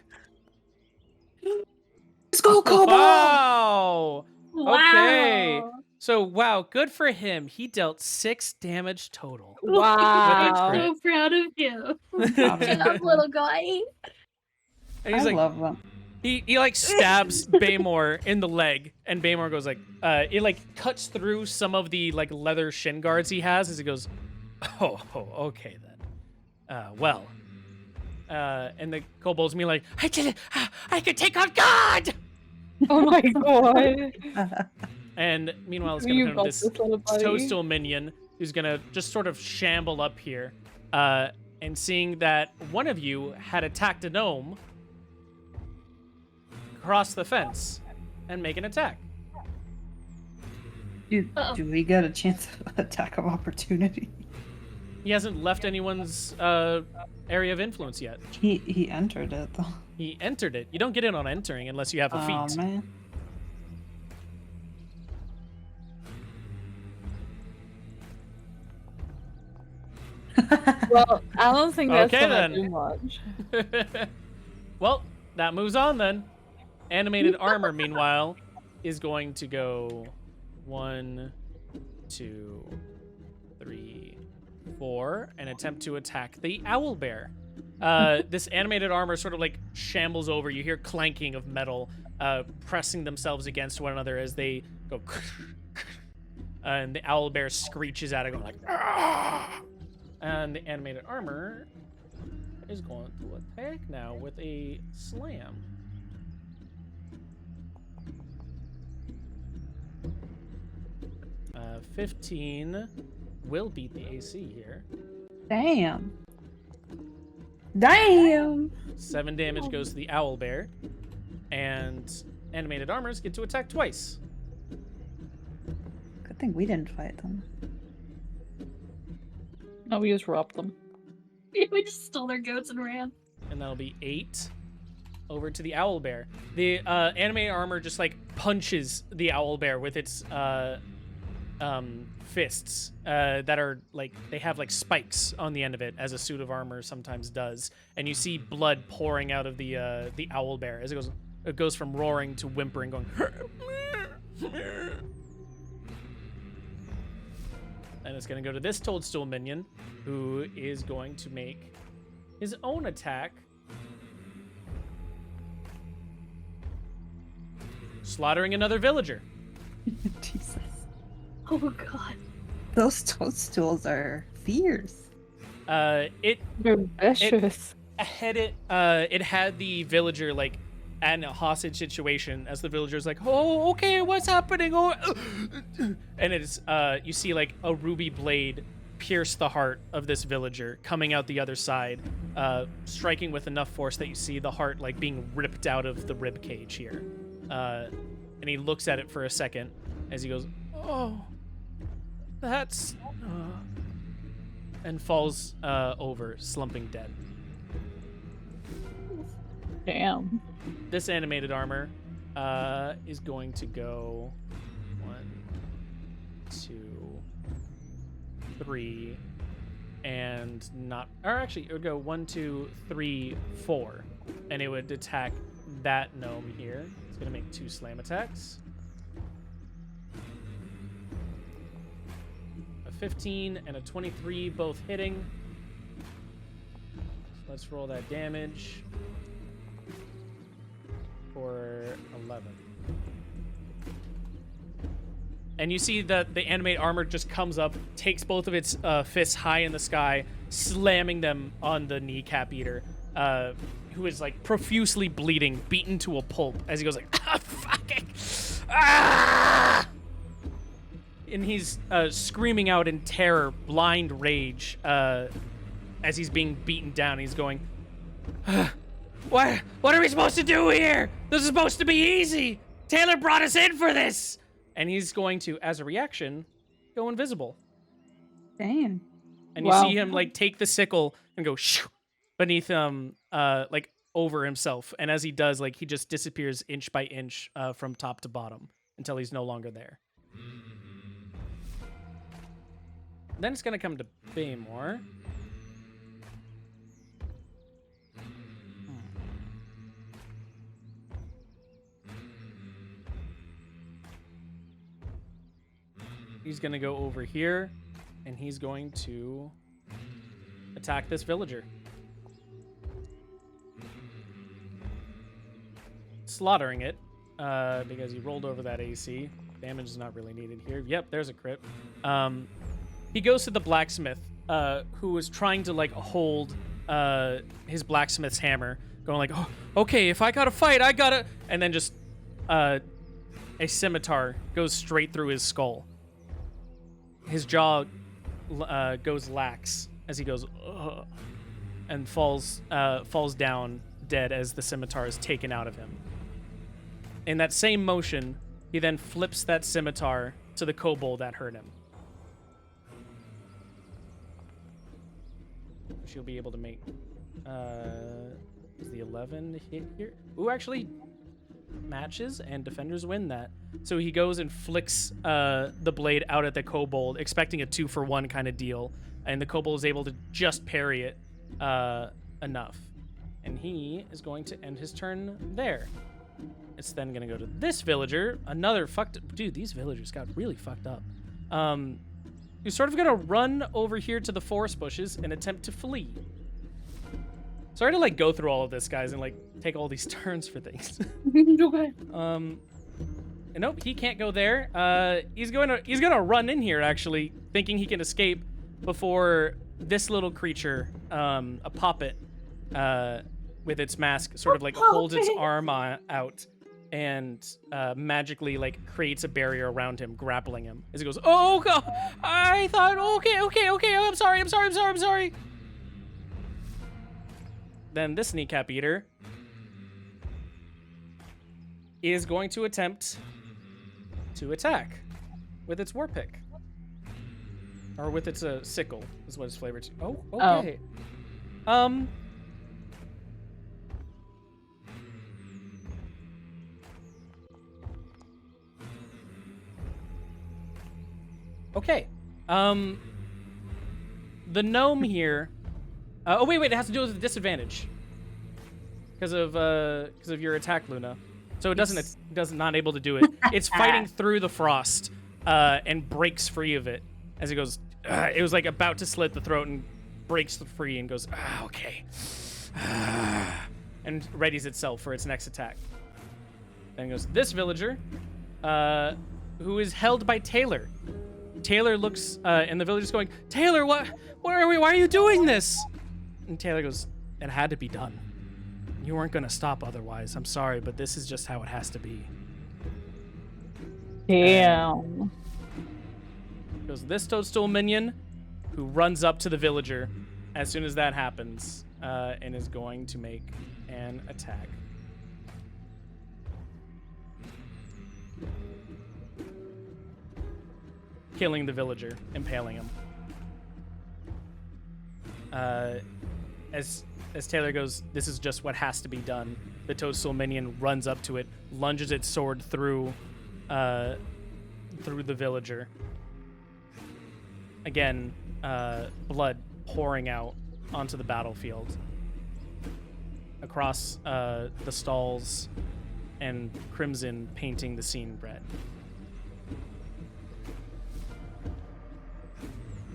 Let's go, Kobold! Wow! Okay. Wow. So, wow, good for him. He dealt 6 damage total. Wow. With a I'm so proud of you. Proud of Good job, him. little guy. And he's I like, love them. he like stabs Baymore in the leg, and Baymore goes like, it like cuts through some of the like leather shin guards he has as he goes, oh, okay then. Well. And the kobold's me like, I did it! I could take on God! Oh my god. And meanwhile, it's You gonna got come this this, little buddy. toadstool minion who's gonna just sort of shamble up here, and seeing that one of you had attacked a gnome, cross the fence and make an attack. Do Uh-oh. we get a chance of attack of opportunity? He hasn't left anyone's area of influence yet. He entered it though. He entered it. You don't get in on entering unless you have a Oh feat. man. Well, I don't think that's Okay, gonna then. do much. Well, that moves on then. Animated armor, meanwhile, is going to go 1, 2, 3, 4, and attempt to attack the owl bear. This animated armor sort of like shambles over. You hear clanking of metal pressing themselves against one another as they go. And the owl bear screeches at it, going like. "Argh!" And the animated armor is going to attack now with a slam. Uh, 15 will beat the AC here. Damn. Damn. 7 damage goes to the owl bear, and animated armors get to attack twice. Good thing we didn't fight them. No, we just robbed them. We just stole their goats and ran. And that'll be 8 over to the owl bear. The animated armor just like punches the owl bear with its fists that are like, they have like spikes on the end of it, as a suit of armor sometimes does. And you see blood pouring out of the owl bear as it goes from roaring to whimpering, going. And it's going to go to this toadstool minion, who is going to make his own attack. Slaughtering another villager. Jesus. Oh god. Those toadstools are fierce. It They're vicious. it had the villager like in a hostage situation as the villager's like, oh, okay, what's happening? Oh, and it's you see like a ruby blade pierce the heart of this villager coming out the other side, striking with enough force that you see the heart like being ripped out of the rib cage here. And he looks at it for a second as he goes, oh, that's and falls over, slumping dead. Damn. This animated armor is going to go 1, 2, 3, and not, or actually it would go 1, 2, 3, 4, and it would attack that gnome here. It's gonna make 2 slam attacks. A 15 and a 23, both hitting. So let's roll that damage. For 11. And you see that the animate armor just comes up, takes both of its fists high in the sky, slamming them on the kneecap eater, who is like profusely bleeding, beaten to a pulp as he goes like, ah, fucking, ah! And he's screaming out in terror, blind rage, as he's being beaten down. He's going, What are we supposed to do here? This is supposed to be easy. Taylor brought us in for this. And he's going to, as a reaction, go invisible. Damn. And you see him like take the sickle and go shoo, beneath like over himself. And as he does, like he just disappears inch by inch from top to bottom until he's no longer there. Then it's gonna come to Baymore. He's going to go over here, and he's going to attack this villager. Slaughtering it, because he rolled over that AC. Damage is not really needed here. Yep, there's a crit. He goes to the blacksmith, who is trying to, like, hold his blacksmith's hammer, going like, oh, okay, if I gotta fight, I gotta... And then just a scimitar goes straight through his skull. His jaw goes lax as he goes, ugh, and falls down dead as the scimitar is taken out of him. In that same motion, he then flips that scimitar to the kobold that hurt him. She'll be able to make is the 11 hit here? Ooh, actually matches, and defenders win that. So he goes and flicks the blade out at the kobold, expecting a 2-for-1 kind of deal, and the kobold is able to just parry it enough. And he is going to end his turn there. It's then going to go to this villager, another fucked up... Dude, these villagers got really fucked up. He's sort of going to run over here to the forest bushes and attempt to flee. Sorry to like go through all of this, guys, and like take all these turns for things. Okay. Nope, he can't go there. He's gonna run in here actually, thinking he can escape before this little creature, a poppet, with its mask, sort of like holds its arm out and magically like creates a barrier around him, grappling him. As he goes, oh god, I thought, okay, I'm sorry. Then this kneecap eater is going to attempt to attack with its war pick. Or with its sickle, is what it's flavored to. Oh, okay. Okay. The gnome here. Oh wait, it has to do with the disadvantage because of your attack, Luna. So it doesn't not able to do it. It's fighting through the frost and breaks free of it as it goes. It was like about to slit the throat and breaks free and goes, okay, and readies itself for its next attack. Then goes this villager who is held by Taylor. Taylor looks, and the villager's going, Taylor, what? Where are we? Why are you doing this? And Taylor goes, it had to be done. You weren't going to stop otherwise. I'm sorry, but this is just how it has to be. Damn. Goes this toadstool minion, who runs up to the villager as soon as that happens, and is going to make an attack. Killing the villager, impaling him. As Taylor goes, this is just what has to be done. The toadstool minion runs up to it, lunges its sword through the villager. Again, blood pouring out onto the battlefield, across the stalls, and crimson painting the scene red.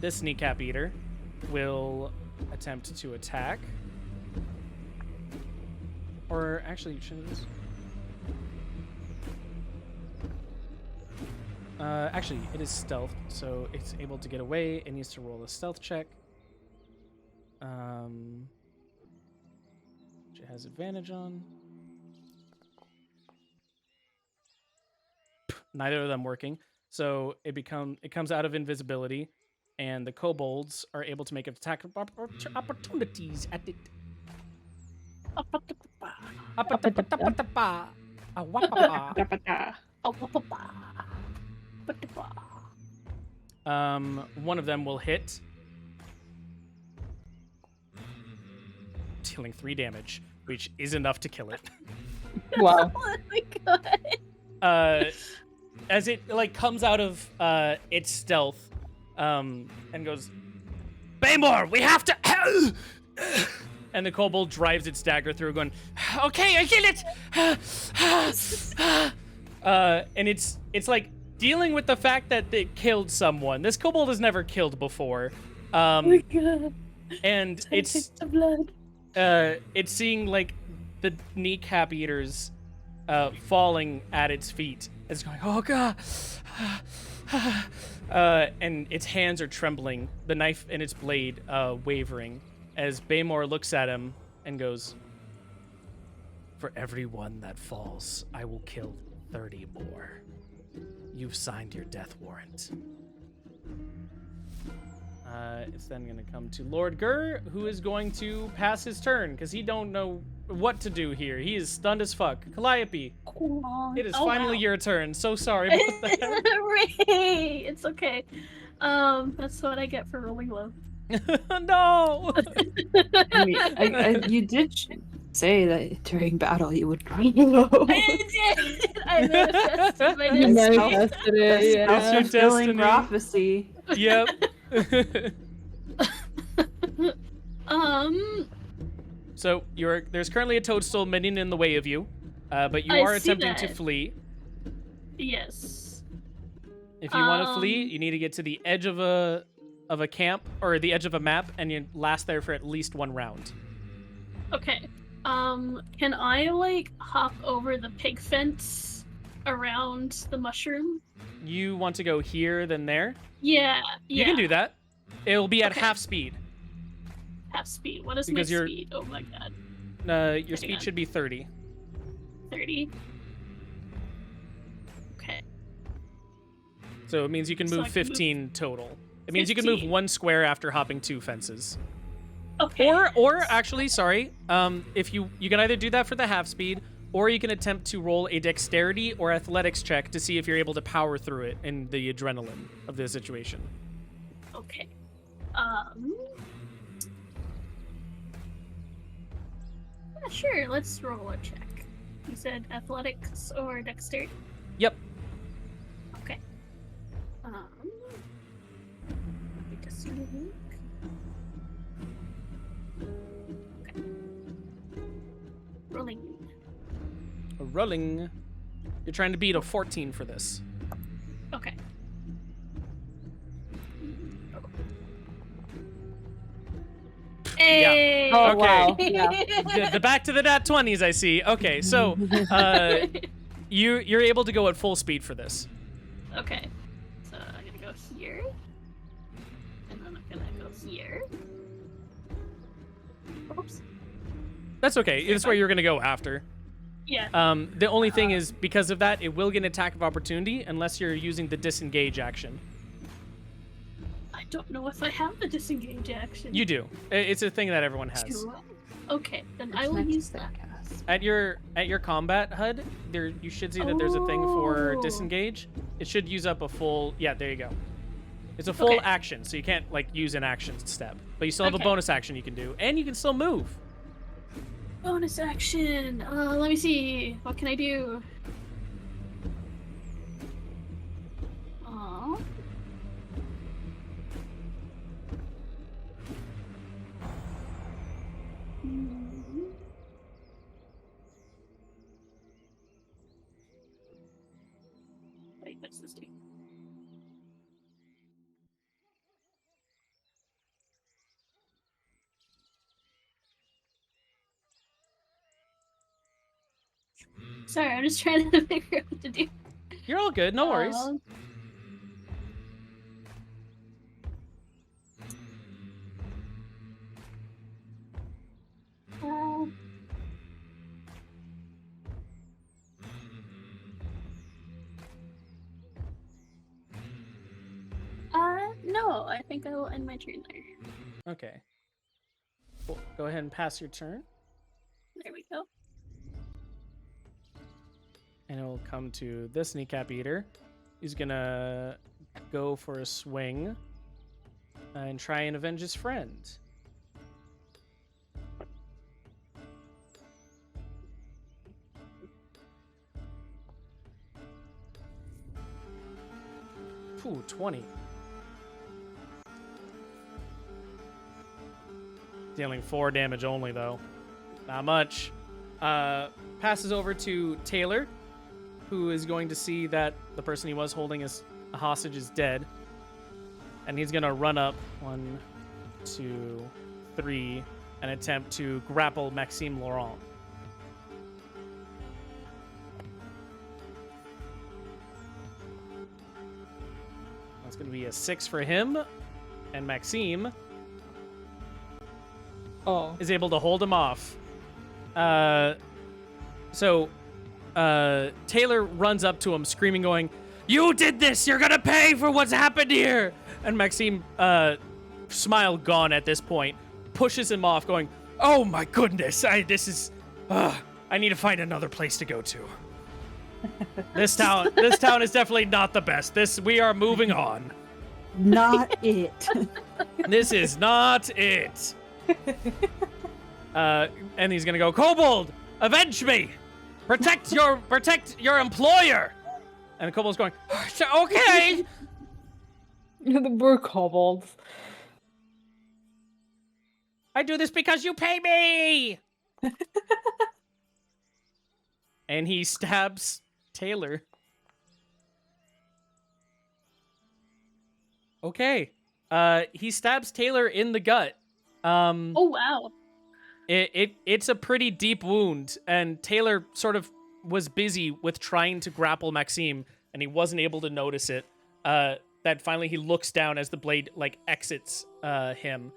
This kneecap eater will attempt to attack. Or actually, shouldn't this? Actually, it is stealth, so it's able to get away. It needs to roll a stealth check. Which it has advantage on. Neither of them working. So it comes out of invisibility, and the kobolds are able to make attack opportunities at it. One of them will hit, dealing 3 damage, which is enough to kill it. Wow. Oh my god. As it comes out of its stealth, and goes, Baymore, we have to. And the kobold drives its dagger through, going, okay, I kill it. And it's like dealing with the fact that it killed someone. This kobold has never killed before. Oh my god. And it's the blood. It's seeing like the kneecap eaters falling at its feet. It's going, oh god. And its hands are trembling, the knife and its blade wavering, as Baymore looks at him and goes, for every one that falls, I will kill 30 more. You've signed your death warrant. It's then going to come to Lord Gur, who is going to pass his turn, because he don't know what to do here. He is stunned as fuck. Calliope, it is finally your turn. So sorry about that. Ray, it's okay. That's what I get for rolling low. No! I mean, you did say that during battle you would roll low. I did. I manifested my You destiny. manifested it, yeah. That's your Fulfilling destiny. prophecy. Yep. So there's currently a toadstool minion in the way of you, but you I are see attempting to that. flee. Yes. If you want to flee, you need to get to the edge of a camp or the edge of a map, and you last there for at least 1 round. Okay. Can I hop over the pig fence around the mushroom? You want to go here, then there? Yeah. You can do that. It'll be at Okay. half speed. Half speed. What is Because my you're- speed? Oh my god. Your Hang speed on. should be 30. 30. Okay. So it means you can So move I can move 15 total. It means you can move 15. 1 square after hopping 2 fences. Okay. Or actually, sorry, if you can either do that for the half speed, or you can attempt to roll a dexterity or athletics check to see if you're able to power through it in the adrenaline of the situation. Okay. Yeah, sure, let's roll a check. You said athletics or dexterity? Yep. Okay. Let me just look. Okay. Rolling. Rolling. You're trying to beat a 14 for this. Okay. Hey! Oh, Okay. wow. Yeah. The back to the nat 20s, I see. Okay, so you're able to go at full speed for this. Okay. So I'm gonna go here. And then I'm gonna go here. Oops. That's okay. That's where you're gonna go after. Yeah. The only thing is, because of that, it will get an attack of opportunity unless you're using the disengage action. I don't know if I have the disengage action. You do. It's a thing that everyone has. Do I? Okay, then I will use that. At your combat HUD, there you should see that there's a thing for Oh. disengage. It should use up a full. Yeah, there you go. It's a full Okay. action, so you can't like use an action step, but you still have a Okay. bonus action you can do, and you can still move. Bonus action. Let me see. What can I do? Aww. Wait, what's this do? Sorry, I'm just trying to figure out what to do. You're all good. No worries. Uh, no, I think I will end my turn there. Okay. Cool. Go ahead and pass your turn, There we go. and it will come to this kneecap eater. He's gonna go for a swing and try and avenge his friend. Ooh, 20. Dealing 4 damage only, though. Not much. Passes over to Taylor, who is going to see that the person he was holding as a hostage is dead. And he's going to run up 1, 2, 3, and attempt to grapple Maxime Laurent. That's going to be a 6 for him. And Maxime is able to hold him off. So Taylor runs up to him, screaming, going, "You did this! You're gonna pay for what's happened here!" And Maxime, smile gone at this point, pushes him off, going, "Oh my goodness! I need to find another place to go to. This town is definitely not the best. We are moving on. Not it. This is not it." And he's gonna go, "Kobold, avenge me! Protect your employer!" And the kobold's going, "Okay." The poor kobolds. "I do this because you pay me." And he stabs Taylor. Okay. He stabs Taylor in the gut. Oh wow. It's a pretty deep wound, and Taylor sort of was busy with trying to grapple Maxime, and he wasn't able to notice it. That finally he looks down as the blade like exits him,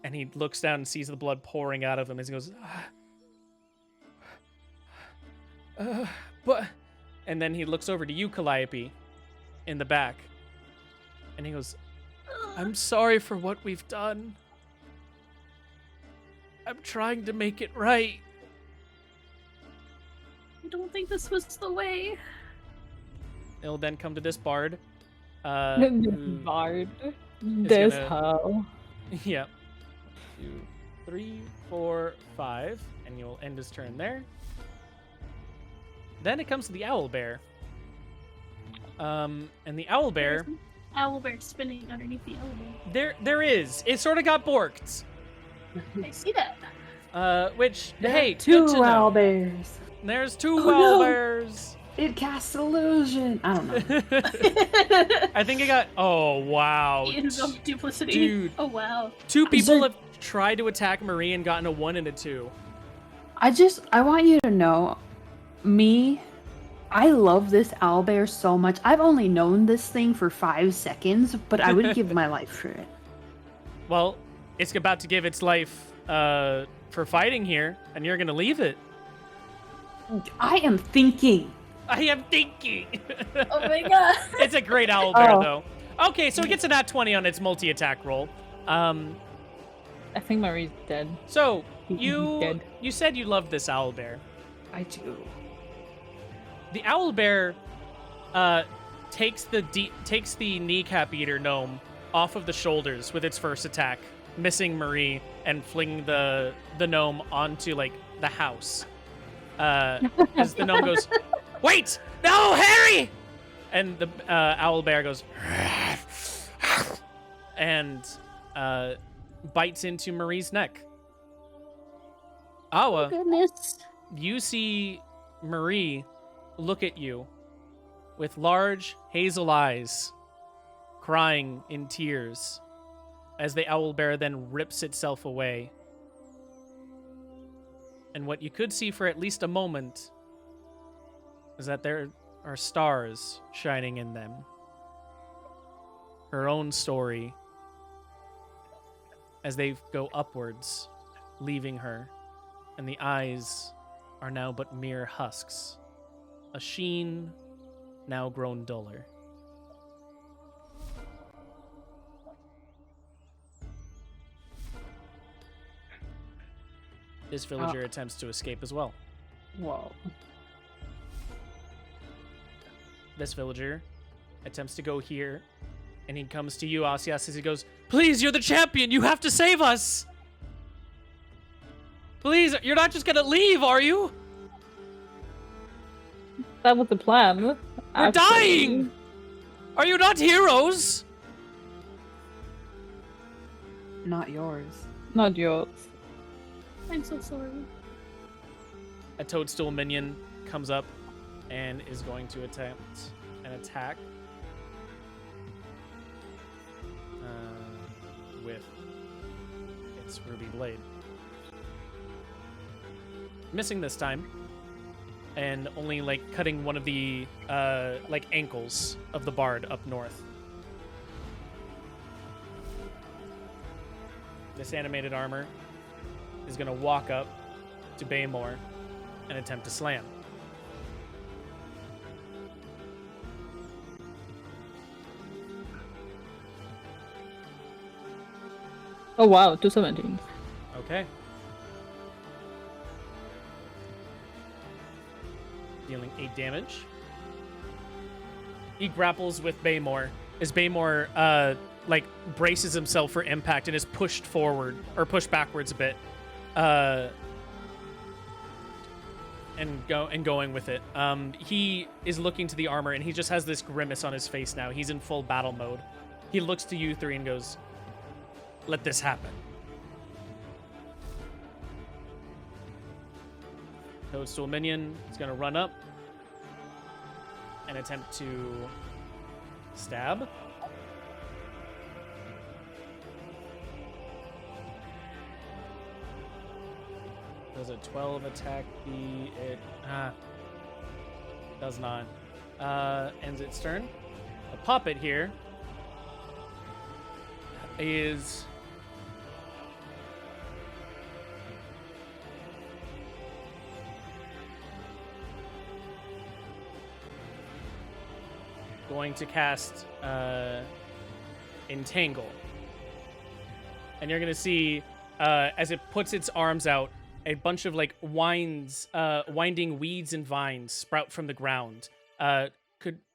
and he looks down and sees the blood pouring out of him as he goes, but, and then he looks over to you, Calliope, in the back, and he goes, "I'm sorry for what we've done. I'm trying to make it right." I don't think this was the way. It'll then come to this bard. Bard. This gonna- how. Yeah. 2, 3, 4, 5, and you'll end his turn there. Then it comes to the owl bear. And the owl bear, Owlbear spinning underneath the elevator. there is. It sort of got borked. I see that. Which, There hey, are two good to know. owl bears. There's 2 Oh, owl no. bears. It casts illusion. I don't know. I think it got. Oh wow, Invoke duplicity. Dude. Oh wow. 2 people Zurg- have tried to attack Marie and gotten a 1 and a 2. I want you to know, me, I love this owlbear so much. I've only known this thing for 5 seconds, but I would give my life for it. Well, it's about to give its life for fighting here, and you're gonna leave it. I am thinking. I am thinking. Oh my god. It's a great owlbear, Oh. though. Okay, so it gets a nat 20 on its multi-attack roll. I think Marie's dead. So He's you dead. said you loved this owlbear. I do. The owlbear takes the kneecap eater gnome off of the shoulders with its first attack, missing Marie and flinging the gnome onto like the house. As the gnome goes, "Wait, no, Harry!" And the owlbear goes and bites into Marie's neck. Awa, Goodness. you see Marie look at you with large hazel eyes, crying in tears as the owlbear then rips itself away. And what you could see for at least a moment is that there are stars shining in them. Her own story as they go upwards, leaving her, and the eyes are now but mere husks, a sheen now grown duller. This villager attempts to escape as well. Whoa. This villager attempts to go here, and he comes to you, Asias, as he goes, "Please, you're the champion! You have to save us! Please, you're not just gonna leave, are you? That was the plan. We're actually. dying! Are you not heroes?" Not yours. Not yours. I'm so sorry. A toadstool minion comes up and is going to attempt an attack with its ruby blade. Missing this time, and only like cutting one of the like ankles of the bard up north. This animated armor is going to walk up to Baymore and attempt to slam. Oh wow, 217. Okay. Dealing 8 damage. He grapples with Baymore as Baymore like braces himself for impact and is pushed forward or pushed backwards a bit. And going with it. He is looking to the armor and he just has this grimace on his face now. He's in full battle mode. He looks to you three and goes, "Let this happen." Toadstool minion is going to run up and attempt to stab. Does a 12 attack be it? Does not. Ends its turn. The puppet here is going to cast Entangle. And you're going to see, as it puts its arms out, a bunch of like winding weeds and vines sprout from the ground,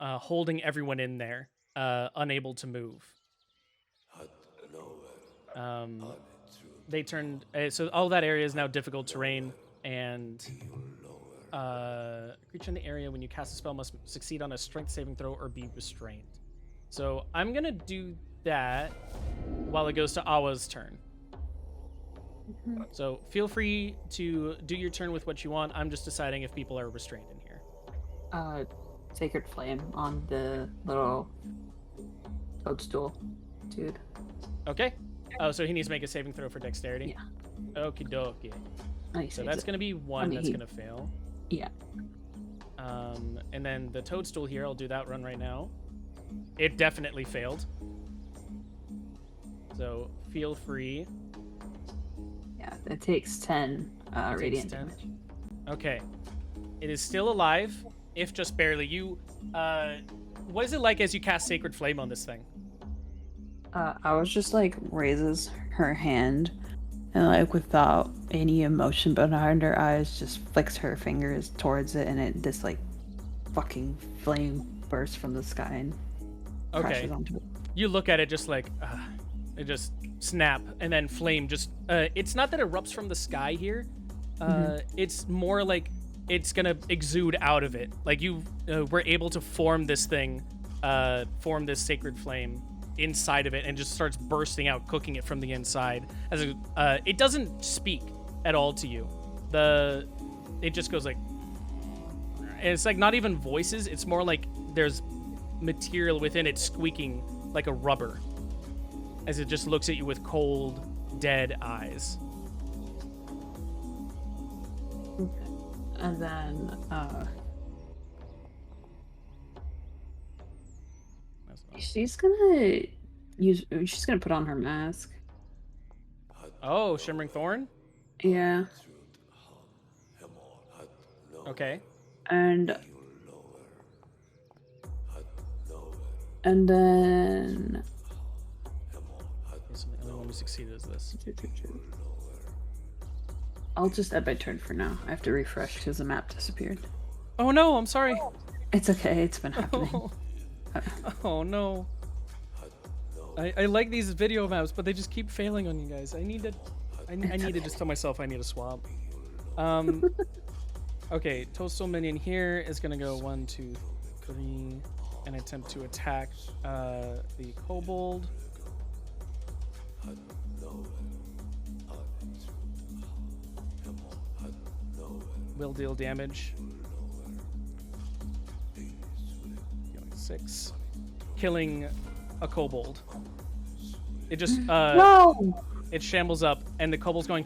holding everyone in there, unable to move. They turned so all that area is now difficult terrain, and a creature in the area when you cast a spell must succeed on a strength saving throw or be restrained. So I'm gonna do that while it goes to Awa's turn. So feel free to do your turn with what you want. I'm just deciding if people are restrained in here. Sacred Flame on the little toadstool dude. Okay. Oh, so he needs to make a saving throw for dexterity? Yeah. Okie dokie. Oh, he So saves that's it. going to be one I mean, that's he- going to fail. Yeah. And then the toadstool here, I'll do that run right now. It definitely failed. So feel free. Yeah, it takes 10 radiant 10. damage. Okay. It is still alive, if just barely. What is it like as you cast Sacred Flame on this thing? I was just like raises her hand and like without any emotion behind her eyes, just flicks her fingers towards it, and this like fucking flame bursts from the sky and crashes onto it. You look at it just like, it just snap, and then flame just, it's not that it erupts from the sky here. It's more like it's gonna exude out of it. Like you were able to form this thing, form this sacred flame inside of it, and just starts bursting out, cooking it from the inside. As it doesn't speak at all to you. It just goes like, and it's like not even voices. It's more like there's material within it squeaking like a rubber, as it just looks at you with cold, dead eyes. And then she's gonna put on her mask. Oh, Shimmering Thorn? Yeah. Okay. And then The only one who succeeded is this. I'll just end my turn for now. I have to refresh because the map disappeared. Oh no, I'm sorry. It's okay, it's been happening. Oh no. I like these video maps, but they just keep failing on you guys. I need to just tell myself I need a swap. Okay, Toadstool Minion here is gonna go 1, 2, 3, and attempt to attack the kobold. Will deal damage. Dealing 6. Killing a kobold. It just No! It shambles up, and the kobold's going,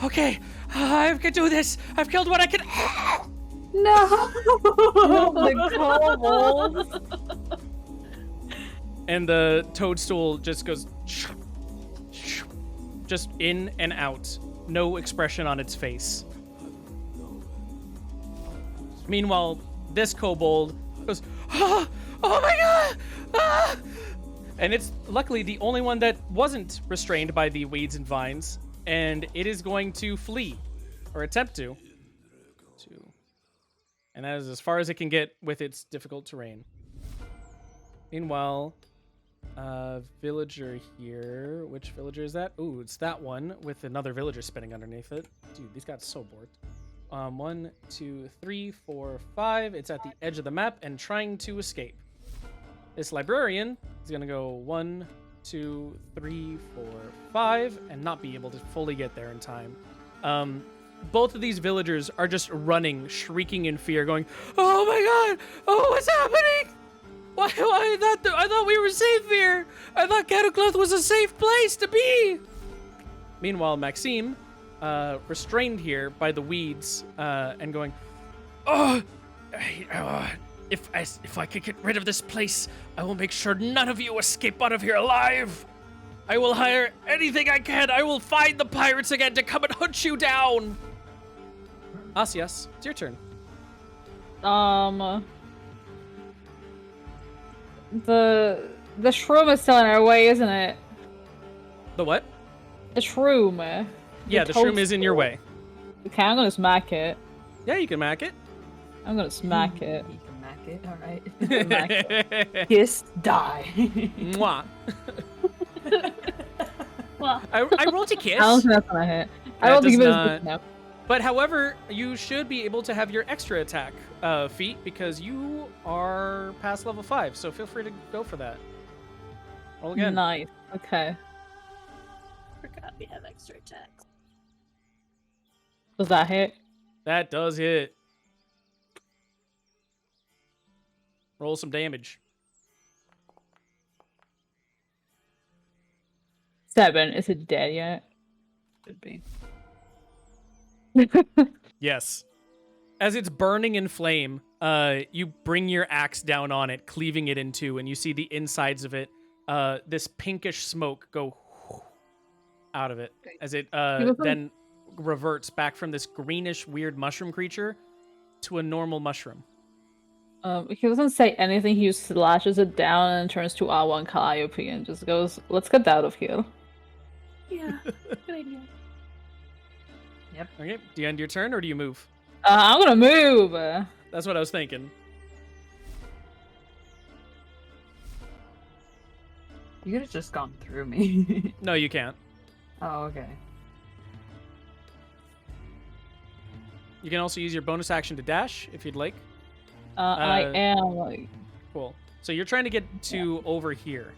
okay, I can do this. I've killed what I can. No! The kobolds. And the toadstool just goes just in and out. No expression on its face. Meanwhile, this kobold goes, oh my god! Ah! And it's luckily the only one that wasn't restrained by the weeds and vines, and it is going to flee, or attempt to. And that is as far as it can get with its difficult terrain. Meanwhile, villager here. Which villager is that? Ooh, it's that one with another villager spinning underneath it. Dude, these guys are so bored. 1, 2, 3, 4, 5. It's at the edge of the map and trying to escape. This librarian is gonna go 1, 2, 3, 4, 5, and not be able to fully get there in time. Both of these villagers are just running, shrieking in fear, going, "Oh my god! Oh, what's happening? Why I thought we were safe here. I thought Cataclysm was a safe place to be." Meanwhile, Maxime, restrained here by the weeds, and going, if I could get rid of this place, I will make sure none of you escape out of here alive. I will hire anything I can. I will find the pirates again to come and hunt you down. Asias, it's your turn. The shroom is still in our way, isn't it? The what? The shroom. Yeah, the shroom is in your way. Okay, I'm gonna smack it. Yeah, you can mac it. I'm gonna smack it. You can mac it, alright. Smack it. Kiss, die. Mwah. Well, I rolled a kiss. I don't think that's gonna hit. I That don't think does it is not- now. But however, you should be able to have your extra attack feat because you are past level 5. So feel free to go for that. Roll again. Nice. Okay. forgot we have extra attacks. Does that hit? That does hit. Roll some damage. 7. Is it dead yet? Should be. Yes. as it's burning in flame, you bring your axe down on it, cleaving it in two, and you see the insides of it, this pinkish smoke go out of it as it then reverts back from this greenish weird mushroom creature to a normal mushroom. He doesn't say anything. He slashes it down and turns to Awa and Calliope and just goes, "Let's get out of here." Yeah, good idea. Okay, do you end your turn or do you move? I'm gonna move. That's what I was thinking. You could have just gone through me. No, you can't. Oh, okay. You can also use your bonus action to dash if you'd like. I am like. Cool. So you're trying to get to over here.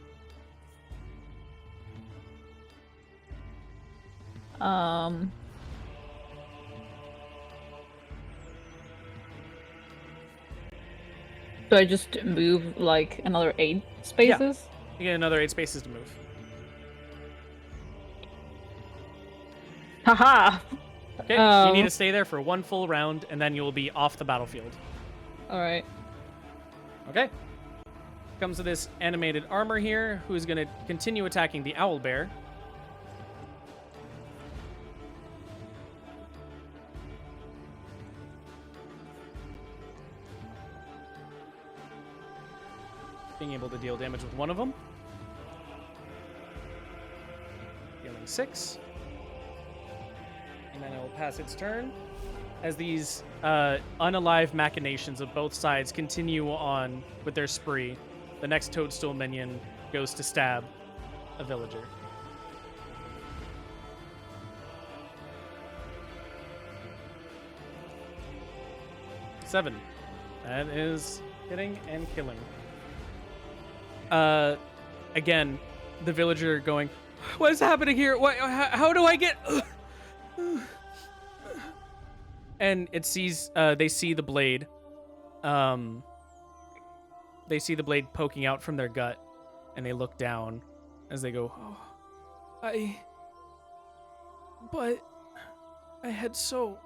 Do I just move like another 8 spaces? You get another 8 spaces to move. Haha! Okay, you need to stay there for 1 full round, and then you'll be off the battlefield. Alright. Okay. Comes to this animated armor here, who is going to continue attacking the owl bear. Being able to deal damage with one of them. Dealing 6. And then it will pass its turn. As these unalive machinations of both sides continue on with their spree, the next toadstool minion goes to stab a villager. Seven. That is hitting and killing. Again, the villager going, "What is happening here? What? How do I get?" And it sees, they see the blade. They see the blade poking out from their gut, and they look down as they go, but I had so,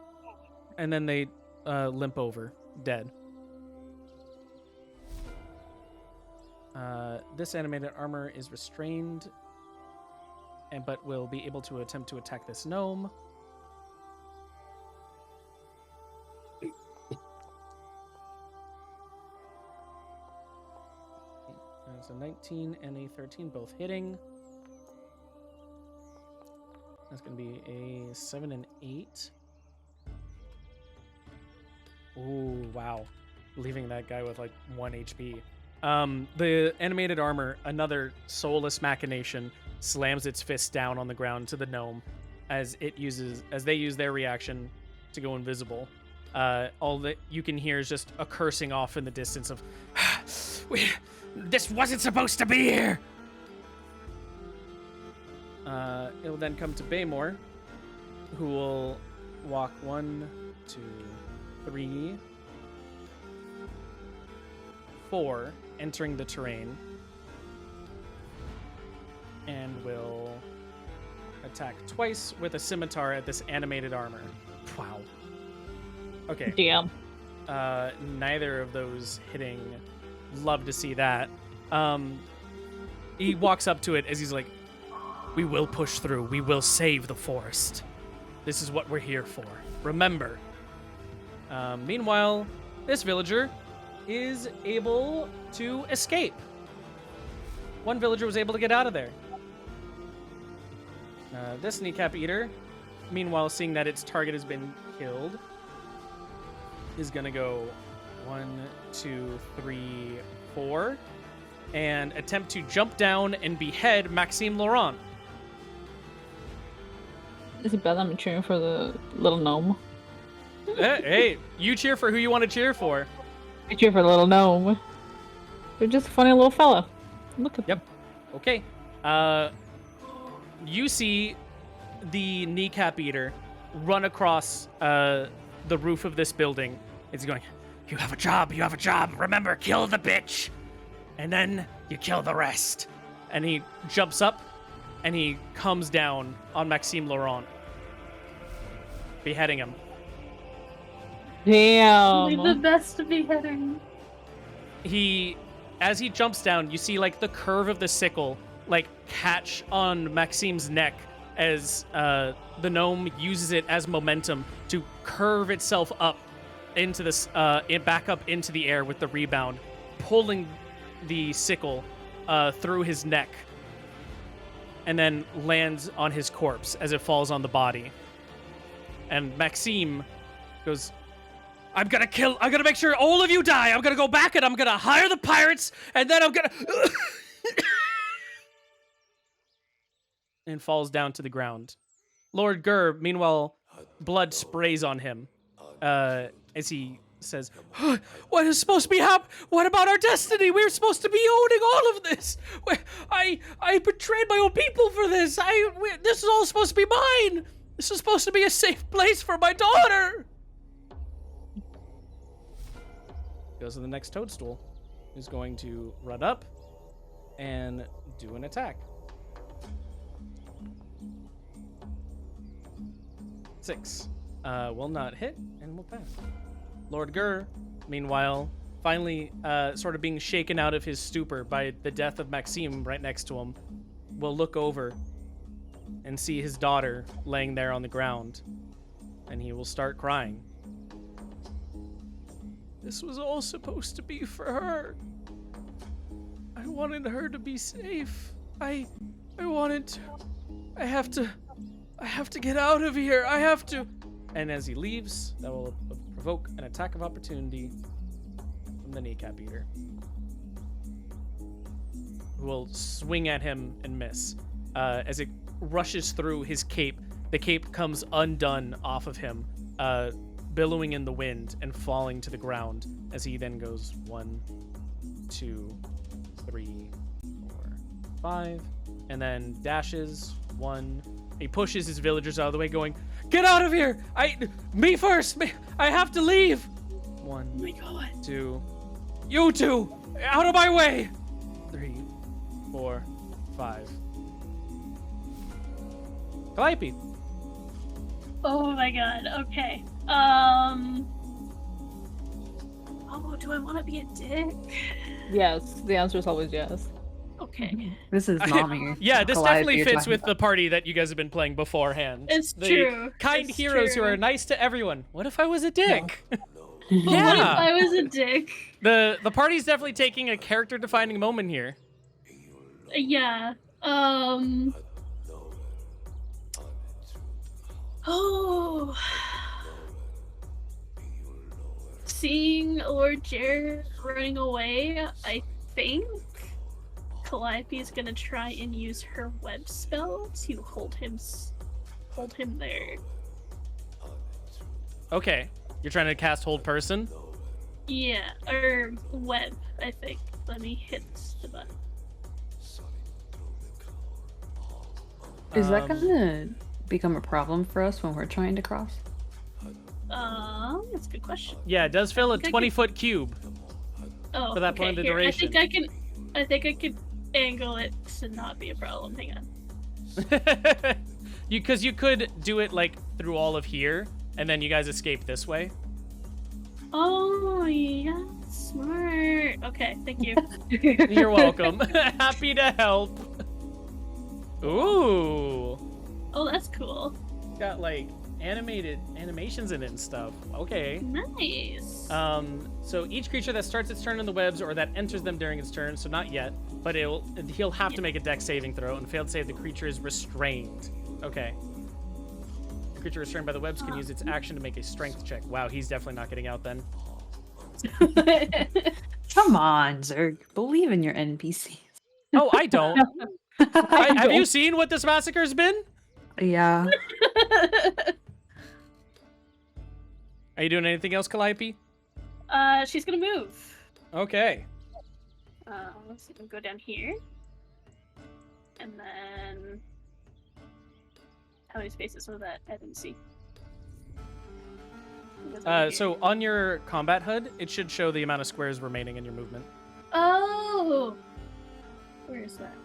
and then they limp over, dead. This animated armor is restrained, but will be able to attempt to attack this gnome. There's a 19 and a 13, both hitting. That's going to be a 7 and 8. Ooh, wow. Leaving that guy with like 1 HP. The animated armor, another soulless machination, slams its fist down on the ground to the gnome as they use their reaction to go invisible. All that you can hear is just a cursing off in the distance of, this wasn't supposed to be here. It'll then come to Baymore, who will walk 1, 2, 3, 4, entering the terrain, and will attack twice with a scimitar at this animated armor. Wow. Okay. Damn. Neither of those hitting. Love to see that. He walks up to it as he's like, "We will push through. We will save the forest. This is what we're here for. Remember." Meanwhile, this villager is able to escape. One villager was able to get out of there. This kneecap eater, meanwhile, seeing that its target has been killed, is going to go 1, 2, 3, 4, and attempt to jump down and behead Maxime Laurent. Is it bad that I'm cheering for the little gnome? Hey, you cheer for who you want to cheer for. I cheer for the little gnome. They're just a funny little fella. Look at them. Okay. You see the kneecap eater run across the roof of this building. It's going, "You have a job, you have a job. Remember, kill the bitch. And then you kill the rest." And he jumps up and he comes down on Maxime Laurent, beheading him. Only the Damn. best beheading. As he jumps down, you see like the curve of the sickle like catch on Maxime's neck as the gnome uses it as momentum to curve itself up into this back up into the air with the rebound, pulling the sickle through his neck, and then lands on his corpse as it falls on the body. And Maxime goes, I'm gonna make sure all of you die. I'm gonna go back and I'm gonna hire the pirates, and then I'm gonna and falls down to the ground. Lord Gur, meanwhile, blood sprays on him as he says, what is supposed to be happening? What about our destiny? We're supposed to be owning all of this. I betrayed my own people for this. This is all supposed to be mine. This is supposed to be a safe place for my daughter. Goes to the next toadstool, who's going to run up and do an attack. 6 will not hit and will pass. Lord Gur, meanwhile, finally sort of being shaken out of his stupor by the death of Maxime right next to him, will look over and see his daughter laying there on the ground, and he will start crying. This was all supposed to be for her. I wanted her to be safe. I wanted to. I have to get out of here. I have to. And as he leaves, that will provoke an attack of opportunity from the kneecap eater, who will swing at him and miss. As it rushes through his cape, the cape comes undone off of him, billowing in the wind and falling to the ground as he then goes 1, 2, 3, 4, 5, and then dashes 1. He pushes his villagers out of the way, going, "Get out of here! Me first! I have to leave!" 1, Oh my god. 2, you two! Out of my way! 3, 4, 5. Calliope. Oh my god. Okay. Oh, do I want to be a dick? Yes, the answer is always yes. Okay. This is mommy. Yeah, this Calliope definitely you're fits talking with the about. party that you guys have been playing beforehand. It's the true. kind It's heroes who true. are nice to everyone. What if I was a dick? But what if Yeah. I was a dick? The party's definitely taking a character-defining moment here. Yeah. Oh. Seeing Lord Jared running away, I think Calliope is gonna try and use her web spell to hold him there. Okay, you're trying to cast Hold Person? Yeah, or web, I think. Let me hit the button. Is that Um, gonna become a problem for us when we're trying to cross? That's a good question. Yeah, it does fill a I think 20-foot cube. Oh, For that okay, point of here. duration. I think I could angle it to not be a problem. Hang on. Because you could do it like through all of here, and then you guys escape this way. Oh, yeah, smart. Okay, thank you. You're welcome. Happy to help. Ooh, Oh, that's cool. got like animations in it and stuff. Okay. Nice. So each creature that starts its turn in the webs or that enters them during its turn, so not yet, but he'll have to make a dex saving throw, and failed save, the creature is restrained. Okay. The creature restrained by the webs can use its action to make a strength check. Wow, he's definitely not getting out then. Come on, Zurg. Believe in your NPCs. Oh, I don't. Have you seen what this massacre's been? Yeah. Are you doing anything else, Calliope? She's gonna move. Okay. Let's see, go down here. And then... How many spaces was that? I didn't see. It was over So here. on your combat HUD, it should show the amount of squares remaining in your movement. Oh! Where is that?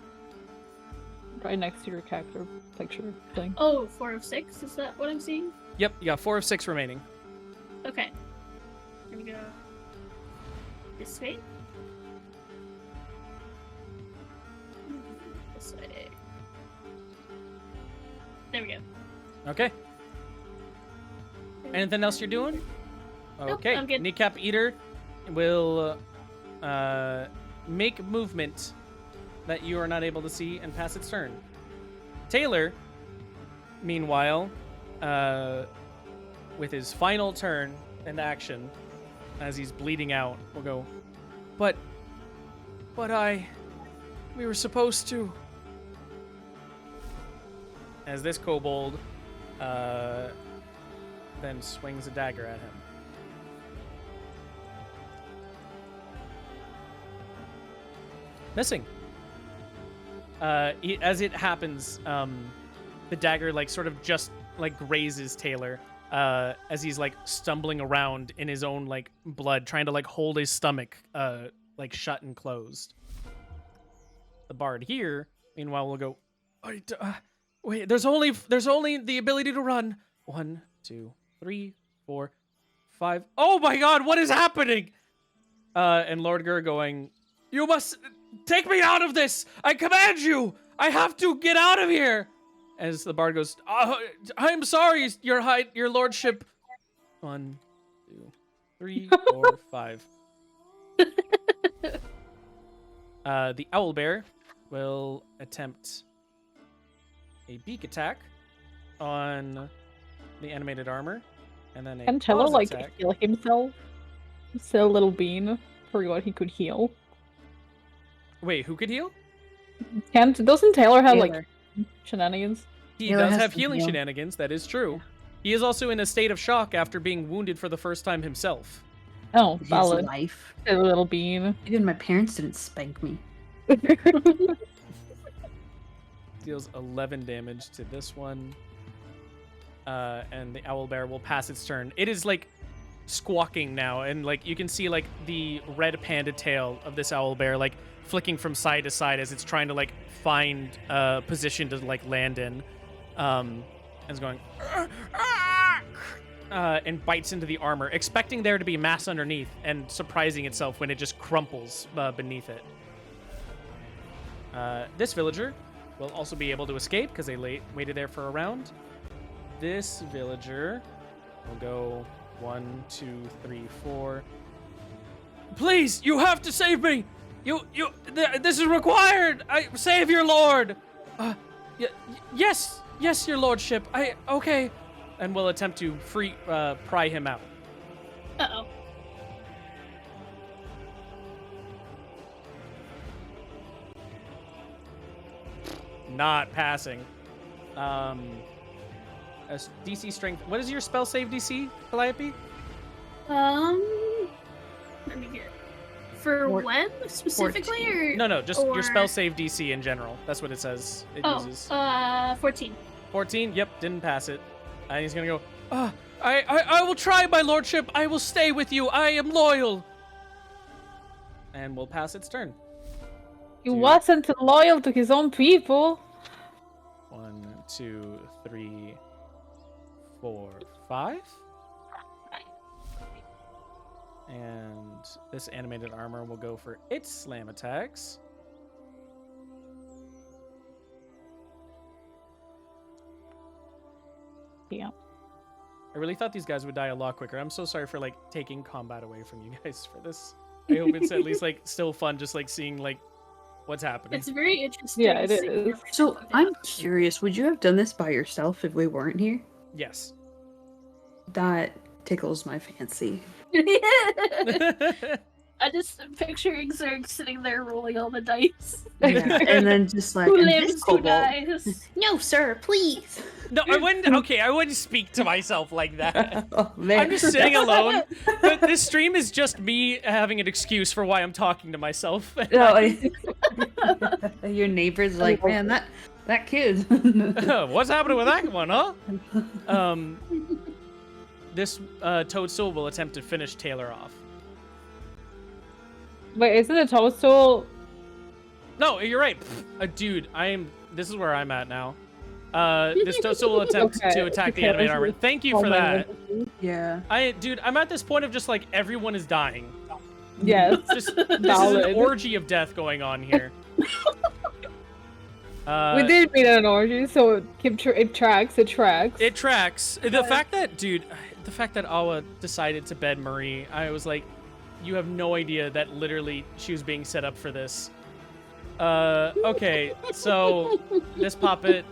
Right next to your character picture thing. Oh, 4 of 6? Is that what I'm seeing? Yep, you got 4 of 6 remaining. Okay. gonna go this way. This way. There we go. Okay. Anything else you're doing? Nope, Okay. I'm good. Kneecap Eater will make movement that you are not able to see and pass its turn. Taylor, meanwhile, with his final turn and action, as he's bleeding out, will go, But we were supposed to. As this kobold then swings a dagger at him. Missing. As it happens, the dagger like sort of just like grazes Taylor as he's like stumbling around in his own like blood, trying to like hold his stomach like shut and closed. The bard here, meanwhile, will go. Wait, there's only the ability to run. 1, 2, 3, 4, 5. Oh my God, what is happening? And Lord Gur going, you must take me out of this. I command you. I have to get out of here. As the bard goes, I'm sorry, your lordship. 1, 2, 3, 4, 5. The owlbear will attempt a beak attack on the animated armor, and then a Can Cello claws like attack. heal himself? Sell a little bean for what he could heal. Wait, who could heal? Doesn't Taylor have like Taylor. shenanigans? He Taylor does has have to healing heal. shenanigans, that is true. He is also in a state of shock after being wounded for the first time himself. Oh, His valid. life. A little bean. Even my parents didn't spank me. Deals 11 damage to this one. And the owlbear will pass its turn. It is like squawking now, and like you can see like the red panda tail of this owlbear like flicking from side to side as it's trying to like find a position to like land in. And it's going and bites into the armor, expecting there to be mass underneath, and surprising itself when it just crumples beneath it. This villager will also be able to escape because they waited there for a round. This villager will go 1, 2, 3, 4. Please, you have to save me. This is required. Save your lord. Yes, your lordship. Okay, and we'll attempt to pry him out. Uh-oh. Not passing. DC strength. What is your spell save DC, Calliope? Let me get. For when specifically, or No, just your or- spell save DC in general. That's what it says. It uses 14. 14. Yep, didn't pass it. And he's gonna go. I will try, my lordship. I will stay with you. I am loyal. And we'll pass its turn. He wasn't loyal to his own people. 1, 2, 3, 4, 5. And this animated armor will go for its slam attacks. Yeah. I really thought these guys would die a lot quicker. I'm so sorry for like taking combat away from you guys for this. I hope it's at least like still fun, just like seeing like what's happening. It's very interesting. Yeah, it seeing is. everything So go I'm down. curious, would you have done this by yourself if we weren't here? Yes. That tickles my fancy. I just picturing Zurg sitting there rolling all the dice. Yeah. And then just like, Who and lives, this who kobold- dies? No, sir, please. No, I wouldn't. Okay, I wouldn't speak to myself like that. Oh, man. I'm just sitting alone. But this stream is just me having an excuse for why I'm talking to myself. No, your neighbor's like, man, that kid. What's happening with that one, huh? This toadstool will attempt to finish Taylor off. Wait, isn't a toadstool? No, you're right. Dude, this is where I'm at now. This toadstool will attempt Okay, to attack the okay, animated this armor. is Thank you all for my that. abilities. Yeah. Dude, I'm at this point of just like everyone is dying. Yes. This is an Valid. orgy of death going on here. We did meet at an orgy, so it tracks. It tracks. It tracks. The fact that Awa decided to bed Marie, I was like, you have no idea that literally she was being set up for this. Okay, so this puppet.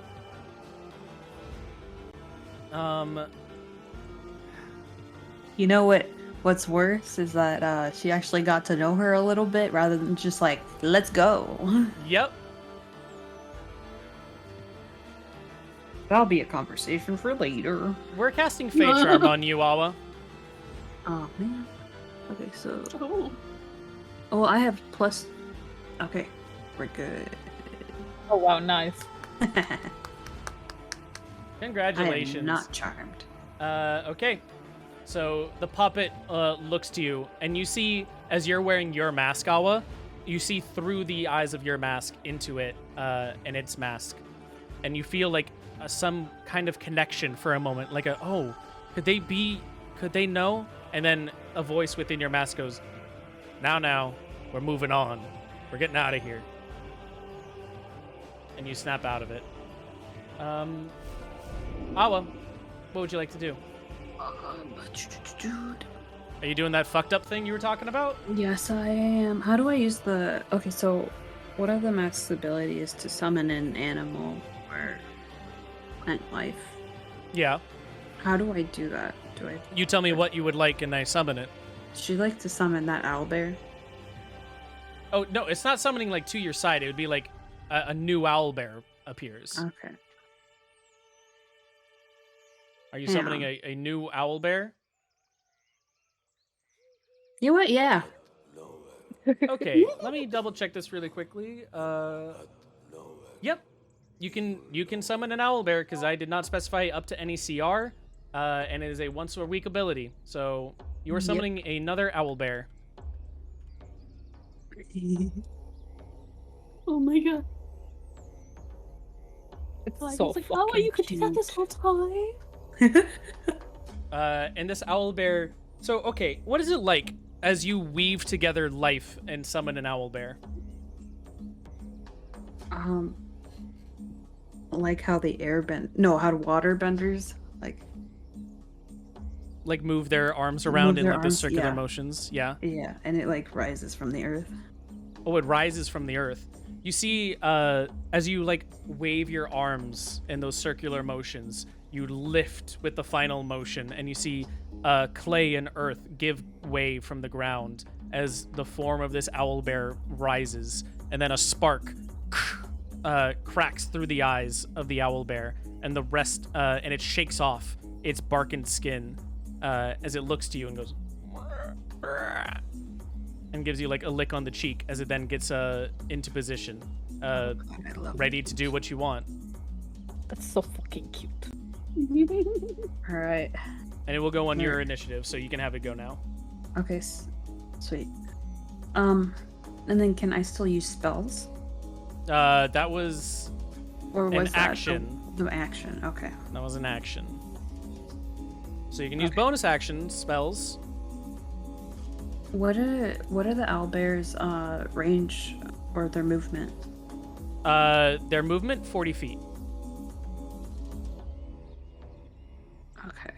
You know what's worse is that she actually got to know her a little bit rather than just like, let's go. Yep. That'll be a conversation for later. We're casting Fey Charm on you, Awa. Oh man. Okay, so Oh, I have plus. Okay, we're good. Oh wow, nice. Congratulations. I am not charmed. Okay. So the puppet looks to you, and you see, as you're wearing your mask, Awa, you see through the eyes of your mask into it and its mask. And you feel like some kind of connection for a moment, like could they know? And then a voice within your mask goes, now, we're moving on. We're getting out of here. And you snap out of it. Awa, what would you like to do? Are you doing that fucked up thing you were talking about? Yes, I am. How do I use the... Okay, so one of the mask's abilities is to summon an animal or plant life. Yeah. How do I do that? You tell me what you would like and I summon it. She'd like to summon that owlbear. Oh, no, it's not summoning like to your side. It would be like a new owlbear appears. Okay. Are you summoning a new owlbear? You know what? Yeah. Okay, let me double check this really quickly. Yep. You can summon an owlbear because I did not specify up to any CR, and it is a once a week ability. So you are summoning another owlbear. Oh my god. It's Like, so I was like, fucking oh, you could do that cute. this whole time. And this owlbear. So okay, what is it like as you weave together life and summon an owlbear? Like how the how water benders Like move their arms around in their like the arms, circular yeah. motions. Yeah. Yeah, and it like rises from the earth. Oh, it rises from the earth. You see, as you like wave your arms in those circular motions, you lift with the final motion, and you see clay and earth give way from the ground as the form of this owlbear rises, and then a spark cracks through the eyes of the owlbear, and the rest, and it shakes off its barkened skin as it looks to you and goes, and gives you like a lick on the cheek as it then gets into position, ready to do what you want. That's so fucking cute. All right. And it will go on your initiative, so you can have it go now. Okay. Sweet. And then can I still use spells? That was Or was an that action. The action? Okay. That was an action. So you can use bonus action spells. What are the owlbears' range or their movement? Their movement 40 feet. Okay.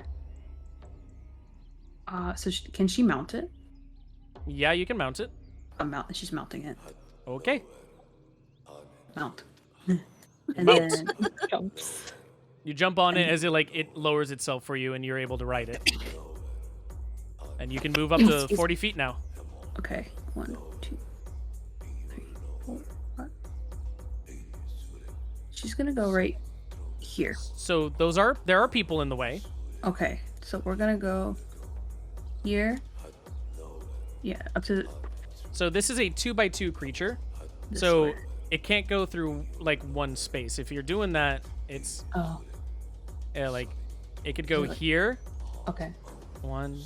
So can she mount it? Yeah, you can mount it. She's mounting it. Okay. Mount. And then Jumps. You jump on it as it lowers itself for you, and you're able to ride it. And you can move up to 40 feet now. okay, 1, 2, 3, 4, 5. She's gonna go right here. So there are people in the way. Okay, so we're gonna go here. Yeah, up to So this is a 2x2 creature. this So way. it can't go through like one space. If you're doing that, it's Oh, like it could go here. okay. 1,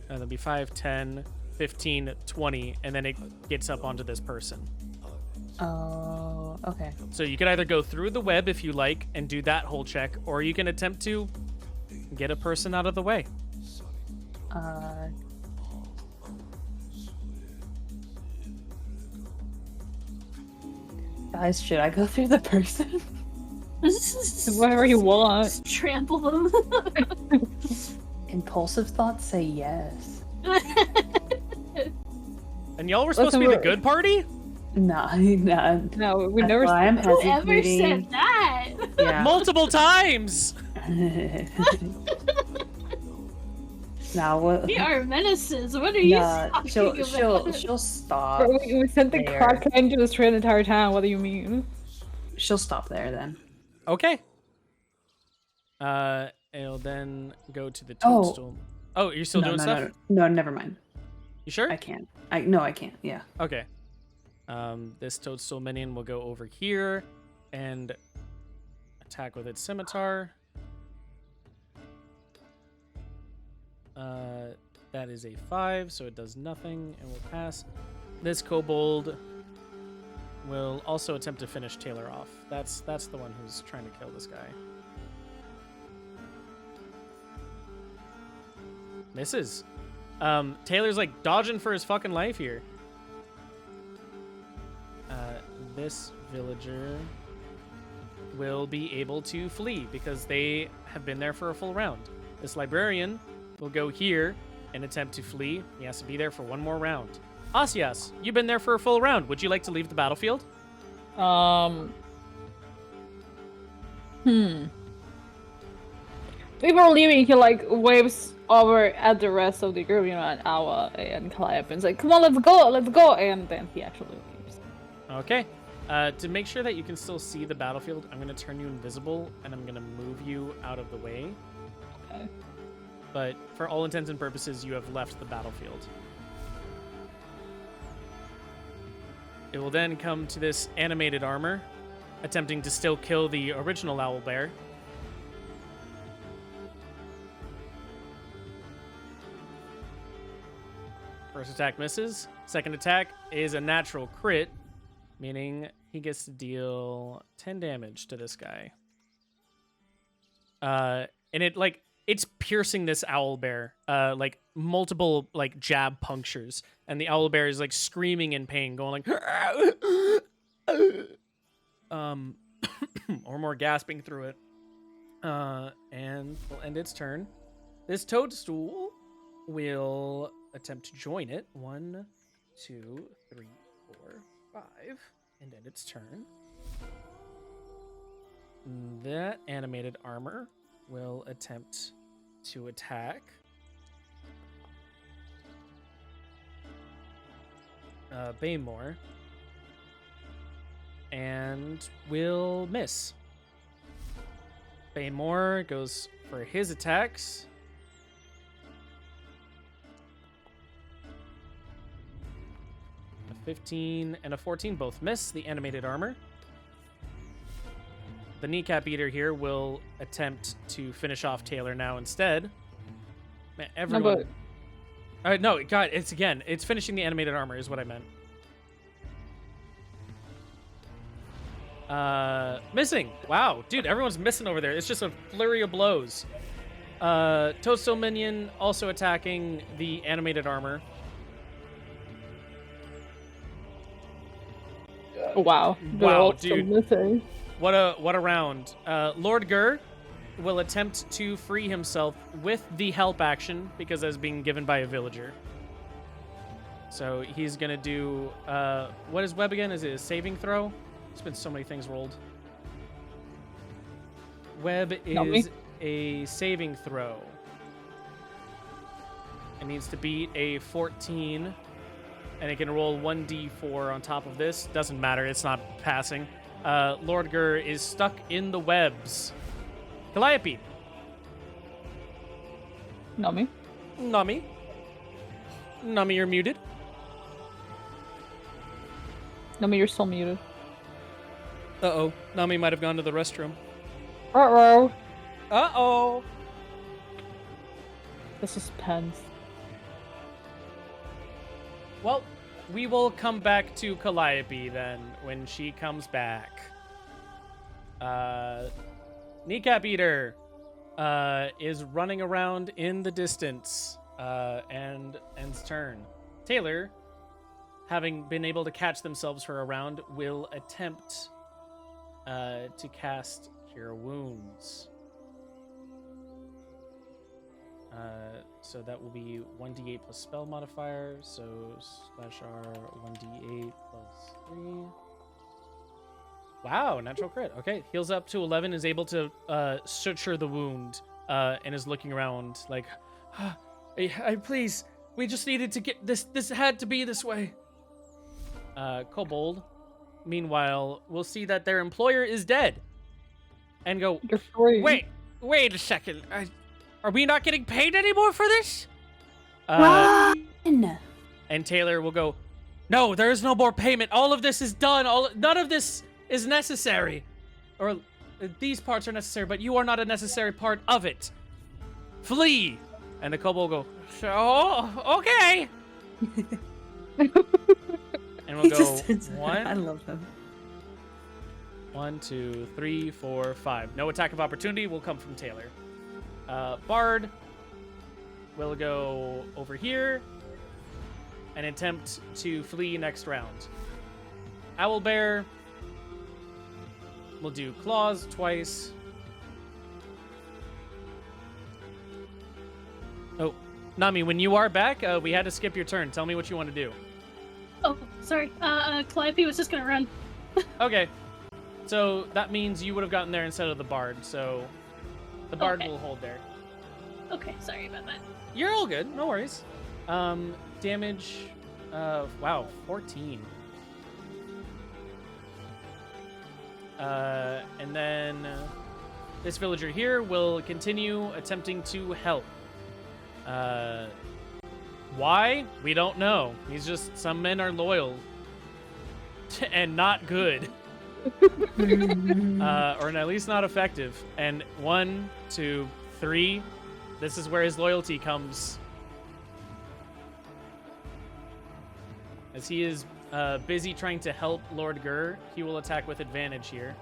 that'll be 5, 10, 15, 20, and then it gets up onto this person. Oh, okay. So you could either go through the web if you like and do that whole check, or you can attempt to get a person out of the way. Guys, should I go through the person? Whatever you want. Just trample them. Impulsive thoughts say yes. And y'all were supposed to be the good party? Nah. No, we never. I'm Whoever hesitating. said that? Yeah. Multiple times! Now what? We are menaces. What are you Nah, talking she'll about? stop. We sent the there. crackhead to destroy the entire town. What do you mean? She'll stop there then. Okay. It'll then go to the Oh. toadstool. Oh, you're still doing stuff? No, never mind. You sure? I can't. I can't. Yeah. Okay. This toadstool minion will go over here and attack with its scimitar. That is a 5, so it does nothing and will pass. This kobold will also attempt to finish Taylor off. That's the one who's trying to kill this guy. Misses. Taylor's like dodging for his fucking life here. This villager will be able to flee because they have been there for a full round. This librarian will go here and attempt to flee. He has to be there for one more round. Asias, you've been there for a full round. Would you like to leave the battlefield? Before leaving, he like waves over at the rest of the group, you know, at Awa and Calliope, and is like, "Come on, let's go!" And then he actually leaves. Okay. To make sure that you can still see the battlefield, I'm going to turn you invisible, and I'm going to move you out of the way. Okay. But for all intents and purposes, you have left the battlefield. It will then come to this animated armor, attempting to still kill the original owlbear. First attack misses. Second attack is a natural crit, meaning he gets to deal 10 damage to this guy. And it's piercing this owlbear, like multiple like jab punctures, and the owlbear is like screaming in pain, going like, or more gasping through it. And will end its turn. This toadstool will attempt to join it. 1, 2, 3, 4, 5, and end its turn. That animated armor will attempt to attack. Baymore. And will miss. Baymore goes for his attacks. A 15 and a 14 both miss the animated armor. The kneecap eater here will attempt to finish off Taylor now instead. Man, everyone. No, God, it's finishing the animated armor is what I meant. Missing. Wow, dude, everyone's missing over there. It's just a flurry of blows. Toadstool minion also attacking the animated armor. Wow. Wow, Still dude. missing. What a round. Lord Gur will attempt to free himself with the help action because that's being given by a villager. So he's gonna do what is web again? Is it a saving throw? There's been so many things rolled. Web is a saving throw. It needs to beat a 14, and it can roll 1d4 on top of this. Doesn't matter, it's not passing. Lord Gur is stuck in the webs. Calliope. Nami. Nami, you're muted. Nami, you're still muted. Uh-oh. Nami might have gone to the restroom. Uh-oh. Uh-oh. The suspense. Well, we will come back to Calliope then when she comes back. Kneecap Eater is running around in the distance. and ends turn. Taylor, having been able to catch themselves for a round, will attempt to cast Cure Wounds. So that will be 1d8 plus spell modifier. So /R 1d8 plus 3. Wow, natural crit. Okay, heals up to 11, is able to suture the wound, and is looking around like, please, we just needed to get this. This had to be this way. Kobold, meanwhile, will see that their employer is dead, and go, You're free. wait a second. Are we not getting paid anymore for this? Run! And Taylor will go, no, there is no more payment. All of this is done. None of this is necessary. Or these parts are necessary, but you are not a necessary part of it. Flee. And the kobold will go, so, okay. And we'll go I one, love him. 1, 2, 3, 4, 5. No attack of opportunity will come from Taylor. Bard will go over here and attempt to flee next round. Owlbear will do claws twice. Oh, Nami, when you are back, we had to skip your turn. Tell me what you want to do. Oh, sorry. Calliope was just gonna run. Okay. So that means you would have gotten there instead of the Bard, so the Bard Okay. will hold there. Okay, sorry about that. You're all good, no worries. Damage, wow, 14. And then this villager here will continue attempting to help. Why? We don't know. He's just, some men are loyal and not good. Or at least not effective. And 1, 2, 3. This is where his loyalty comes. As he is busy trying to help Lord Gur, he will attack with advantage here.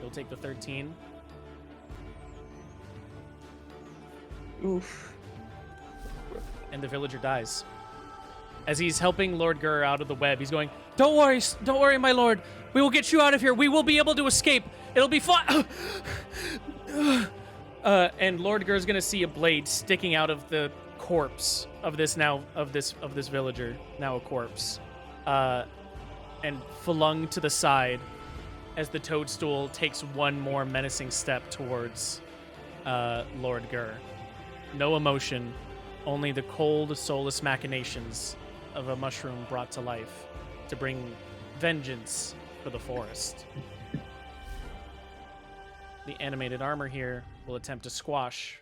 He'll take the 13. Oof. And the villager dies. As he's helping Lord Gur out of the web, he's going, don't worry, my lord. We will get you out of here. We will be able to escape. It'll be fine. And Lord Gur's gonna see a blade sticking out of the corpse of this villager, now a corpse, and flung to the side as the toadstool takes one more menacing step towards Lord Gur. No emotion, only the cold, soulless machinations of a mushroom brought to life to bring vengeance for the forest. The animated armor here will attempt to squash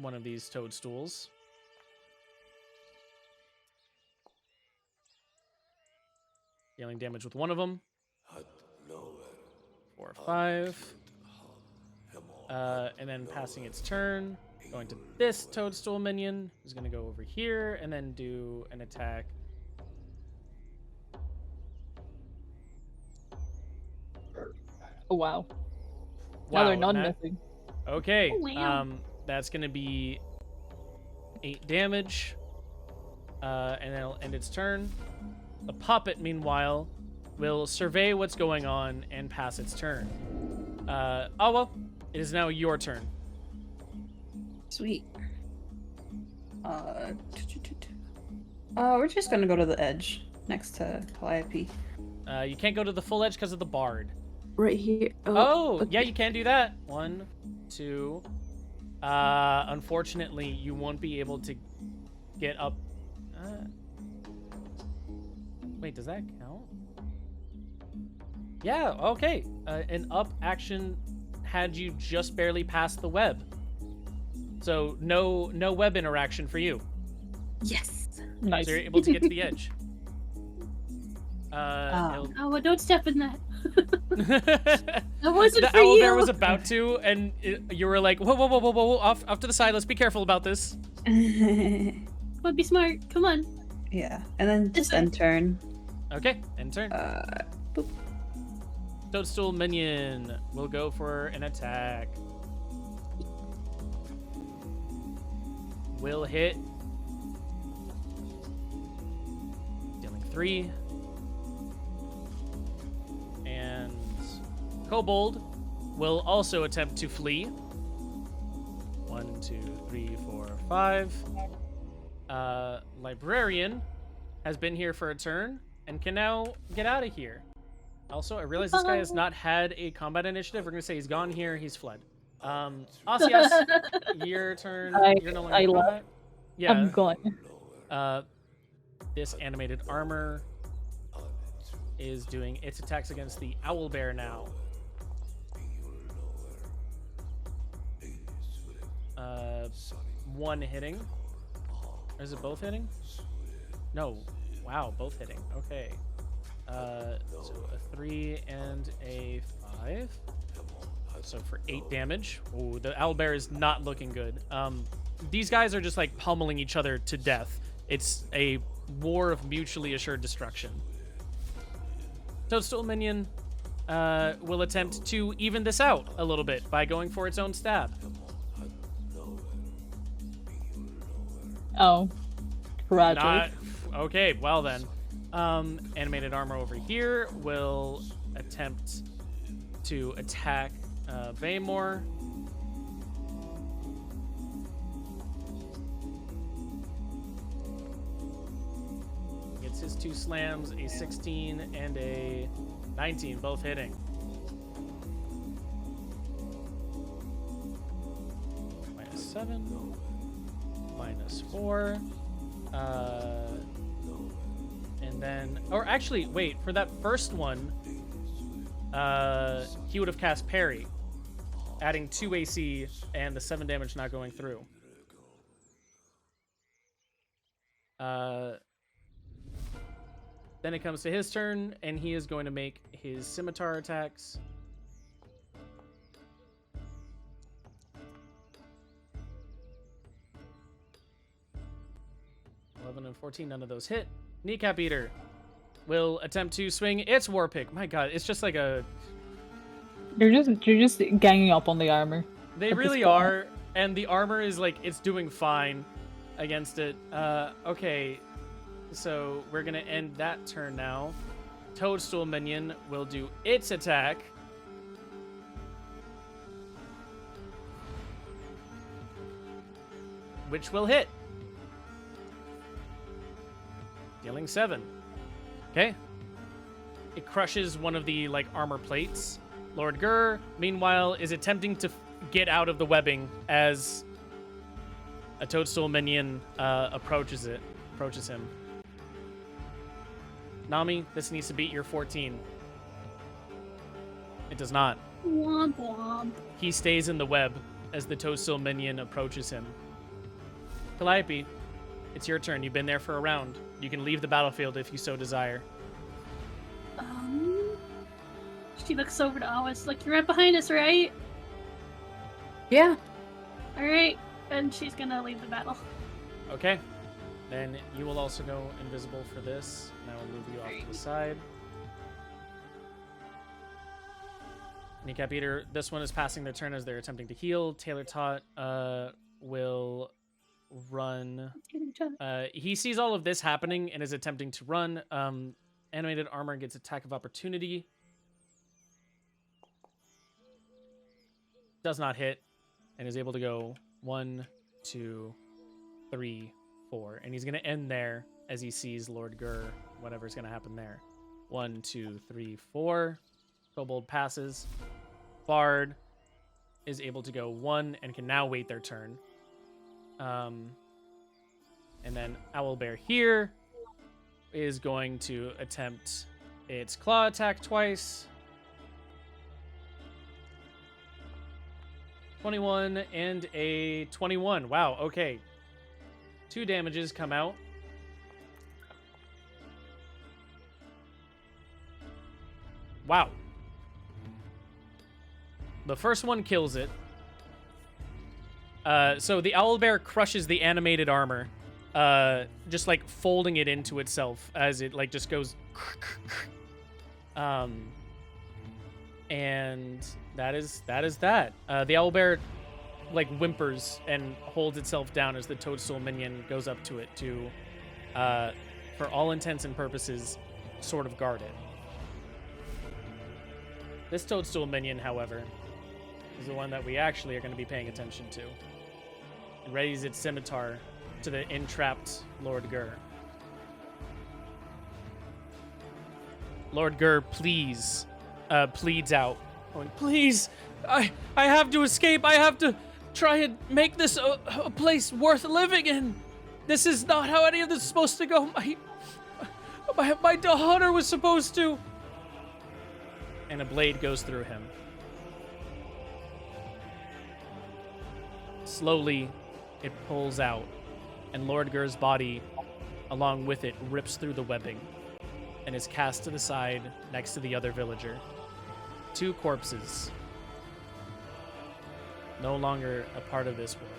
one of these toadstools. Dealing damage with one of them. 4 or 5. And then passing its turn, going to this toadstool minion, who's going to go over here and then do an attack. Oh, wow. Now they're not that- missing. Okay, Oh, wow. that's gonna be 8 damage, and then it'll end its turn. The puppet, meanwhile, will survey what's going on and pass its turn. Awa, it is now your turn. Sweet. We're just gonna go to the edge next to Calliope. You can't go to the full edge because of the bard. Right here. Oh, okay. yeah, you can do that. 1, 2. Unfortunately, you won't be able to get up. Wait, does that count? Yeah, okay. An up action had you just barely past the web. So no web interaction for you. Yes. Nice. So you're able to get to the edge. Oh, well, don't step in that. That That wasn't the for owl you. bear was about to, and you were like, whoa, off to the side. Let's be careful about this. Come on, be smart. Come on. Yeah, and then just This way. end turn. Okay, end turn. Boop. Toadstool minion will go for an attack. will hit. Dealing 3. And Kobold will also attempt to flee. 1, 2, 3, 4, 5. Librarian has been here for a turn and can now get out of here. Also, I realize this guy has not had a combat initiative. We're going to say he's gone here. He's fled. Asias, your turn. You're no longer in combat. Yeah. I'm gone. This animated armor is doing its attacks against the owlbear now. One hitting. Or is it both hitting? No. Wow, both hitting. Okay. So a 3 and a 5. So for 8 damage. Ooh, the owlbear is not looking good. These guys are just like pummeling each other to death. It's a war of mutually assured destruction. Toadstool minion will attempt to even this out a little bit by going for its own stab. Oh, tragic. Okay, well then. Animated armor over here will attempt to attack Vaymore. Gets his 2 slams, a 16 and a 19, both hitting. -7, -4. And then, or actually, wait, for that first one, he would have cast parry, adding 2 AC and the 7 damage not going through. Then it comes to his turn, and he is going to make his scimitar attacks. And 14, none of those hit. Kneecap Eater will attempt to swing its war pick. My god, it's just like a... You're just ganging up on the armor. They really are, and the armor is like, it's doing fine against it. Okay, so we're gonna end that turn now. Toadstool minion will do its attack. Which will hit. Dealing 7. Okay. It crushes one of the, like, armor plates. Lord Gur, meanwhile, is attempting to get out of the webbing as a Toadstool minion approaches him. Nami, this needs to beat your 14. It does not. Womp womp. He stays in the web as the Toadstool minion approaches him. Calliope, it's your turn. You've been there for a round. You can leave the battlefield if you so desire. She looks over to Alice like, you're right behind us, right? Yeah. Alright. And she's gonna leave the battle. Okay. Then you will also go invisible for this. And I will move you off to the side. Kneecap Eater, this one is passing their turn as they're attempting to heal. Taylor Tot will run. He sees all of this happening and is attempting to run. Animated armor gets attack of opportunity. Does not hit and is able to go 1, 2, 3, 4. And he's going to end there as he sees Lord Gur, whatever's going to happen there. 1, 2, 3, 4. Kobold passes. Bard is able to go 1 and can now wait their turn. And then Owlbear here is going to attempt its claw attack twice. 21 and a 21. Wow, okay. 2 damages come out. Wow. The first one kills it. So the owlbear crushes the animated armor, just like folding it into itself as it like just goes. And that is that. The owlbear like whimpers and holds itself down as the toadstool minion goes up to it to, for all intents and purposes, sort of guard it. This toadstool minion, however, is the one that we actually are going to be paying attention to. It raises its scimitar to the entrapped Lord Gur. Lord Gur pleads out, going, "Please, I have to escape. I have to try and make this a place worth living in. This is not how any of this is supposed to go. My daughter was supposed to." And a blade goes through him. Slowly, it pulls out, and Lord Gur's body, along with it, rips through the webbing and is cast to the side next to the other villager. 2 corpses, no longer a part of this world.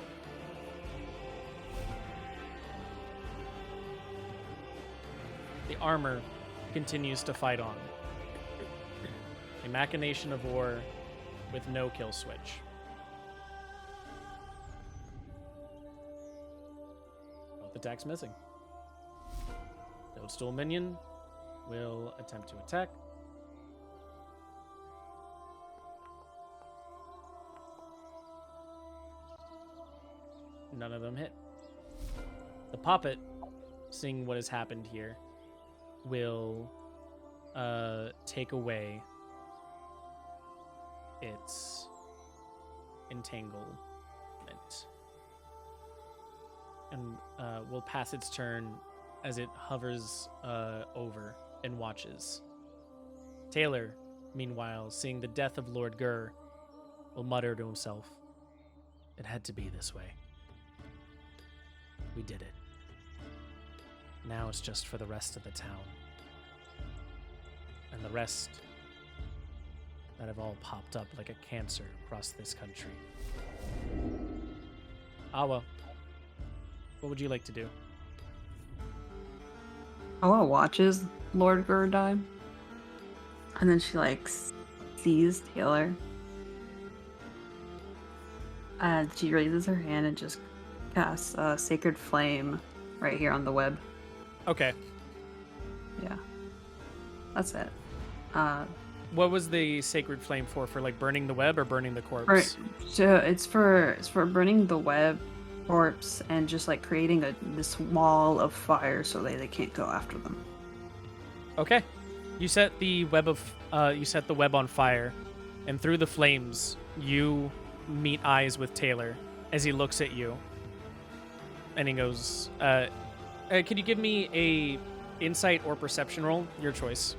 The armor continues to fight on. A machination of war with no kill switch. Both attacks missing. Toadstool minion will attempt to attack. None of them hit. The puppet, seeing what has happened here, will take away its entanglement and will pass its turn as it hovers over and watches. Taylor, meanwhile, seeing the death of Lord Gur, will mutter to himself, "It had to be this way. We did it. Now it's just for the rest of the town. And the rest that have all popped up like a cancer across this country." Awa, what would you like to do? Awa watches Lord Gur die. And then she, sees Taylor. And she raises her hand and just casts a Sacred Flame right here on the web. Okay. Yeah. That's it. What was the Sacred Flame for? For, burning the web or burning the corpse? So it's for burning the web, corpse, and just, creating this wall of fire so they can't go after them. Okay. You set the web on fire, and through the flames, you meet eyes with Taylor as he looks at you. And he goes, can you give me a insight or perception roll? Your choice.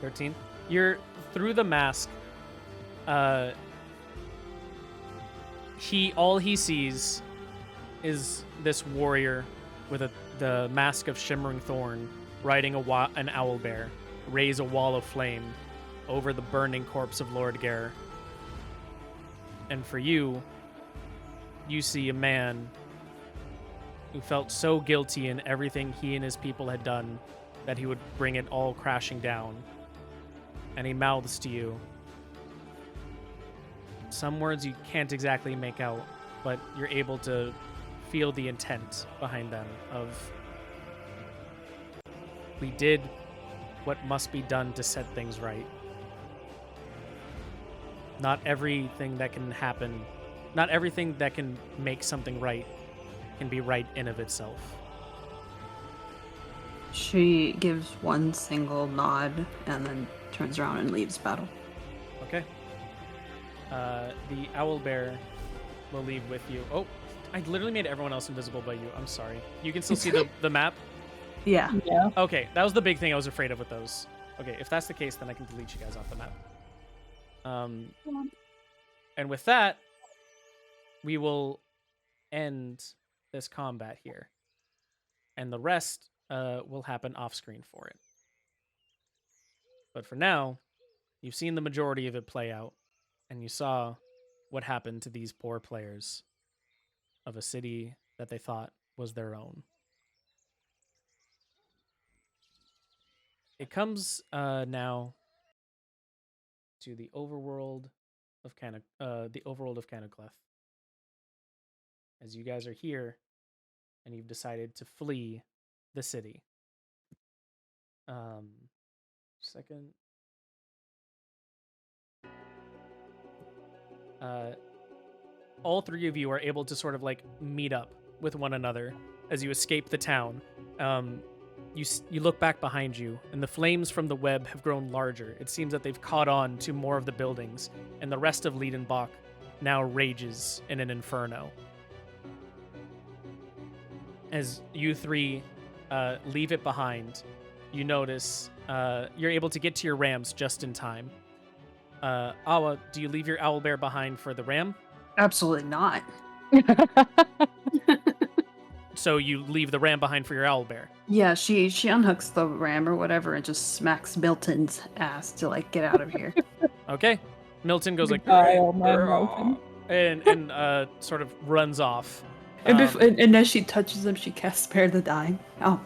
$13. You're through the mask. All he sees is this warrior with the mask of shimmering thorn riding an owl bear raise a wall of flame over the burning corpse of Lord Gur. And for you see a man who felt so guilty in everything he and his people had done that he would bring it all crashing down. And he mouths to you some words you can't exactly make out, but you're able to feel the intent behind them of, "We did what must be done to set things right. Not everything that can happen, not everything that can make something right can be right in of itself." She gives one single nod and then turns around and leaves battle. Okay. The owl bear will leave with you. Oh, I literally made everyone else invisible but you. I'm sorry. You can still see the map? Yeah. Yeah. Okay, that was the big thing I was afraid of with those. Okay, if that's the case, then I can delete you guys off the map. And with that, we will end this combat here. And the rest will happen off-screen for it. But for now, you've seen the majority of it play out, and you saw what happened to these poor players of a city that they thought was their own. it comes now to the overworld of Canacleth. As you guys are here, and you've decided to flee the city. Second. All three of you are able to sort of like meet up with one another as you escape the town. You look back behind you, and the flames from the web have grown larger. It seems that they've caught on to more of the buildings, and the rest of Liedenbach now rages in an inferno. As you three leave it behind, you notice you're able to get to your rams just in time. Awa, do you leave your owlbear behind for the ram? Absolutely not. So you leave the ram behind for your owlbear? Yeah, she unhooks the ram or whatever and just smacks Milton's ass to like get out of here. Okay. Milton goes like, Goodbye, old man Milton. and sort of runs off. And as she touches him, she casts Spare the Dying. Oh.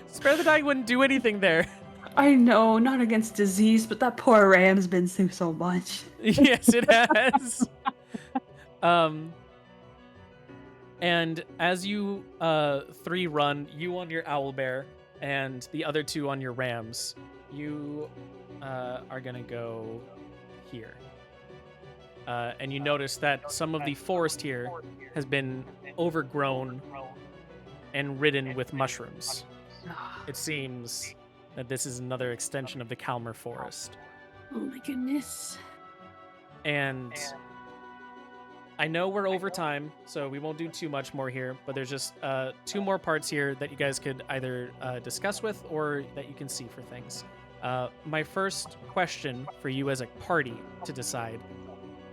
Spare the Dying wouldn't do anything there. I know, not against disease, but that poor ram's been through so much. Yes, it has. And as you three run, you on your owlbear and the other two on your rams, you are gonna go here. And you notice that some of the forest here has been overgrown and ridden with mushrooms. It seems that this is another extension of the Kalmar forest. Oh my goodness. And I know we're over time, so we won't do too much more here, but there's just 2 more parts here that you guys could either discuss with or that you can see for things. My first question for you as a party to decide,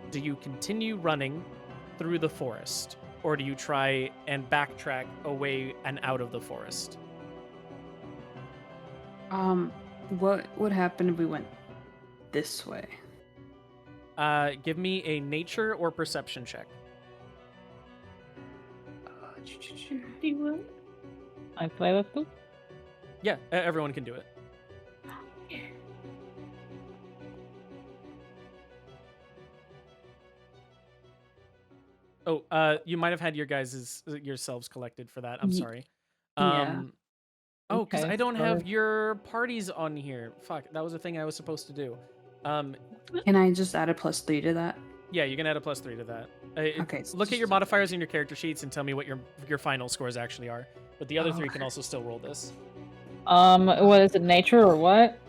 do you continue running through the forest, or do you try and backtrack away and out of the forest? What would happen if we went this way? Give me a nature or perception check. Do you will? I play with too. Yeah, everyone can do it. Yeah. Oh, you might have had your guys' yourselves collected for that. I'm sorry. Yeah. Oh, because Okay, I don't so- have your parties on here. Fuck, that was a thing I was supposed to do. Can I just add a +3 to that? Yeah, you can add a +3 to that. Okay. Look at your modifiers in your character sheets and tell me what your final scores actually are. But the other 3 can also still roll this. What is it, nature or what?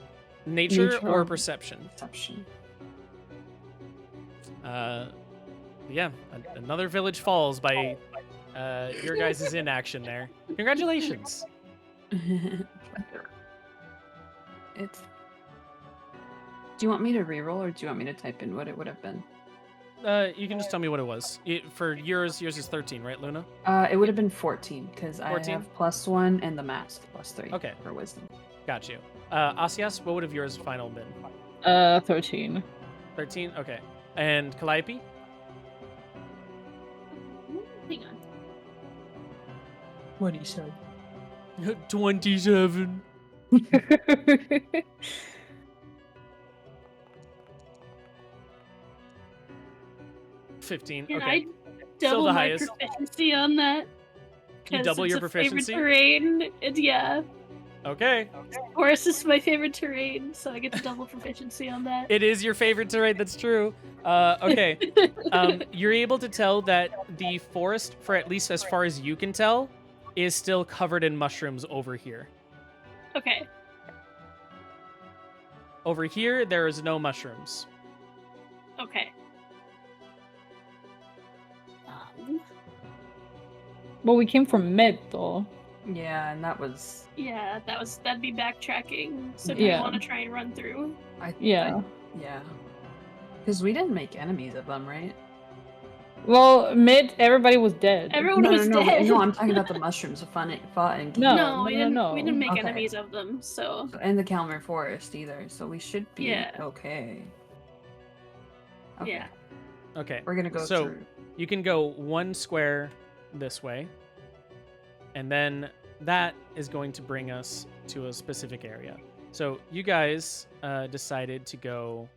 Nature Nature or or- perception. Perception. Yeah, another village falls by your guys' inaction there. Congratulations. It's. Do you want me to reroll or do you want me to type in what it would have been? You can just tell me what it was. For yours is 13, right, Luna? It would have been 14 because I 14? have +1 and the mask +3. Okay. For wisdom. Got you. Asias, what would have yours final been? 13. 13? Okay. And Calliope? Hang on. What he said. 27. Can Okay. I Still double the my highest. proficiency on that? You 'Cause double it's your a proficiency? Favorite terrain. Yeah. Okay. Forest is my favorite terrain, so I get to double proficiency on that. It is your favorite terrain, that's true. Okay. You're able to tell that the forest, for at least as far as you can tell, is still covered in mushrooms over here. Okay. Over here, there is no mushrooms. Okay. But we came from mid though. Yeah, and that was. Yeah, that'd be backtracking. So do Yeah. you want to try and run through? Yeah. Yeah. Because we didn't make enemies of them, right? Well, mid, everybody was dead. Everyone no, was no, dead. No, I'm talking about the mushrooms. Fought and No, No, we didn't. no. We didn't make Okay. enemies of them. So and the Kalmar Forest either. So we should be Yeah. okay. Okay. yeah. Okay. We're gonna go So- through. You can go 1 square this way, and then that is going to bring us to a specific area. So you guys decided to go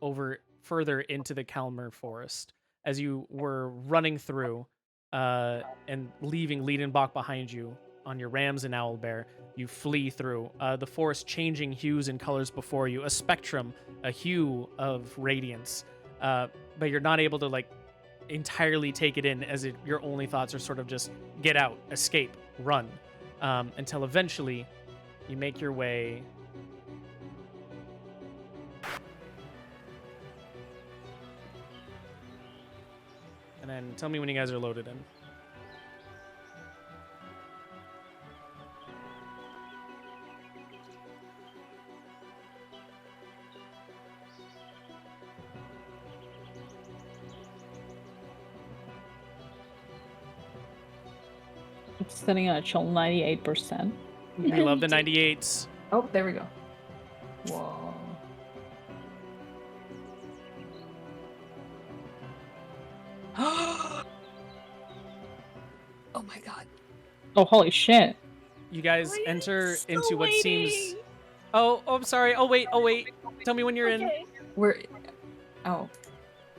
over further into the Kalmar forest. As you were running through and leaving Liedenbach behind you on your rams and owlbear, you flee through the forest, changing hues and colors before you, a spectrum, a hue of radiance. But you're not able to like entirely take it in, as your only thoughts are sort of just get out, escape, run, until eventually you make your way and then tell me when you guys are loaded in. It's sitting at a chill 98%. We love the 98s. Oh, there we go. Whoa. Oh my god. Oh, holy shit. You guys Why are you enter still into what seems. waiting? Oh, I'm sorry. Oh wait. Tell me when you're in. Okay. We're. Oh.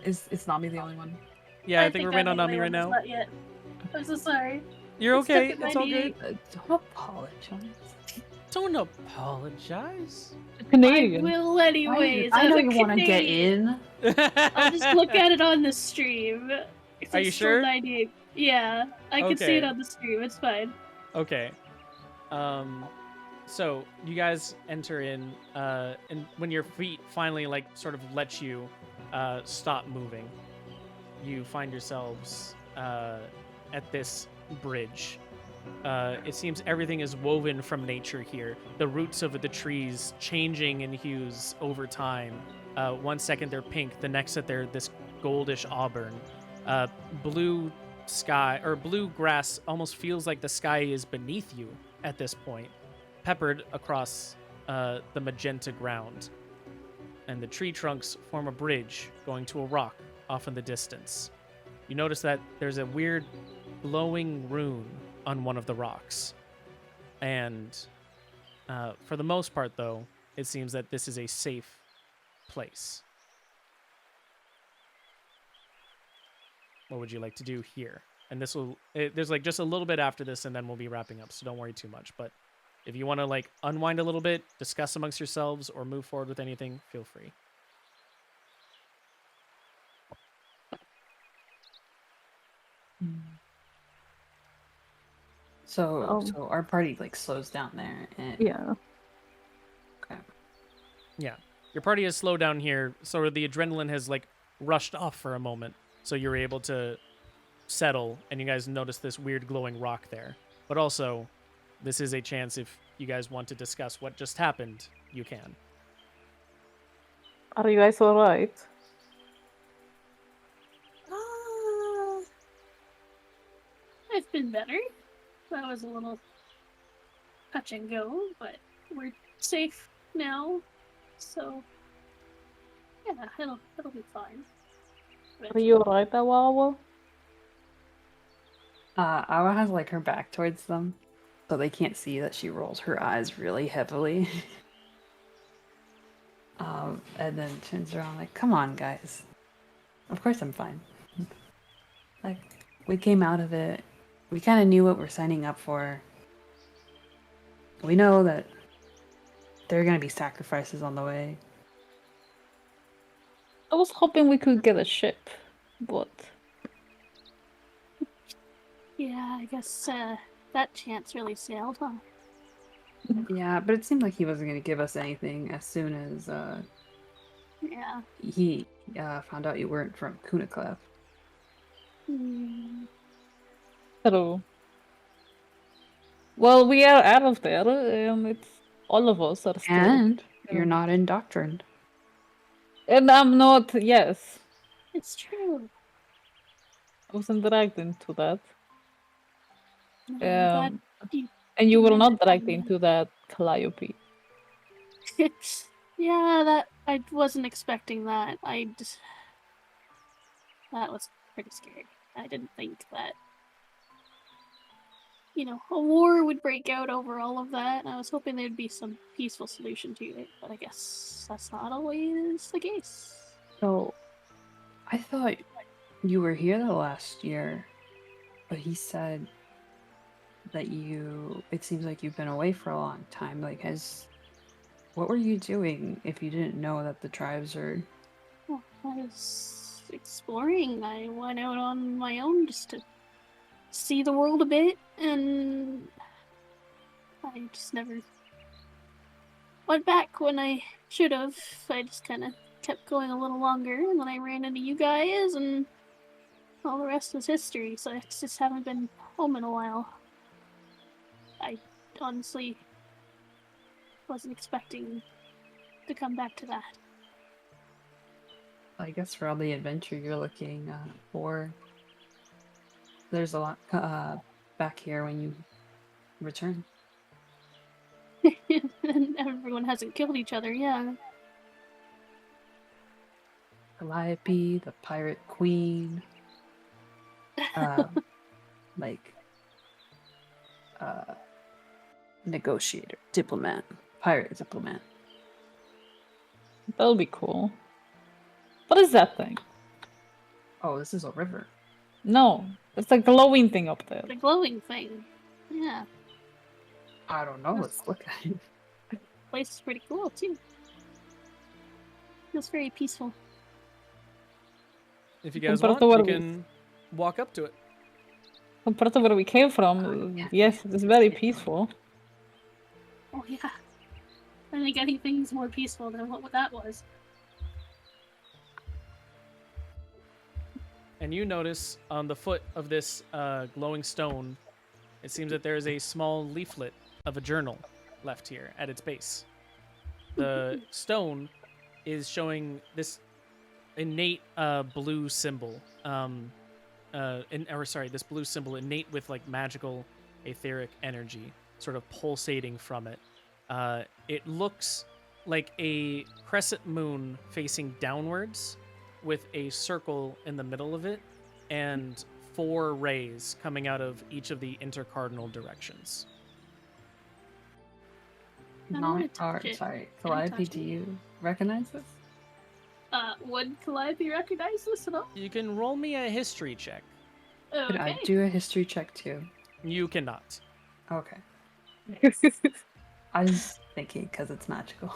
Is Nami the only one? Yeah, I think we're waiting on I'm Nami right now. Not yet. I'm so sorry. You're It's stuck okay. at It's all good. 98. Don't apologize. Don't apologize. I Canadian. will anyways. I know as a you want to get Canadian. in. I'll just look at it on the stream. It's Are you still sure? 98. Yeah, I can see Okay. it on the stream. It's fine. Okay. So you guys enter in, and when your feet finally like sort of let you stop moving, you find yourselves at this bridge. It seems everything is woven from nature here. The roots of the trees changing in hues over time. 1 second they're pink, the next that they're this goldish auburn. Blue sky or blue grass almost feels like the sky is beneath you at this point, peppered across the magenta ground. And the tree trunks form a bridge going to a rock off in the distance. You notice that there's a weird glowing rune on one of the rocks. And for the most part, though, it seems that this is a safe place. What would you like to do here? And this will, there's like just a little bit after this, and then we'll be wrapping up, so don't worry too much. But if you want to like unwind a little bit, discuss amongst yourselves, or move forward with anything, feel free. So our party like slows down there. And... Yeah. Okay. Yeah. Your party has slowed down here, so the adrenaline has like rushed off for a moment. So you're able to settle, and you guys notice this weird glowing rock there. But also, this is a chance if you guys want to discuss what just happened, you can. Are you guys alright? I've been better. That was a little touch and go, but we're safe now. So yeah, it'll be fine. Are you alright, Awawa? Awa has like her back towards them, so they can't see that she rolls her eyes really heavily. And then turns around like, "Come on, guys. Of course I'm fine. Like, we came out of it. We kind of knew what we're signing up for. We know that there are gonna be sacrifices on the way. I was hoping we could get a ship, but Yeah, I guess that chance really sailed, huh? Yeah, but it seemed like he wasn't gonna give us anything as soon as Yeah. he found out you weren't from Kunaclef. Hmm. hello. Well, we are out of there, and it's all of us are still. And you're not indoctrined. And I'm not. Yes, It's true. I wasn't dragged into that. I'm glad you- And you were made not it dragged fun. into that Calliope. Yeah, that I wasn't expecting that. That was pretty scary. I didn't think that a war would break out over all of that. And I was hoping there'd be some peaceful solution to it, but I guess that's not always the case. So, I thought you were here the last year, but he said that it seems like you've been away for a long time. Like, what were you doing if you didn't know that the tribes are... Well, I was exploring. I went out on my own just to see the world a bit, and I just never went back when I should have. I just kind of kept going a little longer, and then I ran into you guys, and all the rest is history. So I just haven't been home in a while. I honestly wasn't expecting to come back to that. I guess for all the adventure you're looking for, there's a lot back here when you return. And everyone hasn't killed each other, yeah. Calliope, the pirate queen, like negotiator, diplomat, pirate diplomat. That'll be cool. What is that thing? Oh, this is a river. No, it's like the glowing thing up there. The glowing thing. Yeah. I don't know. Let's look at it. The place is pretty cool, too. Feels very peaceful. If you guys Compared want, to you what can walk up to it. Compared to where we came from, yes, it's very peaceful. Oh, yeah. I think anything's more peaceful than what that was. And you notice on the foot of this glowing stone, it seems that there is a small leaflet of a journal left here at its base. The stone is showing this innate blue symbol. This blue symbol innate with like magical etheric energy sort of pulsating from it. It looks like a crescent moon facing downwards with a circle in the middle of it and 4 rays coming out of each of the intercardinal directions. Sorry, Calliope, do you recognize this? Would Calliope recognize this at all? You can roll me a history check. Could I Okay. do a history check too? You cannot. Okay. I was thinking because it's magical.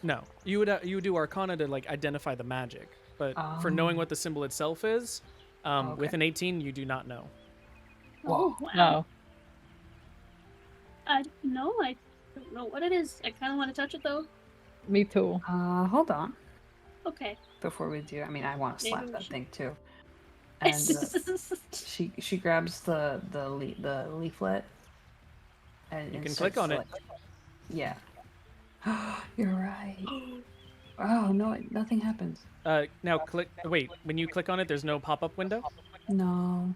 No, you would do Arcana to like identify the magic, but for knowing what the symbol itself is, with an 18, you do not know. Oh, wow. No. I don't know what it is. I kind of want to touch it, though. Me too. Hold on. Okay. Before we do, I mean, I want to Maybe slap we that should- thing too. And she grabs the leaflet. And You can starts click on to, it. like- yeah. You're right. Oh no! Nothing happens. Now click. Wait, when you click on it, there's no pop-up window. No.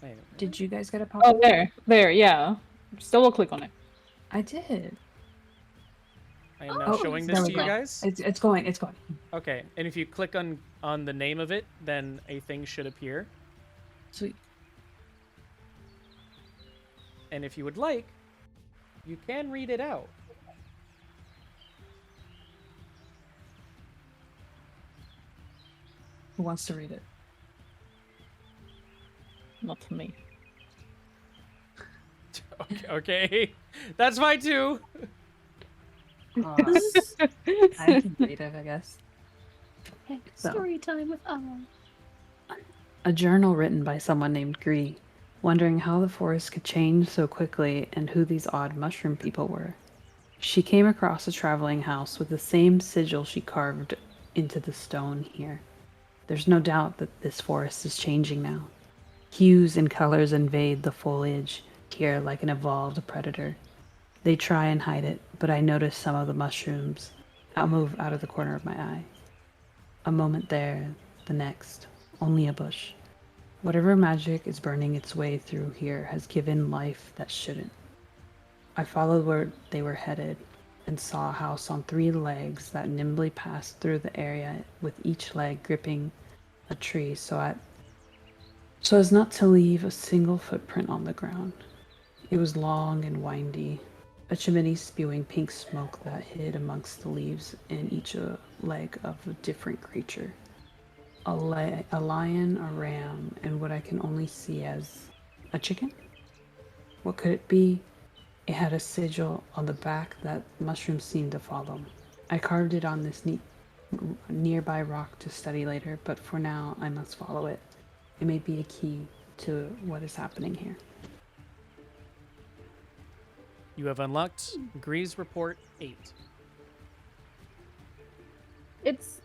Wait, Did you guys get a pop? Oh, there, yeah. Still will click on it. I did. I am now Oh, showing there this we to you go. guys. It's going. It's going. Okay, and if you click on the name of it, then a thing should appear. Sweet. And if you would like, you can read it out. Who wants to read it? Not me. Okay, that's fine too. I can read it, I guess. Okay, So. story time with Alan. A journal written by someone named Gree, wondering how the forest could change so quickly and who these odd mushroom people were. She came across a traveling house with the same sigil she carved into the stone here. There's no doubt that this forest is changing now. Hues and colors invade the foliage here like an evolved predator. They try and hide it, but I notice some of the mushrooms move out of the corner of my eye. A moment there, the next, only a bush. Whatever magic is burning its way through here has given life that shouldn't. I followed where they were headed and saw a house on 3 legs that nimbly passed through the area with each leg gripping a tree so so as not to leave a single footprint on the ground. It was long and windy, a chimney spewing pink smoke that hid amongst the leaves and each leg of a different creature. A lion, a ram, and what I can only see as a chicken? What could it be? It had a sigil on the back that mushrooms seemed to follow. I carved it on this nearby rock to study later, but for now I must follow it. It may be a key to what is happening here. You have unlocked Grease Report 8. It's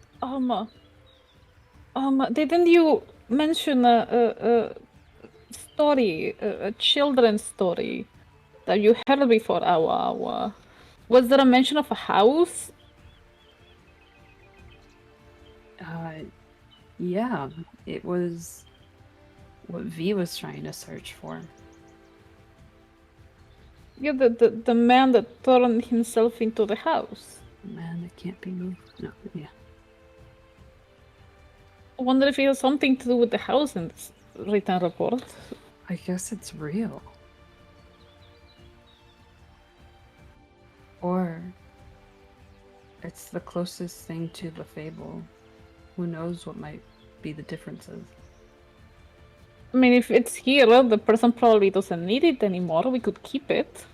didn't you mention a story, a children's story that you heard before, Awa? Was there a mention of a house? Yeah, it was what V was trying to search for. Yeah, the man that turned himself into the house. A man that can't be moved. No, yeah. I wonder if it has something to do with the house in this written report. I guess it's real. Or it's the closest thing to the fable. Who knows what might be the differences? I mean, if it's here, the person probably doesn't need it anymore. We could keep it.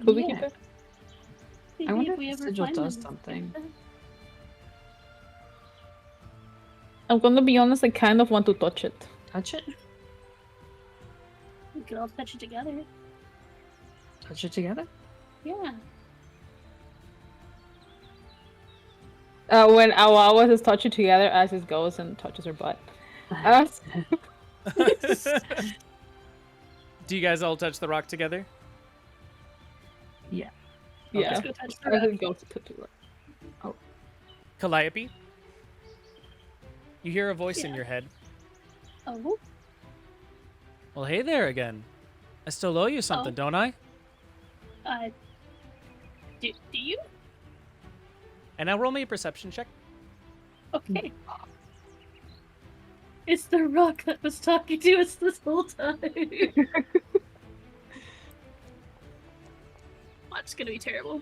Could we keep it? I wonder we if the ever sigil find does them. something. I'm gonna be honest, I kind of want to touch it. Touch it? We could all touch it together. Touch it together? Yeah. When Awa says touch it together, Isis goes and touches her butt. Do you guys all touch the rock together? Yeah. Yeah. Let's go touch the Isis rock. goes to touch it. Calliope? You hear a voice in Yeah. your head. Oh, Well, hey there again. I still owe you something, don't I? do you? And now roll me a perception check. Okay. It's the rock that was talking to us this whole time. That's gonna be terrible.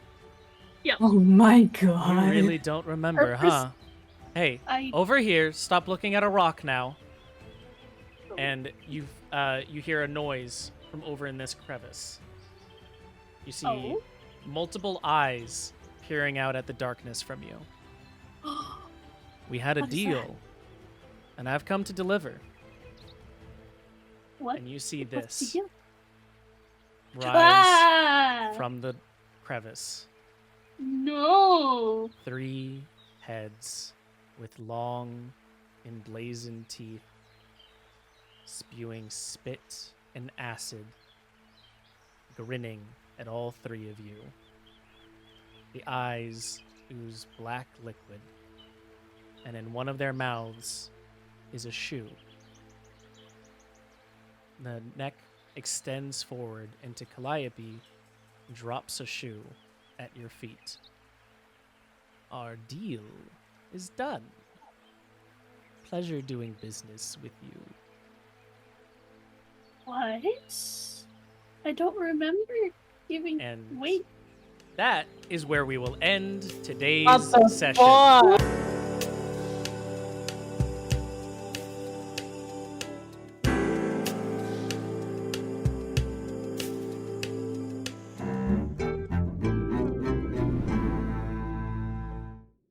Oh my You god. really don't remember, Purpose- huh? Hey, I over here, stop looking at a rock now. And you hear a noise from over in this crevice. You see Oh. multiple eyes peering out at the darkness from you. We had a What is that? deal, and I've come to deliver. what? And you see What's the this deal? rise Ah! from the crevice. No. 3 heads with long, emblazoned teeth, spewing spit and acid, grinning at all 3 of you. The eyes ooze black liquid, and in one of their mouths is a shoe. The neck extends forward, and to Calliope drops a shoe at your feet. Our deal is done. Pleasure doing business with you. What? I don't remember giving. And Wait. that is where we will end today's What the session. fuck?